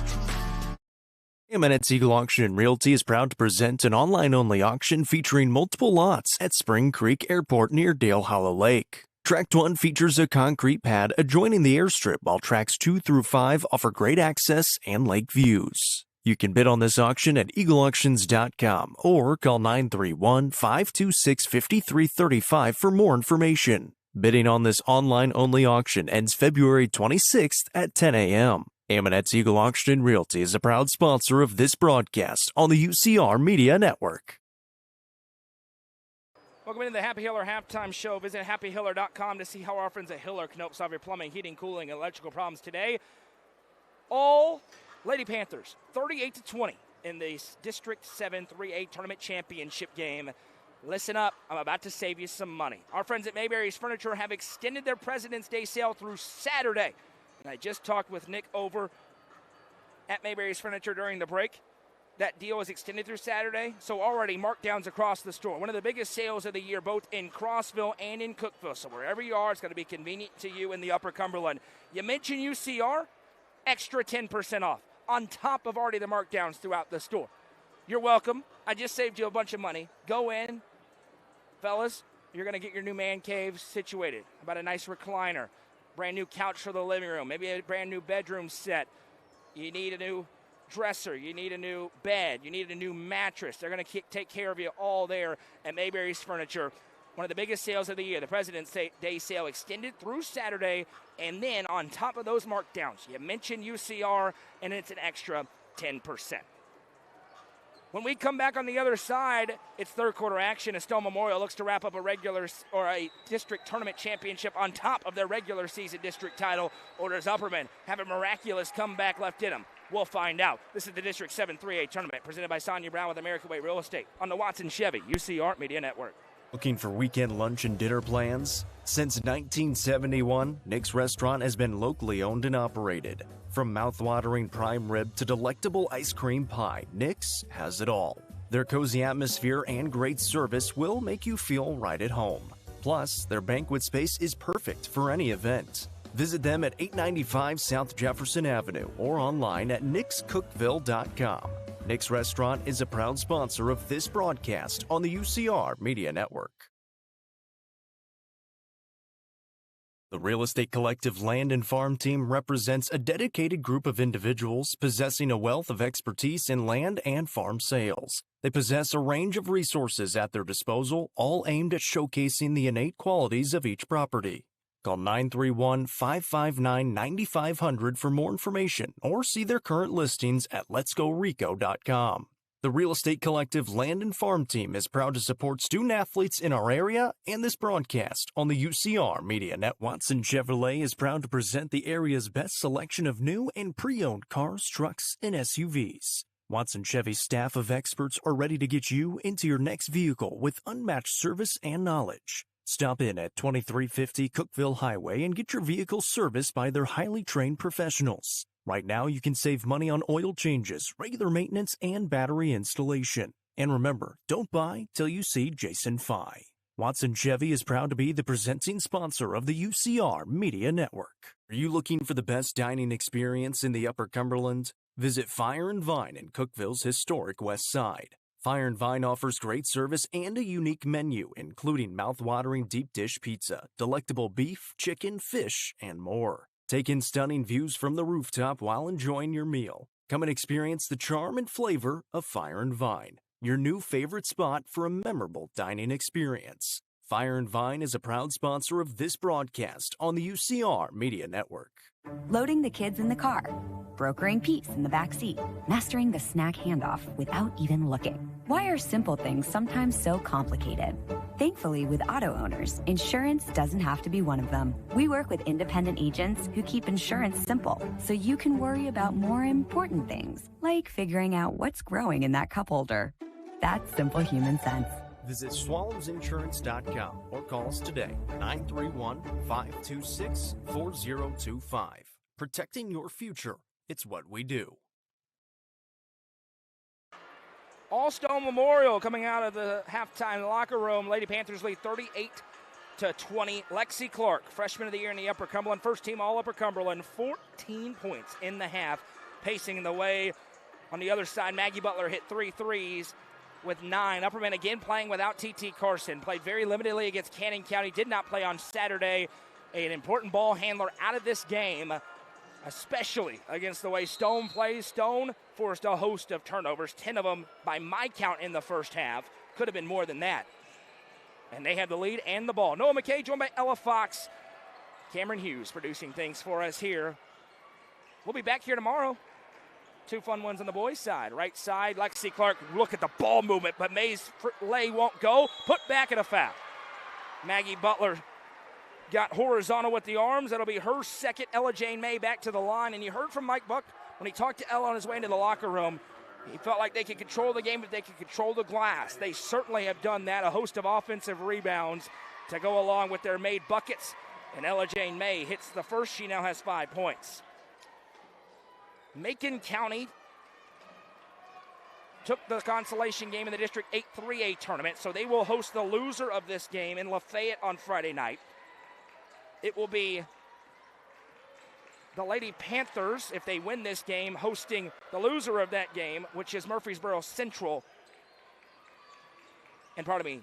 Minutes Eagle Auction and Realty is proud to present an online-only auction featuring multiple lots at Spring Creek Airport near Dale Hollow Lake. Tract 1 features a concrete pad adjoining the airstrip, while Tracts 2 through 5 offer great access and lake views. You can bid on this auction at eagleauctions.com or call 931-526-5335 for more information. Bidding on this online-only auction ends February 26th at 10 a.m. Aminette's Eagle Auction and Realty is a proud sponsor of this broadcast on the UCR Media Network. Welcome into the Happy Hiller Halftime Show. Visit happyhiller.com to see how our friends at Hiller can help solve your plumbing, heating, cooling, and electrical problems today. All Lady Panthers, 38-20 in the District 7 3A Tournament Championship game. Listen up, I'm about to save you some money. Our friends at Mayberry's Furniture have extended their President's Day sale through Saturday. And I just talked with Nick over at Mayberry's Furniture during the break. That deal is extended through Saturday, so already markdowns across the store. One of the biggest sales of the year, both in Crossville and in Cookeville. So wherever you are, it's going to be convenient to you in the Upper Cumberland. You mention UCR, extra 10% off on top of already the markdowns throughout the store. You're welcome. I just saved you a bunch of money. Go in, fellas. You're going to get your new man cave situated. How about a nice recliner? Brand new couch for the living room, maybe a brand new bedroom set. You need a new dresser, you need a new bed, you need a new mattress. They're going to take care of you all there at Mayberry's Furniture. One of the biggest sales of the year, the President's Day sale extended through Saturday, and then on top of those markdowns, you mention UCR, and it's an extra 10%. When we come back on the other side, it's third quarter action as Stone Memorial looks to wrap up a district tournament championship on top of their regular season district title. Orders Upperman have a miraculous comeback left in them. We'll find out. This is the District 7 3A tournament presented by Sonia Brown with American Way Real Estate on the Watson Chevy UCR Media Network. Looking for weekend lunch and dinner plans? Since 1971, Nick's Restaurant has been locally owned and operated. From mouth-watering prime rib to delectable ice cream pie, Nick's has it all. Their cozy atmosphere and great service will make you feel right at home. Plus, their banquet space is perfect for any event. Visit them at 895 South Jefferson Avenue or online at nickscookville.com. Nick's Restaurant is a proud sponsor of this broadcast on the UCR Media Network. The Real Estate Collective Land and Farm Team represents a dedicated group of individuals possessing a wealth of expertise in land and farm sales. They possess a range of resources at their disposal, all aimed at showcasing the innate qualities of each property. Call 931-559-9500 for more information or see their current listings at letsgorico.com. The Real Estate Collective Land and Farm Team is proud to support student athletes in our area and this broadcast on the UCR Media Network. Watson Chevrolet is proud to present the area's best selection of new and pre-owned cars, trucks, and SUVs. Watson Chevy's staff of experts are ready to get you into your next vehicle with unmatched service and knowledge. Stop in at 2350 Cookeville Highway and get your vehicle serviced by their highly trained professionals. Right now, you can save money on oil changes, regular maintenance, and battery installation. And remember, don't buy till you see Jason Fye. Watson Chevy is proud to be the presenting sponsor of the UCR Media Network. Are you looking for the best dining experience in the Upper Cumberland? Visit Fire and Vine in Cookeville's historic West Side. Fire and Vine offers great service and a unique menu, including mouth-watering deep dish pizza, delectable beef, chicken, fish, and more. Take in stunning views from the rooftop while enjoying your meal. Come and experience the charm and flavor of Fire and Vine, your new favorite spot for a memorable dining experience. Fire and Vine is a proud sponsor of this broadcast on the UCR Media Network. Loading the kids in the car, brokering peace in the back seat, mastering the snack handoff without even looking. Why are simple things sometimes so complicated? Thankfully, with auto owners, insurance doesn't have to be one of them. We work with independent agents who keep insurance simple, so you can worry about more important things, like figuring out what's growing in that cup holder. That's simple human sense. Visit swallowsinsurance.com or call us today, 931-526-4025. Protecting your future. It's what we do. All-Stone Memorial coming out of the halftime locker room. Lady Panthers lead 38-20. Lexi Clerk, freshman of the year in the Upper Cumberland, first team All Upper Cumberland, 14 points in the half. Pacing the way on the other side, Maggie Butler hit 3 threes with 9. Upperman again playing without T.T. Carson. Played very limitedly against Cannon County. Did not play on Saturday. An important ball handler out of this game, especially against the way Stone plays. Stone forced a host of turnovers, 10 of them by my count in the first half. Could have been more than that. And they have the lead and the ball. Noah McKay joined by Ella Fox. Cameron Hughes producing things for us here. We'll be back here tomorrow. 2 fun ones on the boys' side. Right side, Lexi Clark, look at the ball movement, but May's lay won't go. Put back at a foul. Maggie Butler got horizontal with the arms. That'll be her second. Ella Jane May back to the line. And you heard from Mike Buck when he talked to Ella on his way into the locker room. He felt like they could control the game if they could control the glass. They certainly have done that. A host of offensive rebounds to go along with their made buckets. And Ella Jane May hits the first. She now has 5 points. Macon County took the consolation game in the District 8 3A tournament, so they will host the loser of this game in Lafayette on Friday night. It will be the Lady Panthers, if they win this game, hosting the loser of that game, which is Murfreesboro Central. And pardon me,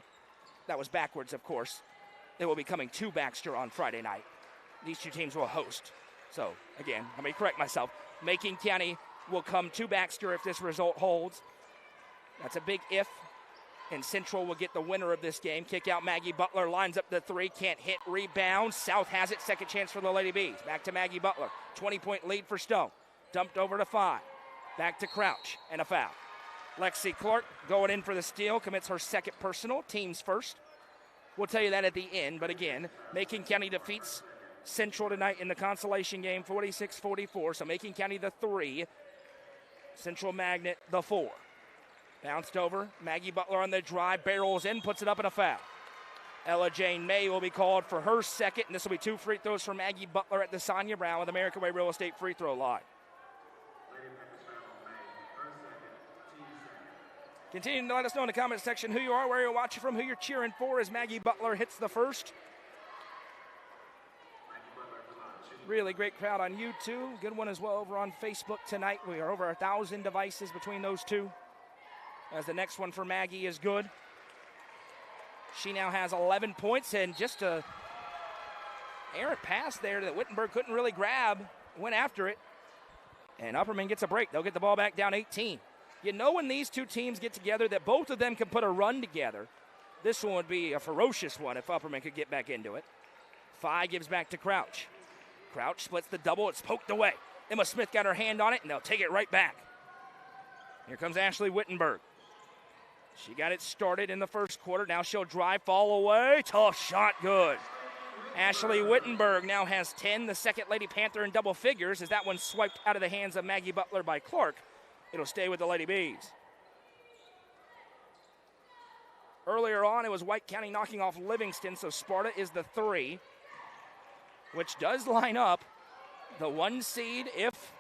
that was backwards, of course. They will be coming to Baxter on Friday night. These 2 teams will host. So, again, let me correct myself. Macon County will come to Baxter if this result holds. That's a big if. And Central will get the winner of this game. Kick out Maggie Butler, lines up the 3, can't hit, rebound. South has it, second chance for the Lady Bees. Back to Maggie Butler, 20-point lead for Stone. Dumped over to 5. Back to Crouch, and a foul. Lexi Clark going in for the steal, commits her second personal, team's first. We'll tell you that at the end, but again, Macon County defeats Central tonight in the consolation game, 46-44. So Macon County the 3, Central Magnet the 4. Bounced over, Maggie Butler on the drive, barrels in, puts it up in a foul. Ella Jane May will be called for her second, and this will be 2 free throws for Maggie Butler at the Sonia Brown with American Way Real Estate free throw line. Continue to let us know in the comment section who you are, where you're watching from, who you're cheering for as Maggie Butler hits the first. Really great crowd on YouTube. Good one as well over on Facebook tonight. We are over 1,000 devices between those 2. As the next one for Maggie is good. She now has 11 points and just a errant pass there that Wittenberg couldn't really grab. Went after it. And Upperman gets a break. They'll get the ball back down 18. You know when these 2 teams get together that both of them can put a run together. This one would be a ferocious one if Upperman could get back into it. 5 gives back to Crouch. Crouch splits the double. It's poked away. Emma Smith got her hand on it, and they'll take it right back. Here comes Ashley Wittenberg. She got it started in the first quarter. Now she'll drive, fall away. Tough shot, good. Ashley Wittenberg now has 10, the second Lady Panther in double figures as that one swiped out of the hands of Maggie Butler by Clark. It'll stay with the Lady Bees. Earlier on, it was White County knocking off Livingston, so Sparta is the 3, which does line up the 1 seed if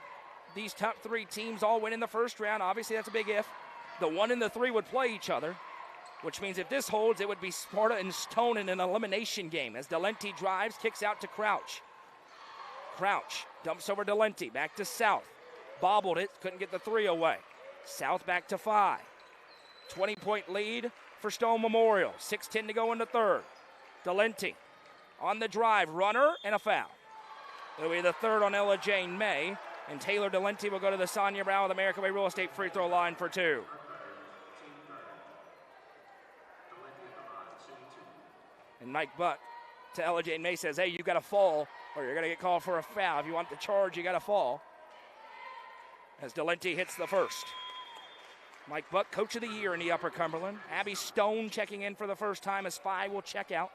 these top 3 teams all win in the first round. Obviously, that's a big if. The 1 and the 3 would play each other, which means if this holds, it would be Sparta and Stone in an elimination game as Delenti drives, kicks out to Crouch. Crouch dumps over Delenti, back to South. Bobbled it, couldn't get the 3 away. South back to 5. 20-point lead for Stone Memorial. 6:10 to go in the third. Delenti on the drive, runner, and a foul. It'll be the 3rd on Ella Jane May, and Taylor Delenti will go to the Sonia Brown with American Way Real Estate free throw line for 2. And Mike Buck to Ella Jane May says, hey, you got to fall or you're going to get called for a foul. If you want the charge, you got to fall. As Delente hits the first. Mike Buck, Coach of the Year in the Upper Cumberland. Abby Stone checking in for the first time as Phi will check out.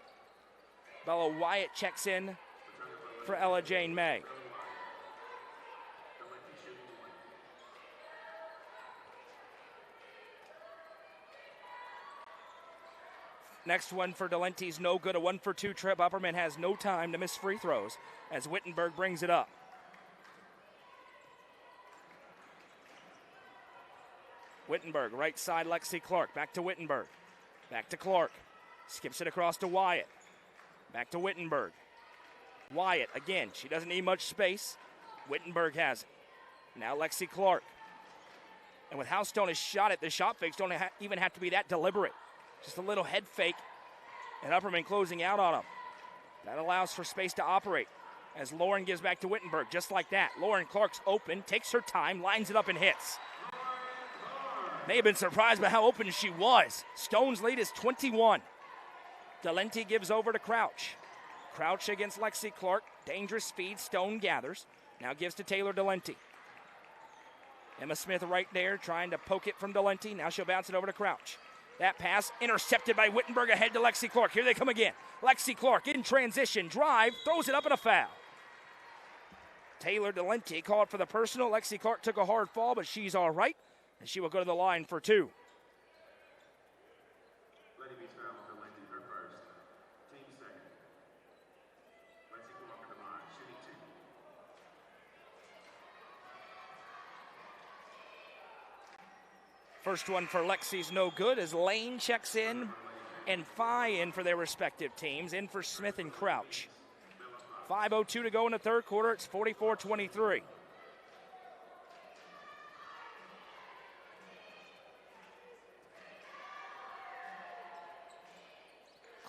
Bella Wyatt checks in for Ella Jane May. Next one for Delente's no good, a 1-for-2 trip. Upperman has no time to miss free throws as Wittenberg brings it up. Wittenberg, right side, Lexi Clark. Back to Wittenberg. Back to Clark. Skips it across to Wyatt. Back to Wittenberg. Wyatt, again, she doesn't need much space. Wittenberg has it. Now Lexi Clark. And with how Stone has shot it, the shot fakes don't even have to be that deliberate. Just a little head fake, and Upperman closing out on him. That allows for space to operate as Lauren gives back to Wittenberg, just like that. Lauren Clark's open, takes her time, lines it up and hits. May have been surprised by how open she was. Stone's lead is 21. Delente gives over to Crouch. Crouch against Lexi Clark. Dangerous speed. Stone gathers. Now gives to Taylor Delente. Emma Smith right there trying to poke it from Delente. Now she'll bounce it over to Crouch. That pass intercepted by Wittenberg ahead to Lexi Clark. Here they come again. Lexi Clark in transition. Drive. Throws it up and a foul. Taylor Delente called for the personal. Lexi Clark took a hard fall, but she's all right. And she will go to the line for two. First one for Lexi's no good as Lane checks in and Phi in for their respective teams. In for Smith and Crouch. 5:02 to go in the third quarter. It's 44-23.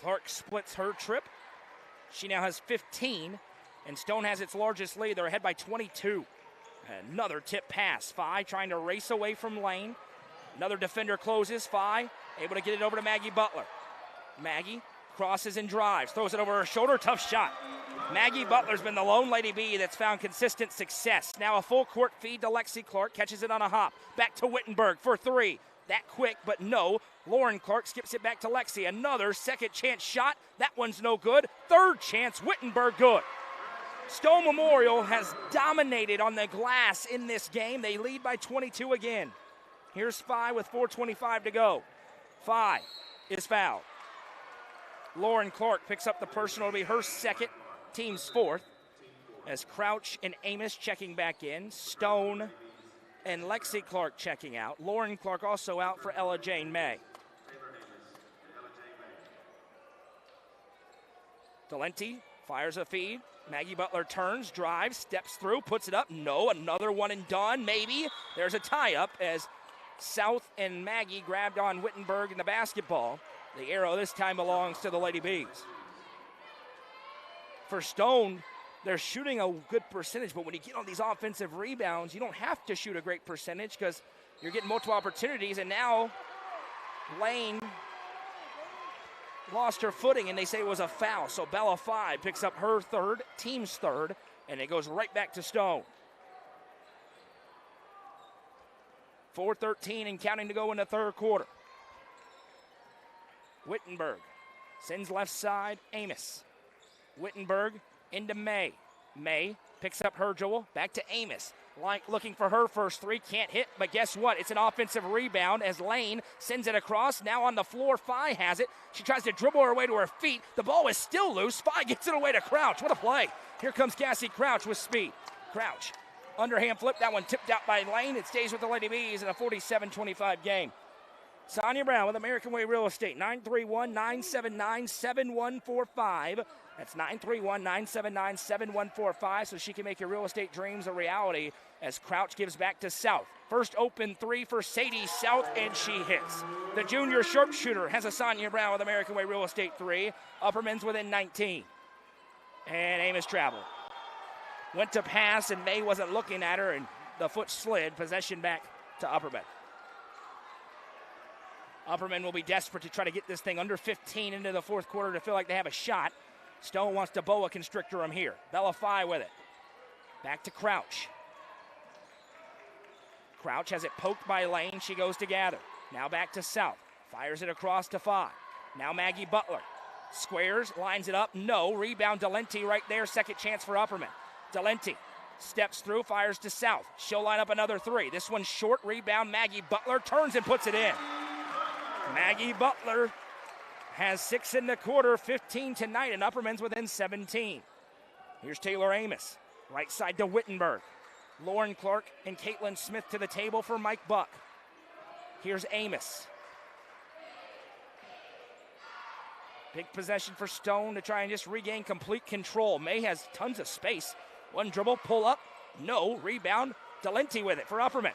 Clark splits her trip. She now has 15, and Stone has its largest lead. They're ahead by 22. Another tip pass. Phi trying to race away from Lane. Another defender closes. Phi able to get it over to Maggie Butler. Maggie crosses and drives. Throws it over her shoulder. Tough shot. Maggie Butler's been the lone Lady B that's found consistent success. Now a full court feed to Lexi Clark. Catches it on a hop. Back to Wittenberg for three. That quick, but no. Lauren Clark skips it back to Lexi. Another second chance shot. That one's no good. Third chance, Wittenberg good. Stone Memorial has dominated on the glass in this game. They lead by 22 again. Here's Phi with 4:25 to go. Phi is fouled. Lauren Clark picks up the personal to be her second, team's fourth. As Crouch and Amos checking back in. Stone and Lexi Clark checking out. Lauren Clark also out for Ella Jane May. Delente fires a feed. Maggie Butler turns, drives, steps through, puts it up. No, another one and done, maybe. There's a tie-up as South and Maggie grabbed on Wittenberg in the basketball. The arrow this time belongs to the Lady Bees. For Stone, they're shooting a good percentage, but when you get on these offensive rebounds, you don't have to shoot a great percentage because you're getting multiple opportunities, and now Lane lost her footing, and they say it was a foul. So Bella Phi picks up her third, team's third, and it goes right back to Stone. 4:13 and counting to go in the third quarter. Wittenberg sends left side, Amos. Wittenberg into May. May picks up her Joel, back to Amos. Like looking for her first three, can't hit, but guess what? It's an offensive rebound as Lane sends it across. Now on the floor, Phi has it. She tries to dribble her way to her feet. The ball is still loose. Phi gets it away to Crouch. What a play. Here comes Cassie Crouch with speed. Crouch, underhand flip. That one tipped out by Lane. It stays with the Lady Bees in a 47-25 game. Sonia Brown with American Way Real Estate, 931-979-7145. That's 931-979-7145, so she can make your real estate dreams a reality as Crouch gives back to South. First open three for Sadie South, and she hits. The junior sharpshooter has a Sonia Brown with American Way Real Estate 3. Upperman's within 19. And Amos traveled. Went to pass, and May wasn't looking at her, and the foot slid. Possession back to Upperman. Upperman will be desperate to try to get this thing under 15 into the fourth quarter to feel like they have a shot. Stone wants to boa constrictor him here. Bella Phi with it. Back to Crouch. Crouch has it poked by Lane. She goes to gather. Now back to South. Fires it across to Phi. Now Maggie Butler. Squares, lines it up. No. Rebound Delenti right there. Second chance for Upperman. Delenti steps through, fires to South. She'll line up another three. This one's short. Rebound. Maggie Butler turns and puts it in. Maggie Butler has 6 in the quarter, 15 tonight, and Upperman's within 17. Here's Taylor Amos. Right side to Wittenberg. Lauren Clark and Caitlin Smith to the table for Mike Buck. Here's Amos. Big possession for Stone to try and just regain complete control. May has tons of space. One dribble, pull up. No. Rebound. Delenti with it for Upperman.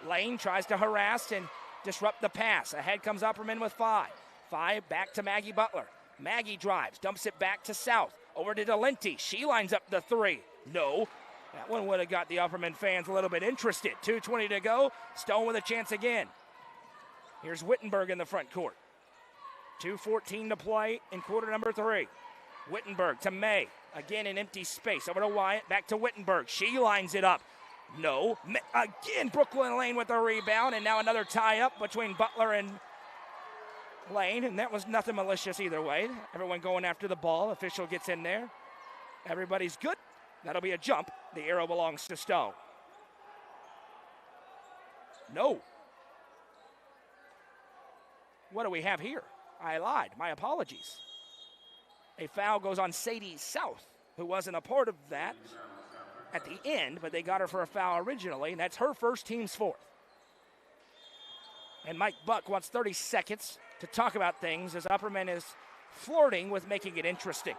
Lane tries to harass and disrupt the pass. Ahead comes Upperman with 5. 5 back to Maggie Butler. Maggie drives, dumps it back to South. Over to Delenti. She lines up the 3. No. That one would have got the Upperman fans a little bit interested. 2:20 to go. Stone with a chance again. Here's Wittenberg in the front court. 2:14 to play in quarter number 3. Wittenberg to May. Again in empty space. Over to Wyatt. Back to Wittenberg. She lines it up. No. Again, Brooklyn Lane with the rebound. And now another tie-up between Butler and Lane. And that was nothing malicious either way. Everyone going after the ball. Official gets in there. Everybody's good. That'll be a jump. The arrow belongs to Stone. No. What do we have here? I lied. My apologies. A foul goes on Sadie South, who wasn't a part of that at the end, but they got her for a foul originally, and that's her first, team's 4th. And Mike Buck wants 30 seconds to talk about things as Upperman is flirting with making it interesting.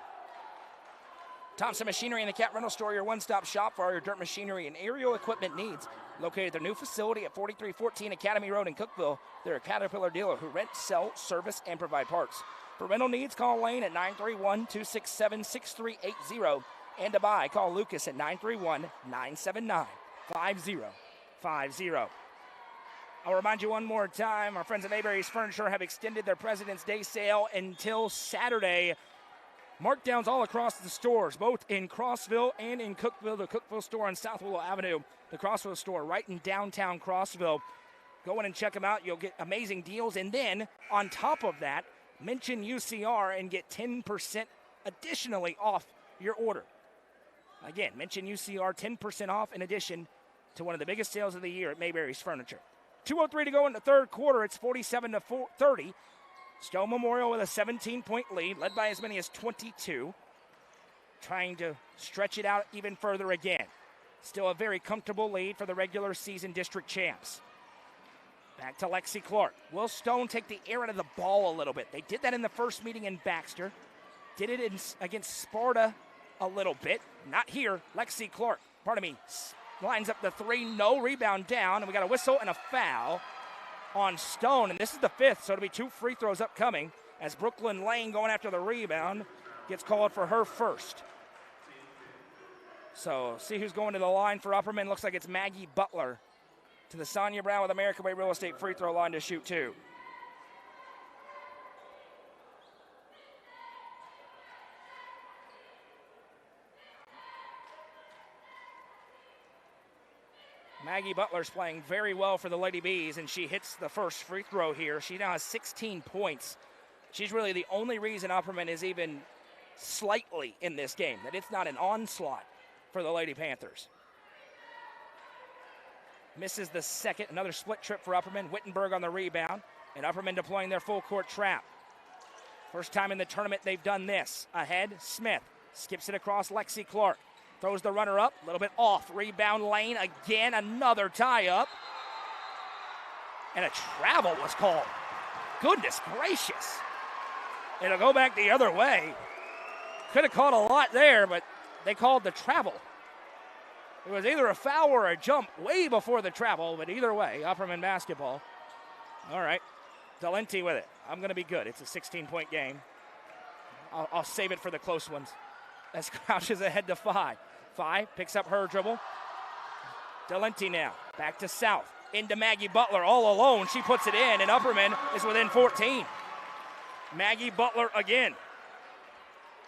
Thompson Machinery and the Cat Rental Store, your one-stop shop for all your dirt machinery and aerial equipment needs. Located at their new facility at 4314 Academy Road in Cookeville. They're a Caterpillar dealer who rent, sell, service, and provide parts. For rental needs, call Lane at 931-267-6380. And to buy, call Lucas at 931-979-5050. I'll remind you one more time, our friends at Mayberry's Furniture have extended their President's Day sale until Saturday. Markdowns all across the stores, both in Crossville and in Cookeville. The Cookeville store on South Willow Avenue. The Crossville store right in downtown Crossville. Go in and check them out. You'll get amazing deals. And then, on top of that, mention UCR and get 10% additionally off your order. Again, mention UCR, 10% off in addition to one of the biggest sales of the year at Mayberry's Furniture. 2:03 to go in the third quarter. It's 47-30. Stone Memorial with a 17-point lead, led by as many as 22. Trying to stretch it out even further again. Still a very comfortable lead for the regular season district champs. Back to Lexi Clark. Will Stone take the air out of the ball a little bit? They did that in the first meeting in Baxter. Did it against Sparta a little bit. Not here. Lexi Clark, lines up the 3. No. Rebound down. And we got a whistle and a foul on Stone. And this is the 5th, so it'll be 2 free throws upcoming as Brooklyn Lane going after the rebound gets called for her first. So see who's going to the line for Upperman. Looks like it's Maggie Butler to the Sonia Brown with American Way Real Estate free throw line to shoot 2. Maggie Butler's playing very well for the Lady Bees, and she hits the first free throw here. She now has 16 points. She's really the only reason Upperman is even slightly in this game, that it's not an onslaught for the Lady Panthers. Misses the second. Another split trip for Upperman. Wittenberg on the rebound, and Upperman deploying their full court trap. First time in the tournament they've done this. Ahead, Smith skips it across Lexi Clark. Throws the runner up, a little bit off. Rebound Lane again, another tie-up. And a travel was called. Goodness gracious. It'll go back the other way. Could have called a lot there, but they called the travel. It was either a foul or a jump way before the travel, but either way, Upperman basketball. All right, Delenti with it. I'm going to be good. It's a 16-point game. I'll save it for the close ones. As Crouches ahead to 5. 5 picks up her dribble. Delenti now. Back to South. into Maggie Butler all alone. She puts it in, and Upperman is within 14. Maggie Butler again,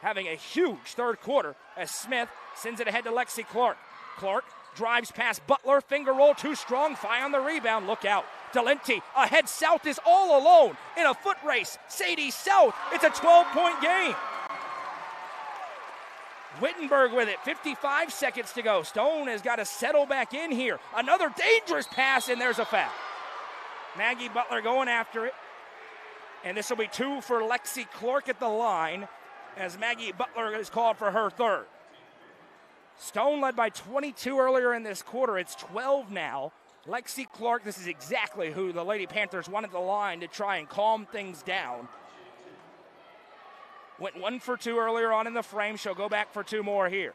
having a huge third quarter as Smith sends it ahead to Lexi Clark. Clark drives past Butler, finger roll too strong, Fye on the rebound, look out. Delenti ahead, South is all alone in a foot race. Sadie South, it's a 12-point game. Wittenberg with it, 55 seconds to go. Stone has got to settle back in here. Another dangerous pass, and there's a foul. Maggie Butler going after it. And this will be 2 for Lexi Clark at the line as Maggie Butler is called for her third. Stone led by 22 earlier in this quarter. It's 12 now. Lexi Clark, this is exactly who the Lady Panthers wanted the line to try and calm things down. Went 1 for 2 earlier on in the frame. She'll go back for 2 more here.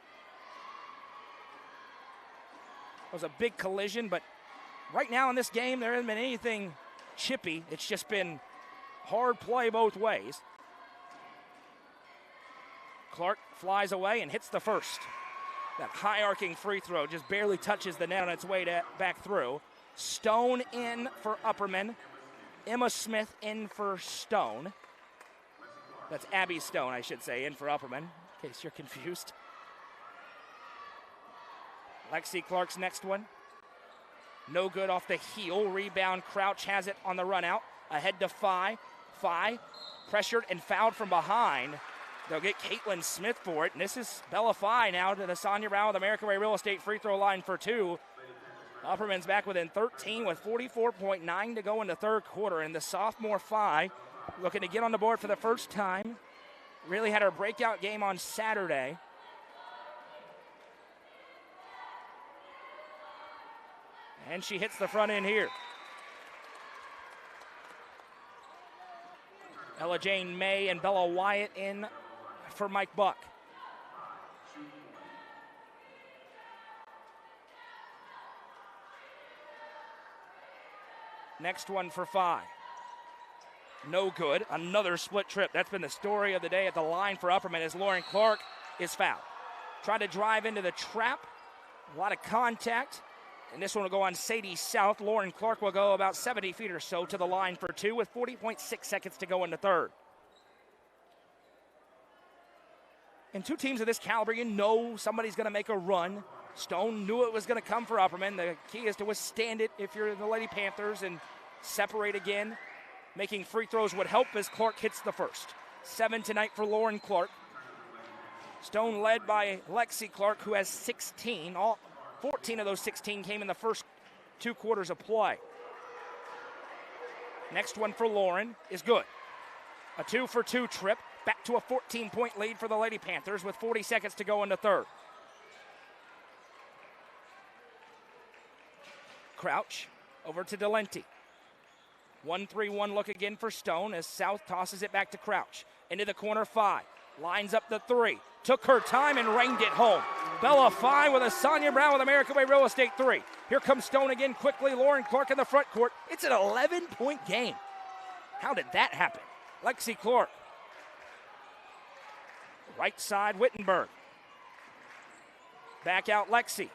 It was a big collision, but right now in this game, there hasn't been anything chippy. It's just been hard play both ways. Clark flies away and hits the first. That high arcing free throw just barely touches the net on its way back through. Stone in for Upperman. Emma Smith in for Stone. That's Abby Stone, I should say, in for Upperman, in case you're confused. Lexi Clark's next one. No good off the heel. Rebound, Crouch has it on the run out. Ahead to Fye. Fye pressured and fouled from behind. They'll get Caitlin Smith for it. And this is Bella Fye now to the Sonia Brown with American Way Real Estate free throw line for 2. Upperman's back within 13 with 44.9 to go in the third quarter. And the sophomore Fye looking to get on the board for the first time. Really had her breakout game on Saturday. And she hits the front end here. Ella Jane May and Bella Wyatt in for Mike Buck. Next one for Fye. No good. Another split trip. That's been the story of the day at the line for Upperman as Lauren Clark is fouled. Tried to drive into the trap. A lot of contact. And this one will go on Sadie South. Lauren Clark will go about 70 feet or so to the line for 2 with 40.6 seconds to go in the third. And 2 teams of this caliber, you know somebody's going to make a run. Stone knew it was going to come for Upperman. The key is to withstand it if you're the Lady Panthers and separate again. Making free throws would help as Clark hits the first. 7 tonight for Lauren Clark. Stone led by Lexi Clark, who has 16. 14 of those 16 came in the first 2 quarters of play. Next one for Lauren is good. A 2-for-2 trip. Back to a 14-point lead for the Lady Panthers with 40 seconds to go in the third. Crouch over to Delenti. 1-3-1 look again for Stone as South tosses it back to Crouch. Into the corner, Fye. Lines up the 3. Took her time and rained it home. Bella Fye with a Sonia Brown with American Way Real Estate 3. Here comes Stone again quickly. Lauren Clark in the front court. It's an 11-point game. How did that happen? Lexi Clark. Right side, Wittenberg. Back out, Lexi.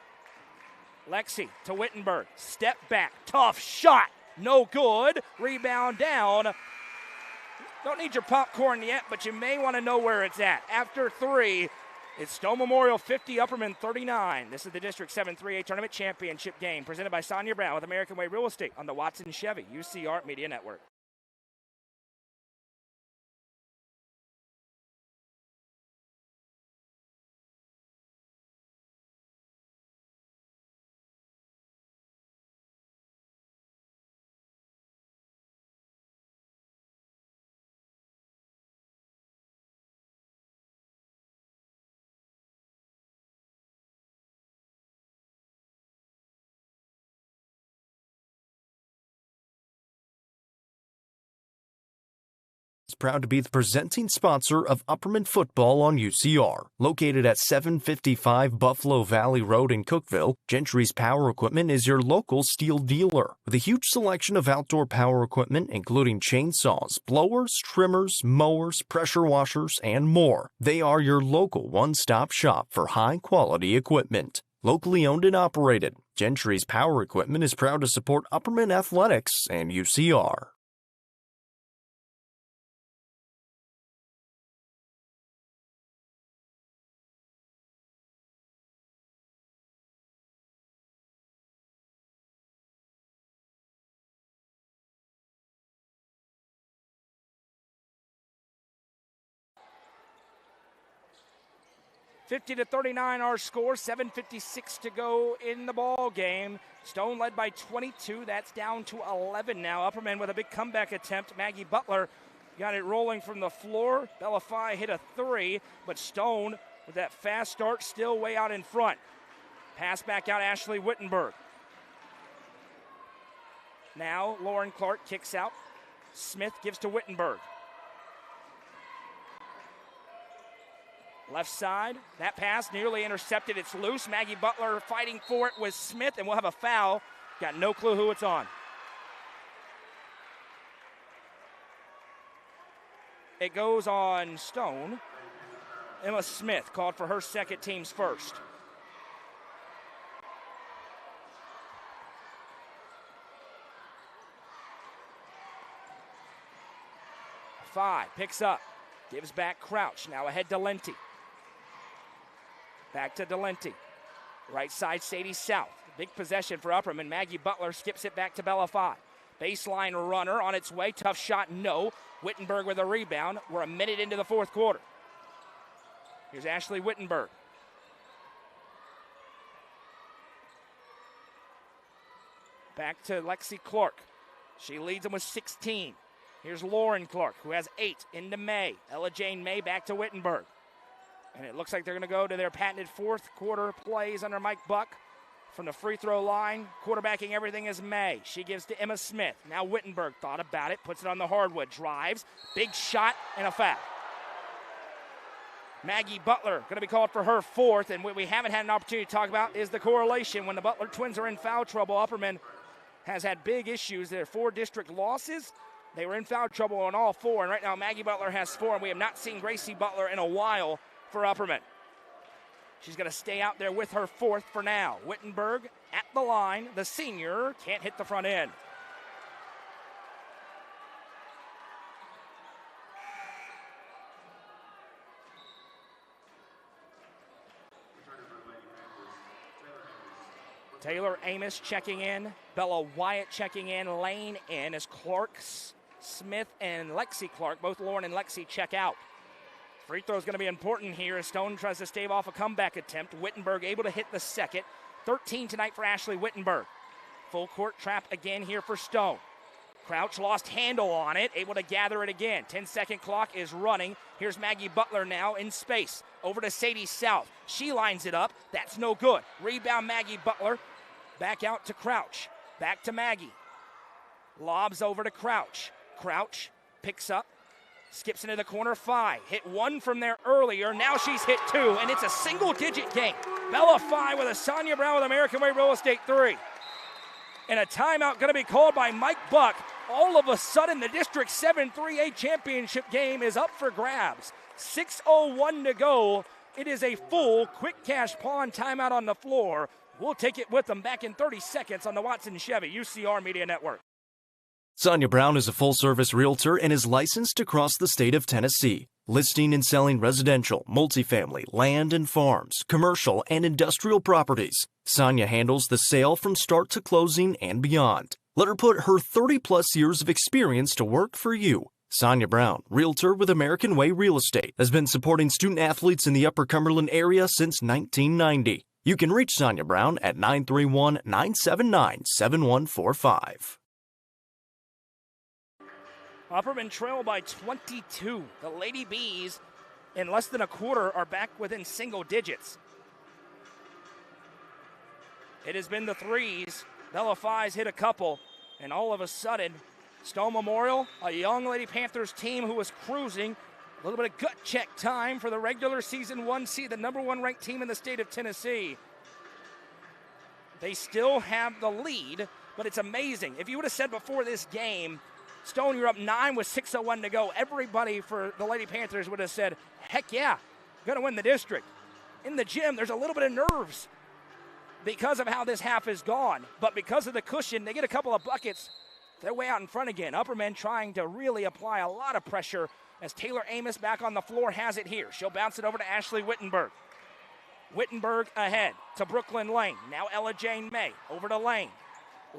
Lexi to Wittenberg. Step back. Tough shot. No good. Rebound down. Don't need your popcorn yet, but you may want to know where it's at. After 3, it's Stone Memorial 50, Upperman 39. This is the District 7 3A Tournament Championship game presented by Sonia Brown with American Way Real Estate on the Watson Chevy UCR Media Network. Is proud to be the presenting sponsor of Upperman Football on UCR. Located at 755 Buffalo Valley Road in Cookeville, Gentry's Power Equipment is your local steel dealer. With a huge selection of outdoor power equipment, including chainsaws, blowers, trimmers, mowers, pressure washers, and more. They are your local one-stop shop for high-quality equipment. Locally owned and operated, Gentry's Power Equipment is proud to support Upperman Athletics and UCR. (50-39) our score, 7:56 to go in the ball game. Stone led by 22. That's down to 11 now. Upperman with a big comeback attempt. Maggie Butler got it rolling from the floor. Bella Fye hit a three, but Stone with that fast start still way out in front. Pass back out, Ashley Wittenberg. Now Lauren Clark kicks out. Smith gives to Wittenberg. Left side, that pass nearly intercepted. It's loose. Maggie Butler fighting for it with Smith, and we'll have a foul. Got no clue who it's on. It goes on Stone. Emma Smith called for her second, team's first. Five picks up, gives back Crouch. Now ahead to Lenti. Back to Delenti. Right side, Sadie South. Big possession for Upperman. Maggie Butler skips it back to Bella Fye. Baseline runner on its way. Tough shot, no. Wittenberg with a rebound. We're a minute into the fourth quarter. Here's Ashley Wittenberg. Back to Lexi Clark. She leads them with 16. Here's Lauren Clark, who has 8, into May. Ella Jane May back to Wittenberg. And it looks like they're going to go to their patented fourth quarter plays under Mike Buck. From the free throw line, quarterbacking everything is May. She gives to Emma Smith. Now Wittenberg thought about it, puts it on the hardwood, drives, big shot, and a foul. Maggie Butler going to be called for her fourth, and what we haven't had an opportunity to talk about is the correlation. When the Butler twins are in foul trouble, Upperman has had big issues. There are 4 district losses. They were in foul trouble on all 4, and right now Maggie Butler has 4, and we have not seen Gracie Butler in a while for Upperman. She's going to stay out there with her fourth for now. Wittenberg at the line. The senior can't hit the front end. Taylor Amos checking in. Bella Wyatt checking in. Lane in as Clark, Smith, and Lexi Clark, both Lauren and Lexi, check out. Free throw is going to be important here as Stone tries to stave off a comeback attempt. Wittenberg able to hit the second. 13 tonight for Ashley Wittenberg. Full court trap again here for Stone. Crouch lost handle on it, able to gather it again. 10-second clock is running. Here's Maggie Butler now in space. Over to Sadie South. She lines it up. That's no good. Rebound Maggie Butler. Back out to Crouch. Back to Maggie. Lobs over to Crouch. Crouch picks up. Skips into the corner, 5. Hit 1 from there earlier. Now she's hit 2, and it's a single-digit game. Bella Fye with a Sonia Brown with American Way Real Estate 3. And a timeout going to be called by Mike Buck. All of a sudden, the District 7 3A championship game is up for grabs. 6:01 to go. It is a full quick cash pawn timeout on the floor. We'll take it with them back in 30 seconds on the Watson Chevy UCR Media Network. Sonia Brown is a full-service realtor and is licensed across the state of Tennessee, listing and selling residential, multifamily, land and farms, commercial, and industrial properties. Sonia handles the sale from start to closing and beyond. Let her put her 30-plus years of experience to work for you. Sonia Brown, realtor with American Way Real Estate, has been supporting student-athletes in the Upper Cumberland area since 1990. You can reach Sonia Brown at 931-979-7145. Upperman trail by 22. The Lady Bees, in less than a quarter, are back within single digits. It has been the threes. Bella Fye's hit a couple, and all of a sudden, Stone Memorial, a young Lady Panthers team who was cruising, a little bit of gut check time for the regular season 1 seed, the number 1 ranked team in the state of Tennessee. They still have the lead, but it's amazing. If you would have said before this game, Stone, you're up 9 with 6:01 to go, everybody for the Lady Panthers would have said, heck yeah, going to win the district. In the gym, there's a little bit of nerves. because of how this half is gone. But because of the cushion, they get a couple of buckets. They're way out in front again. Upperman trying to really apply a lot of pressure as Taylor Amos back on the floor has it here. She'll bounce it over to Ashley Wittenberg. Wittenberg ahead to Brooklyn Lane. Now Ella Jane May over to Lane.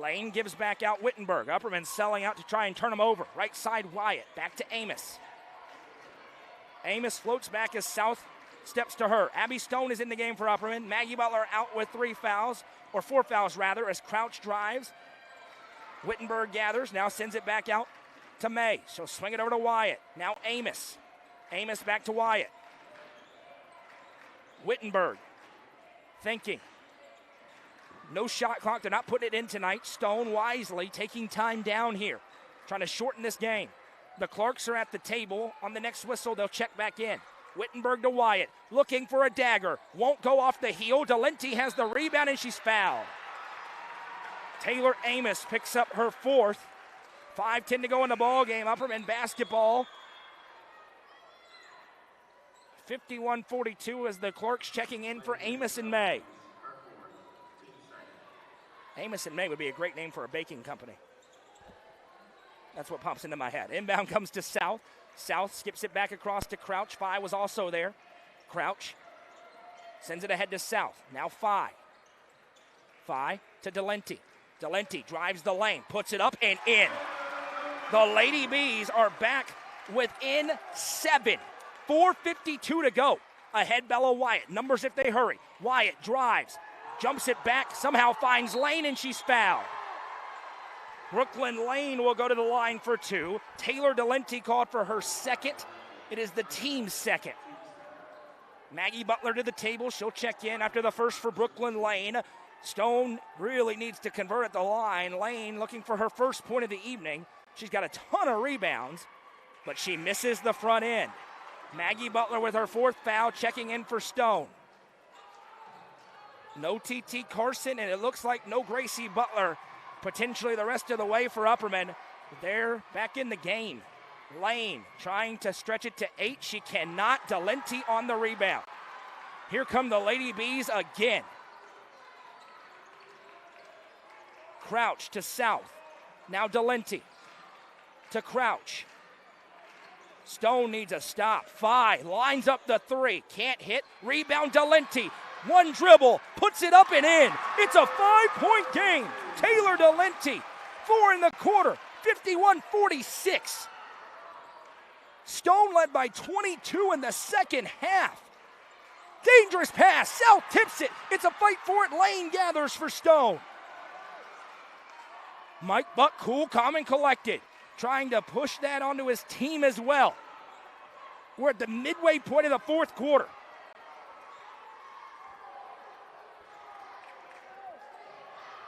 Lane gives back out Wittenberg. Upperman selling out to try and turn him over. Right side Wyatt. Back to Amos. Amos floats back as South steps to her. Abby Stone is in the game for Upperman. Maggie Butler out with 4 fouls as Crouch drives. Wittenberg gathers, now sends it back out to May. She'll swing it over to Wyatt. Now Amos. Amos back to Wyatt. Wittenberg thinking. No shot clock. They're not putting it in tonight. Stone wisely taking time down here, trying to shorten this game. The Clarks are at the table. On the next whistle, they'll check back in. Wittenberg to Wyatt, looking for a dagger. Won't go off the heel. Delenti has the rebound, and she's fouled. Taylor Amos picks up her 4th. 5:10 to go in the ball game. Upperman basketball. 51-42 as the Clarks checking in for Amos and May. Amos and May would be a great name for a baking company. That's what pops into my head. Inbound comes to South. South skips it back across to Crouch. Phi was also there. Crouch sends it ahead to South. Now Phi. Phi to Delenti. Delenti drives the lane, puts it up and in. The Lady Bees are back within 7. 4:52 to go. Ahead Bella Wyatt. Numbers if they hurry. Wyatt drives. Jumps it back. Somehow finds Lane and she's fouled. Brooklyn Lane will go to the line for 2. Taylor Delenti called for her 2nd. It is the team's 2nd. Maggie Butler to the table. She'll check in after the first for Brooklyn Lane. Stone really needs to convert at the line. Lane looking for her first point of the evening. She's got a ton of rebounds, but she misses the front end. Maggie Butler with her 4th foul, checking in for Stone. No TT Carson, and it looks like no Gracie Butler, potentially the rest of the way for Upperman. They're back in the game. Lane trying to stretch it to 8. She cannot. Delenti on the rebound. Here come the Lady Bees again. Crouch to South. Now Delenti to Crouch. Stone needs a stop. Phi lines up the 3. Can't hit. Rebound Delenti. One dribble. Puts it up and in. It's a 5-point game. Taylor Delenti. 4 in the quarter. 51-46. Stone led by 22 in the second half. Dangerous pass. South tips it. It's a fight for it. Lane gathers for Stone. Mike Buck, cool, calm, and collected. Trying to push that onto his team as well. We're at the midway point of the 4th quarter.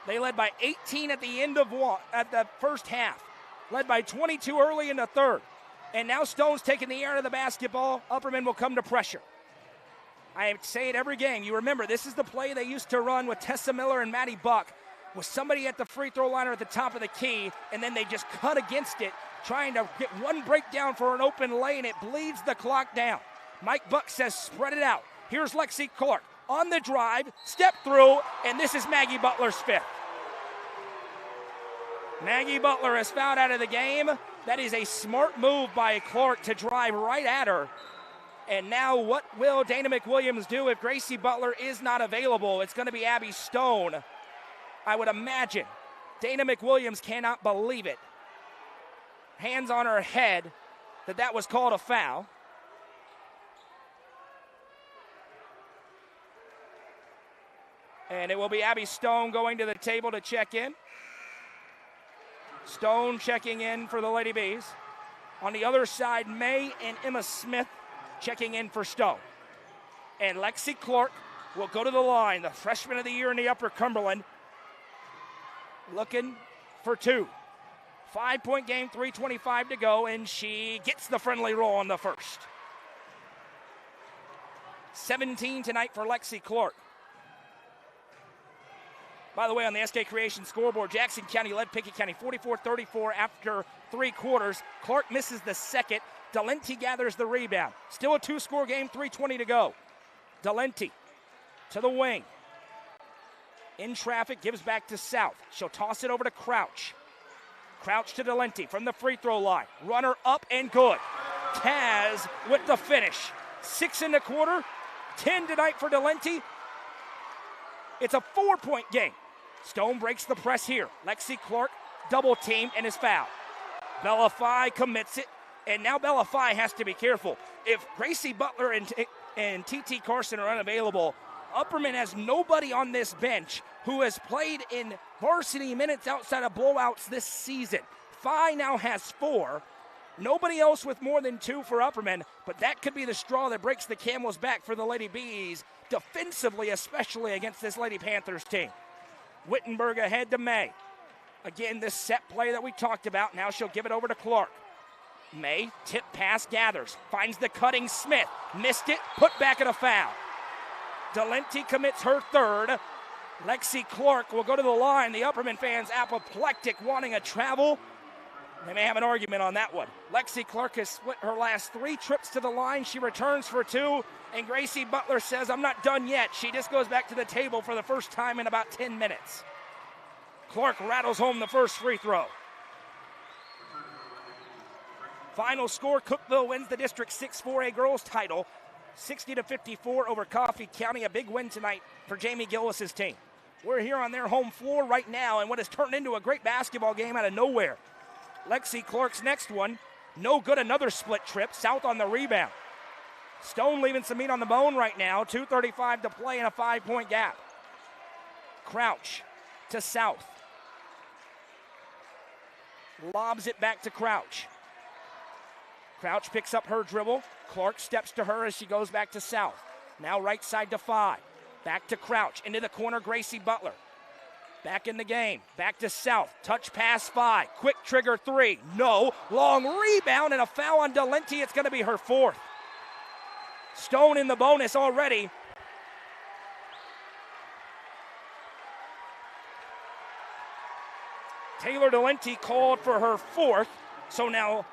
They led by 18 at the end of at the first half. Led by 22 early in the 3rd. And now Stone's taking the air out of the basketball. Upperman will come to pressure. I say it every game. You remember, this is the play they used to run with Tessa Miller and Maddie Buck. With somebody at the free throw line or at the top of the key, and then they just cut against it, trying to get one breakdown for an open lane. It bleeds the clock down. Mike Buck says spread it out. Here's Lexi Clark on the drive, step through, and this is Maggie Butler's 5th. Maggie Butler is fouled out of the game. That is a smart move by Clark to drive right at her. And now what will Dana McWilliams do if Gracie Butler is not available? It's going to be Abby Stone. I would imagine Dana McWilliams cannot believe it. Hands on her head that was called a foul. And it will be Abby Stone going to the table to check in. Stone checking in for the Lady Bees. On the other side, May and Emma Smith checking in for Stone. And Lexi Clark will go to the line, the freshman of the year in the Upper Cumberland. Looking for 2. 5-point game, 3:25 to go, and she gets the friendly roll on the first. 17 tonight for Lexi Clark. By the way, on the SK Creation scoreboard, Jackson County led Pickett County 44-34 after 3 quarters. Clark misses the second. Delenti gathers the rebound. Still a 2-score game, 3:20 to go. Delenti to the wing. In traffic, gives back to South. She'll toss it over to Crouch. Crouch to Delenti from the free throw line. Runner up and good. Taz with the finish. 6 in the quarter, 10 tonight for Delenti. It's a 4-point game. Stone breaks the press here. Lexi Clark double teamed and is fouled. Bella Fye commits it, and now Bella Fye has to be careful. If Gracie Butler and TT Carson are unavailable, Upperman has nobody on this bench who has played in varsity minutes outside of blowouts this season. Fye now has 4. Nobody else with more than 2 for Upperman, but that could be the straw that breaks the camel's back for the Lady Bees, defensively, especially against this Lady Panthers team. Wittenberg ahead to May. Again, this set play that we talked about. Now she'll give it over to Clark. May, tip pass, gathers. Finds the cutting Smith. Missed it, put back at a foul. Delenti commits her 3rd. Lexi Clark will go to the line. The Upperman fans apoplectic, wanting a travel. They may have an argument on that one. Lexi Clark has split her last 3 trips to the line. She returns for 2, and Gracie Butler says, I'm not done yet. She just goes back to the table for the first time in about 10 minutes. Clark rattles home the first free throw. Final score, Cookeville wins the District 6 4A girls title, 60-54 over Coffee County. A big win tonight for Jamie Gillis's team. We're here on their home floor right now in what has turned into a great basketball game out of nowhere. Lexi Clark's next one, no good, another split trip. South on the rebound. Stone leaving some meat on the bone right now. 2:35 to play in a 5-point gap. Crouch to South. Lobs it back to Crouch. Crouch picks up her dribble. Clark steps to her as she goes back to South. Now right side to Fye. Back to Crouch. Into the corner, Gracie Butler. Back in the game. Back to South. Touch pass, Fye. Quick trigger 3. No. Long rebound and a foul on Delenti. It's going to be her 4th. Stone in the bonus already. Taylor Delenti called for her 4th. So now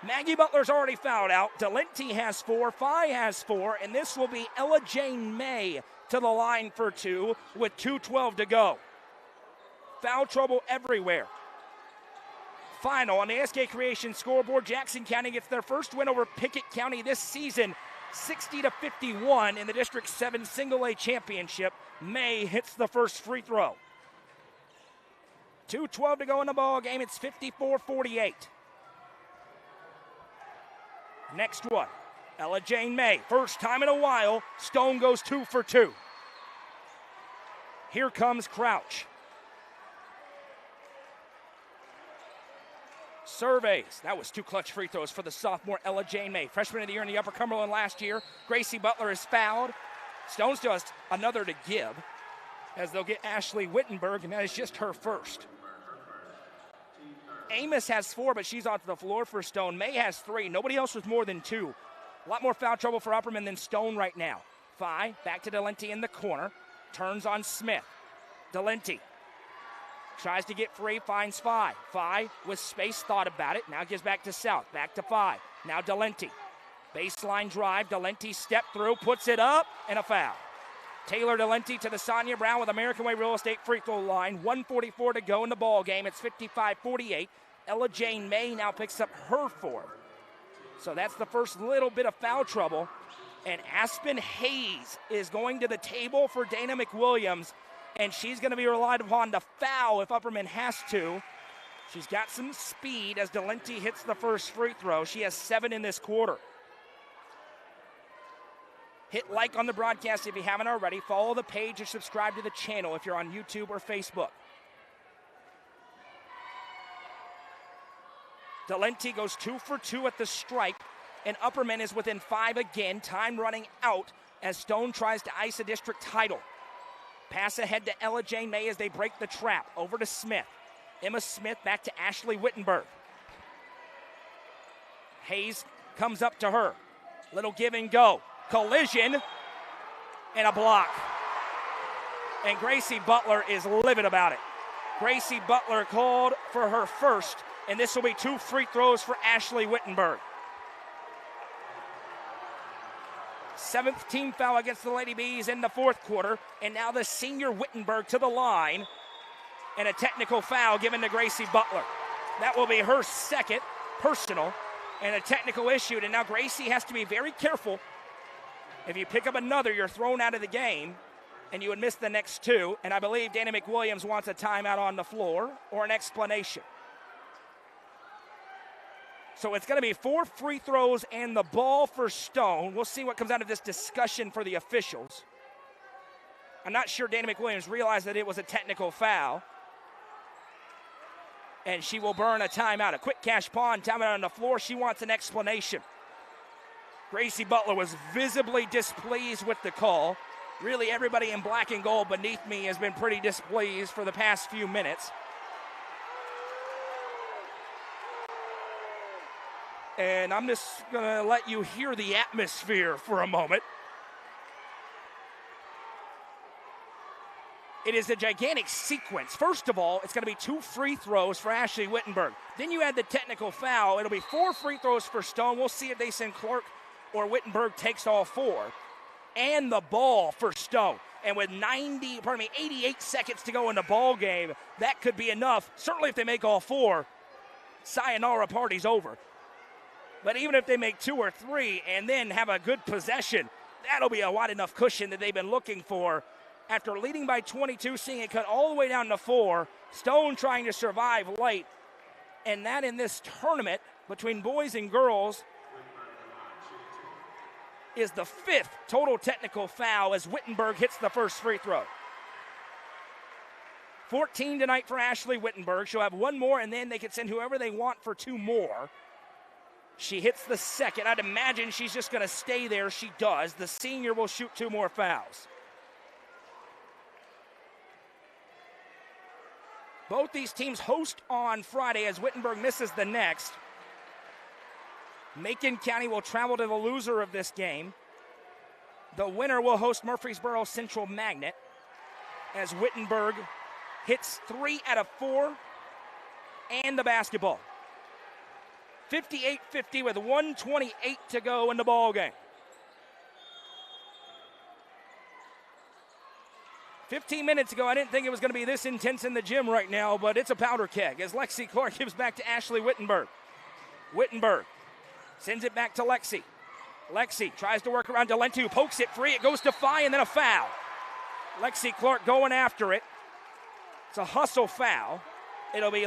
Maggie Butler's already fouled out. Delenti has 4. Fye has 4. And this will be Ella Jane May to the line for 2 with 2:12 to go. Foul trouble everywhere. Final on the SK Creation scoreboard, Jackson County gets their first win over Pickett County this season, 60-51 in the District 7 Single A Championship. May hits the first free throw. 2:12 to go in the ball game. It's 54-48. Next one, Ella Jane May. First time in a while, Stone goes 2 for 2. Here comes Crouch. Surveys. That was 2 clutch free throws for the sophomore Ella Jane May. Freshman of the year in the Upper Cumberland last year. Gracie Butler is fouled. Stone still has another to give as they'll get Ashley Wittenberg, and that is just her first. Amos has 4, but she's onto the floor for Stone. May has 3. Nobody else with more than 2. A lot more foul trouble for Upperman than Stone right now. Fye back to Delenti in the corner. Turns on Smith. Delenti tries to get free, finds Fye. Fye with space, thought about it. Now gives back to South. Back to Fye. Now Delenti. Baseline drive. Delenti step through, puts it up, and a foul. Taylor Delenti to the Sonia Brown with American Way Real Estate free throw line. 1:44 to go in the ball game. It's 55-48. Ella Jane May now picks up her 4th. So that's the first little bit of foul trouble. And Aspen Hayes is going to the table for Dana McWilliams, and she's going to be relied upon to foul if Upperman has to. She's got some speed as Delenti hits the first free throw. She has 7 in this quarter. Hit like on the broadcast if you haven't already. Follow the page or subscribe to the channel if you're on YouTube or Facebook. Delenti goes 2 for 2 at the stripe, and Upperman is within 5 again. Time running out as Stone tries to ice a district title. Pass ahead to Ella Jane May as they break the trap. Over to Smith. Emma Smith back to Ashley Wittenberg. Hayes comes up to her. Little give and go. Collision and a block. And Gracie Butler is livid about it. Gracie Butler called for her first, and this will be 2 free throws for Ashley Wittenberg. 7th team foul against the Lady Bees in the fourth quarter. And now the senior Wittenberg to the line. And a technical foul given to Gracie Butler. That will be her second personal and a technical issued. And now Gracie has to be very careful. If you pick up another, you're thrown out of the game, and you would miss the next two. And I believe Dana McWilliams wants a timeout on the floor or an explanation. So it's going to be 4 free throws and the ball for Stone. We'll see what comes out of this discussion for the officials. I'm not sure Dana McWilliams realized that it was a technical foul. And she will burn a timeout. A quick cash pawn, timeout on the floor. She wants an explanation. Gracie Butler was visibly displeased with the call. Really, everybody in black and gold beneath me has been pretty displeased for the past few minutes. And I'm just going to let you hear the atmosphere for a moment. It is a gigantic sequence. First of all, it's going to be 2 free throws for Ashley Wittenberg. Then you add the technical foul. It'll be 4 free throws for Stone. We'll see if they send Clerk or Wittenberg takes all 4. And the ball for Stone. And with 88 seconds to go in the ball game, that could be enough. Certainly if they make all 4, sayonara, party's over. But even if they make 2 or 3 and then have a good possession, that'll be a wide enough cushion that they've been looking for. After leading by 22, seeing it cut all the way down to 4, Stone trying to survive late. And that in this tournament between boys and girls is the 5th total technical foul as Wittenberg hits the first free throw. 14 tonight for Ashley Wittenberg. She'll have 1 more, and then they can send whoever they want for 2 more. She hits the second. I'd imagine she's just going to stay there. She does. The senior will shoot 2 more fouls. Both these teams host on Friday as Wittenberg misses the next. Macon County will travel to the loser of this game. The winner will host Murfreesboro Central Magnet as Wittenberg hits 3 out of 4 and the basketball. 58-50 with 1:28 to go in the ball game. 15 minutes ago, I didn't think it was going to be this intense in the gym right now, but it's a powder keg as Lexi Clark gives back to Ashley Wittenberg. Wittenberg sends it back to Lexi. Lexi tries to work around Delente, who pokes it free. It goes to Phi, and then a foul. Lexi Clark going after it. It's a hustle foul. It'll be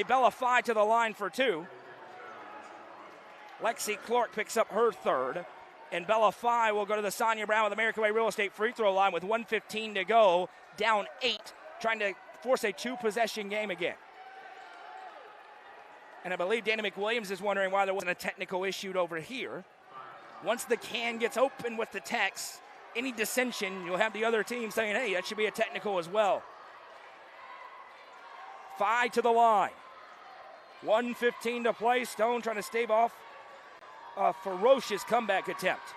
Bella Phi to the line for 2. Lexi Clark picks up her 3rd. And Bella Phi will go to the Sonia Brown with American Way Real Estate free throw line with 1:15 to go. Down 8, trying to force a 2-possession game again. And I believe Dana McWilliams is wondering why there wasn't a technical issued over here. Once the can gets open with the text, any dissension, you'll have the other team saying, hey, that should be a technical as well. Phi to the line. 1:15 to play. Stone trying to stave off a ferocious comeback attempt.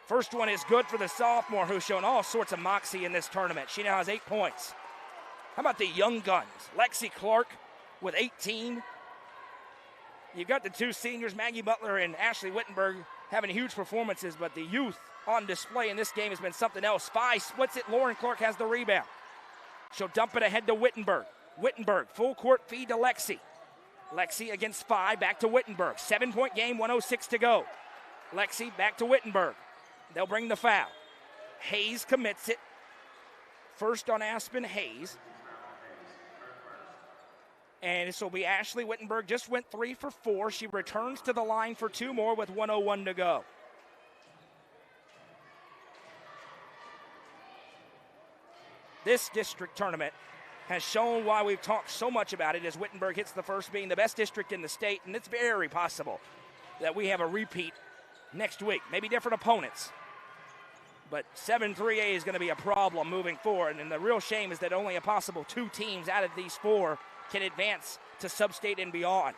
First one is good for the sophomore who's shown all sorts of moxie in this tournament. She now has 8 points. How about the young guns? Lexi Clark with 18. You've got the 2 seniors, Maggie Butler and Ashley Wittenberg, having huge performances, but the youth on display in this game has been something else. Phi splits it. Lauren Clark has the rebound. She'll dump it ahead to Wittenberg. Wittenberg, full court feed to Lexi. Lexi against Phi, back to Wittenberg. 7-point game, 1:06 to go. Lexi back to Wittenberg. They'll bring the foul. Hayes commits it. First on Aspen, Hayes. And this will be Ashley Wittenberg. Just went 3 for 4. She returns to the line for 2 more with 1:01 to go. This district tournament has shown why we've talked so much about it as Wittenberg hits the first, being the best district in the state, and it's very possible that we have a repeat next week. Maybe different opponents, but 7-3A is going to be a problem moving forward, and the real shame is that only a possible 2 teams out of these 4 can advance to sub-state and beyond.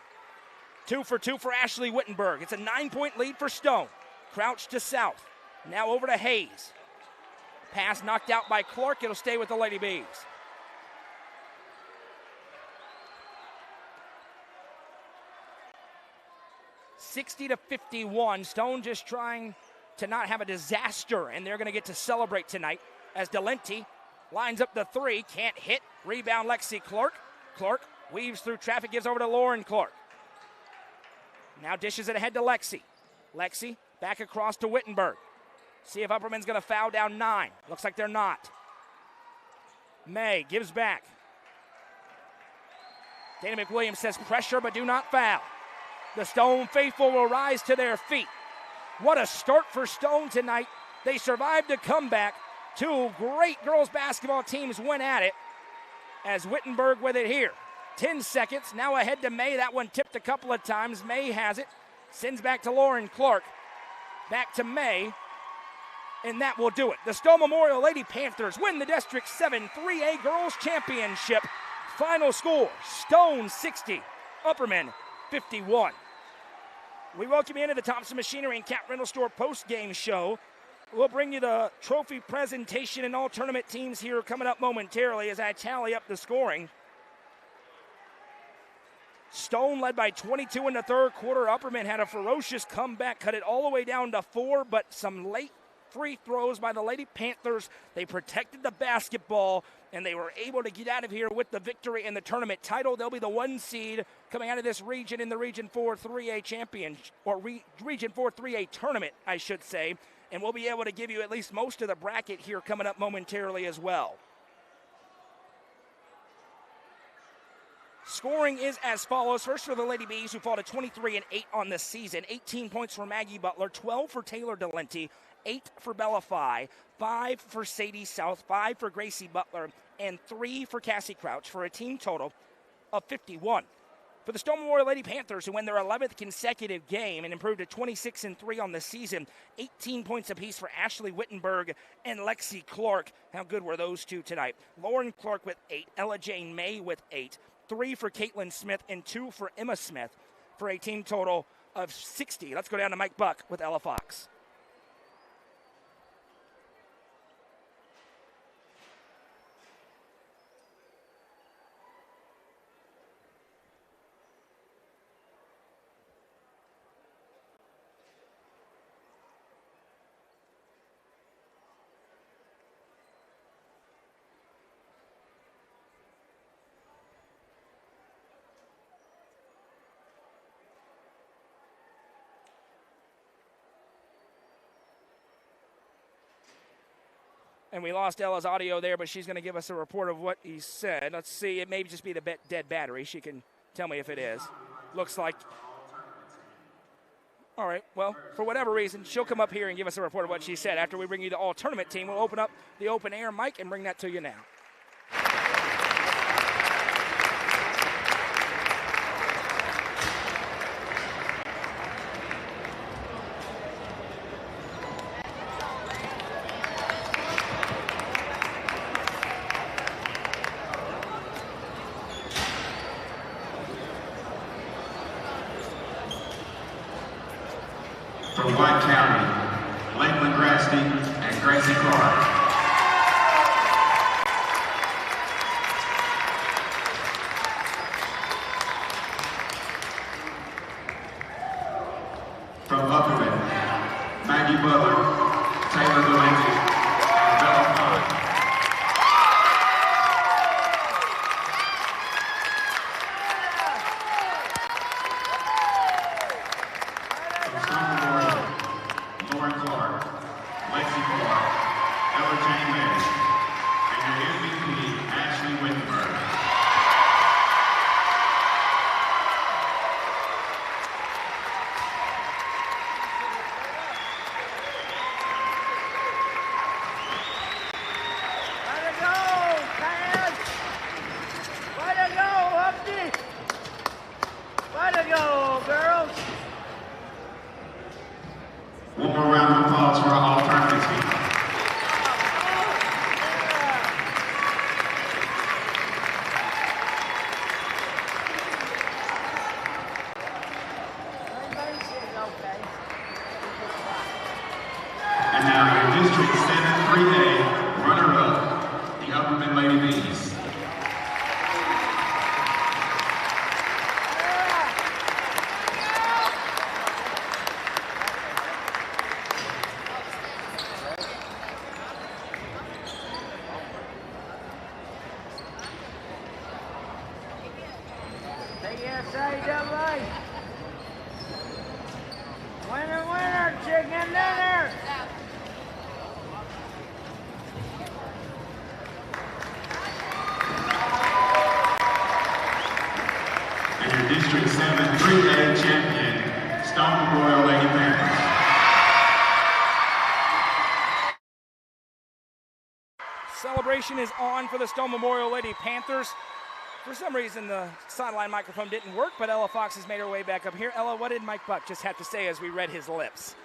2 for 2 for Ashley Wittenberg. It's a 9-point lead for Stone. Crouch to South. Now over to Hayes. Pass knocked out by Clark. It'll stay with the Lady Bees. $60-51. Stone just trying to not have a disaster, and they're going to get to celebrate tonight as Delenti lines up the three, can't hit. Rebound Lexi Clerk. Clerk weaves through traffic, gives over to Lauren Clerk. Now dishes it ahead to Lexi. Lexi back across to Wittenberg. See if Upperman's going to foul down 9. Looks like they're not. May gives back. Dana McWilliams says pressure but do not foul. The Stone faithful will rise to their feet. What a start for Stone tonight. They survived a comeback. Two great girls basketball teams went at it as Wittenberg with it here. 10 seconds, now ahead to May. That one tipped a couple of times. May has it. Sends back to Lauren Clark. Back to May. And that will do it. The Stone Memorial Lady Panthers win the District 7 3A Girls Championship. Final score, Stone 60, Upperman 51. We welcome you into the Thompson Machinery and Cat Rental Store post-game show. We'll bring you the trophy presentation and all tournament teams here coming up momentarily as I tally up the scoring. Stone led by 22 in the third quarter. Upperman had a ferocious comeback, cut it all the way down to 4, but some late free throws by the Lady Panthers. They protected the basketball, and they were able to get out of here with the victory and the tournament title. They'll be the 1 seed coming out of this region in the Region 4 3A champion, or Region 4 3A tournament, I should say. And we'll be able to give you at least most of the bracket here coming up momentarily as well. Scoring is as follows. First for the Lady Bees, who fall to 23-8 on the season. 18 points for Maggie Butler, 12 for Taylor Delenti, 8 for Bella Fye, 5 for Sadie South, 5 for Gracie Butler, and 3 for Cassie Crouch for a team total of 51. For the Stone Memorial Lady Panthers, who win their 11th consecutive game and improved to 26-3 on the season, 18 points apiece for Ashley Wittenberg and Lexi Clark. How good were those two tonight? Lauren Clark with 8, Ella Jane May with 8, 3 for Caitlin Smith, and 2 for Emma Smith for a team total of 60. Let's go down to Mike Buck with Ella Fox. And we lost Ella's audio there, but she's going to give us a report of what he said. Let's see. It may just be the dead battery. She can tell me if it is. Looks like. All right. Well, for whatever reason, she'll come up here and give us a report of what she said. After we bring you the all-tournament team, we'll open up the open air mic and bring that to you now. From White County, Lakeland Grasty and Gracie Clark. From Upperman, Maggie Butler, Taylor Delenti, and Bella Fye. Lauren Clark, Lexi Clark, Ella Jane May, and your MVP, Ashley Wittenberg. Way to go, Paz! Way to go, Humpty! Way to go, girls! One more round of applause for our all-tournament team. And now your District 7 3A runner-up, the Upperman Lady Bees. 2A champion, Stone Memorial Lady Panthers. Celebration is on for the Stone Memorial Lady Panthers. For some reason, the sideline microphone didn't work, but Ella Fox has made her way back up here. Ella, what did Mike Buck just have to say as we read his lips?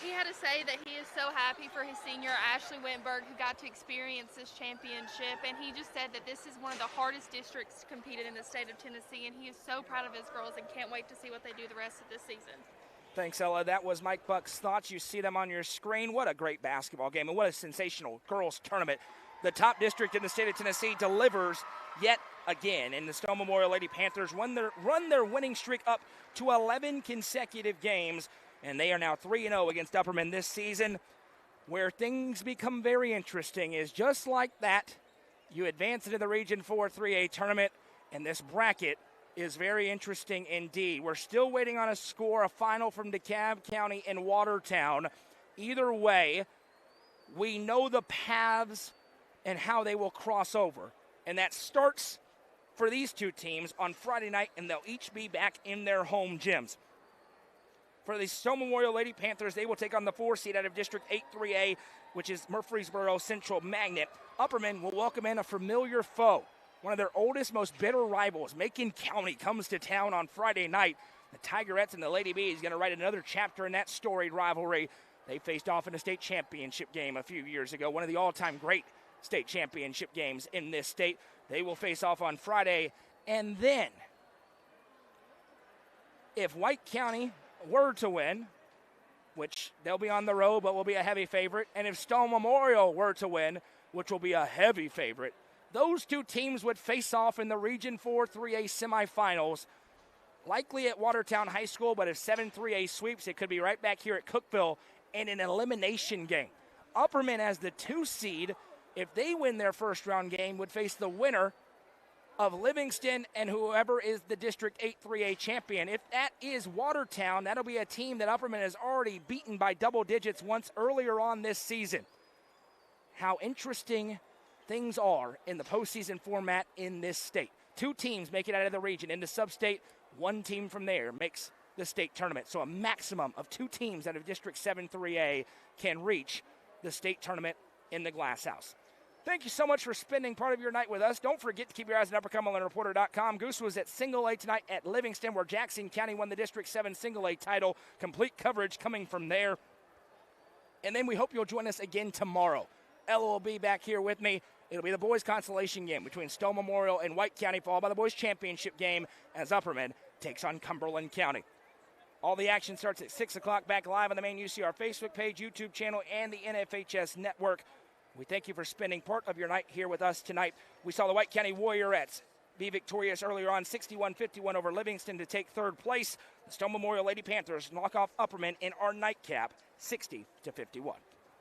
He had to say that he is so happy for his senior, Ashley Wittenberg, who got to experience this championship. And he just said that this is one of the hardest districts competed in the state of Tennessee. And he is so proud of his girls and can't wait to see what they do the rest of this season. Thanks, Ella. That was Mike Buck's thoughts. You see them on your screen. What a great basketball game and what a sensational girls tournament. The top district in the state of Tennessee delivers yet again. And the Stone Memorial Lady Panthers run their winning streak up to 11 consecutive games. And they are now 3-0 against Upperman this season. Where things become very interesting is just like that, you advance into the Region 4 3A tournament, and this bracket is very interesting indeed. We're still waiting on a score, a final from DeKalb County and Watertown. Either way, we know the paths and how they will cross over. And that starts for these two teams on Friday night, and they'll each be back in their home gyms. For the Stone Memorial Lady Panthers, they will take on the 4 seed out of District 8-3A, which is Murfreesboro Central Magnet. Upperman will welcome in a familiar foe. One of their oldest, most bitter rivals, Macon County, comes to town on Friday night. The Tigerettes and the Lady Bees going to write another chapter in that storied rivalry. They faced off in a state championship game a few years ago, one of the all-time great state championship games in this state. They will face off on Friday. And then, if White County were to win, which they'll be on the road but will be a heavy favorite, and if Stone Memorial were to win, which will be a heavy favorite, those two teams would face off in the Region 4 3A semifinals, likely at Watertown High School, but if 7-3A sweeps, it could be right back here at Cookeville in an elimination game. Upperman, as the 2 seed, if they win their first round game, would face the winner of Livingston and whoever is the District 8-3A champion. If that is Watertown, that'll be a team that Upperman has already beaten by double digits once earlier on this season. How interesting things are in the postseason format in this state. 2 teams make it out of the region into sub-state. 1 team from there makes the state tournament. So a maximum of 2 teams out of District 7-3A can reach the state tournament in the Glass House. Thank you so much for spending part of your night with us. Don't forget to keep your eyes on UpperCumberlandReporter.com. Goose was at Single A tonight at Livingston, where Jackson County won the District 7 Single A title. Complete coverage coming from there. And then we hope you'll join us again tomorrow. Ella will be back here with me. It'll be the boys' consolation game between Stone Memorial and White County, followed by the boys' championship game as Upperman takes on Cumberland County. All the action starts at 6 o'clock, back live on the main UCR Facebook page, YouTube channel, and the NFHS network. We thank you for spending part of your night here with us tonight. We saw the White County Warriorettes be victorious earlier on, 61-51 over Livingston to take 3rd place. The Stone Memorial Lady Panthers knock off Upperman in our nightcap, 60-51.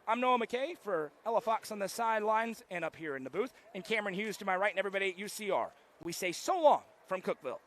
I'm Noah McKay for Ella Fox on the sidelines and up here in the booth, and Cameron Hughes to my right, and everybody at UCR. We say so long from Cookeville.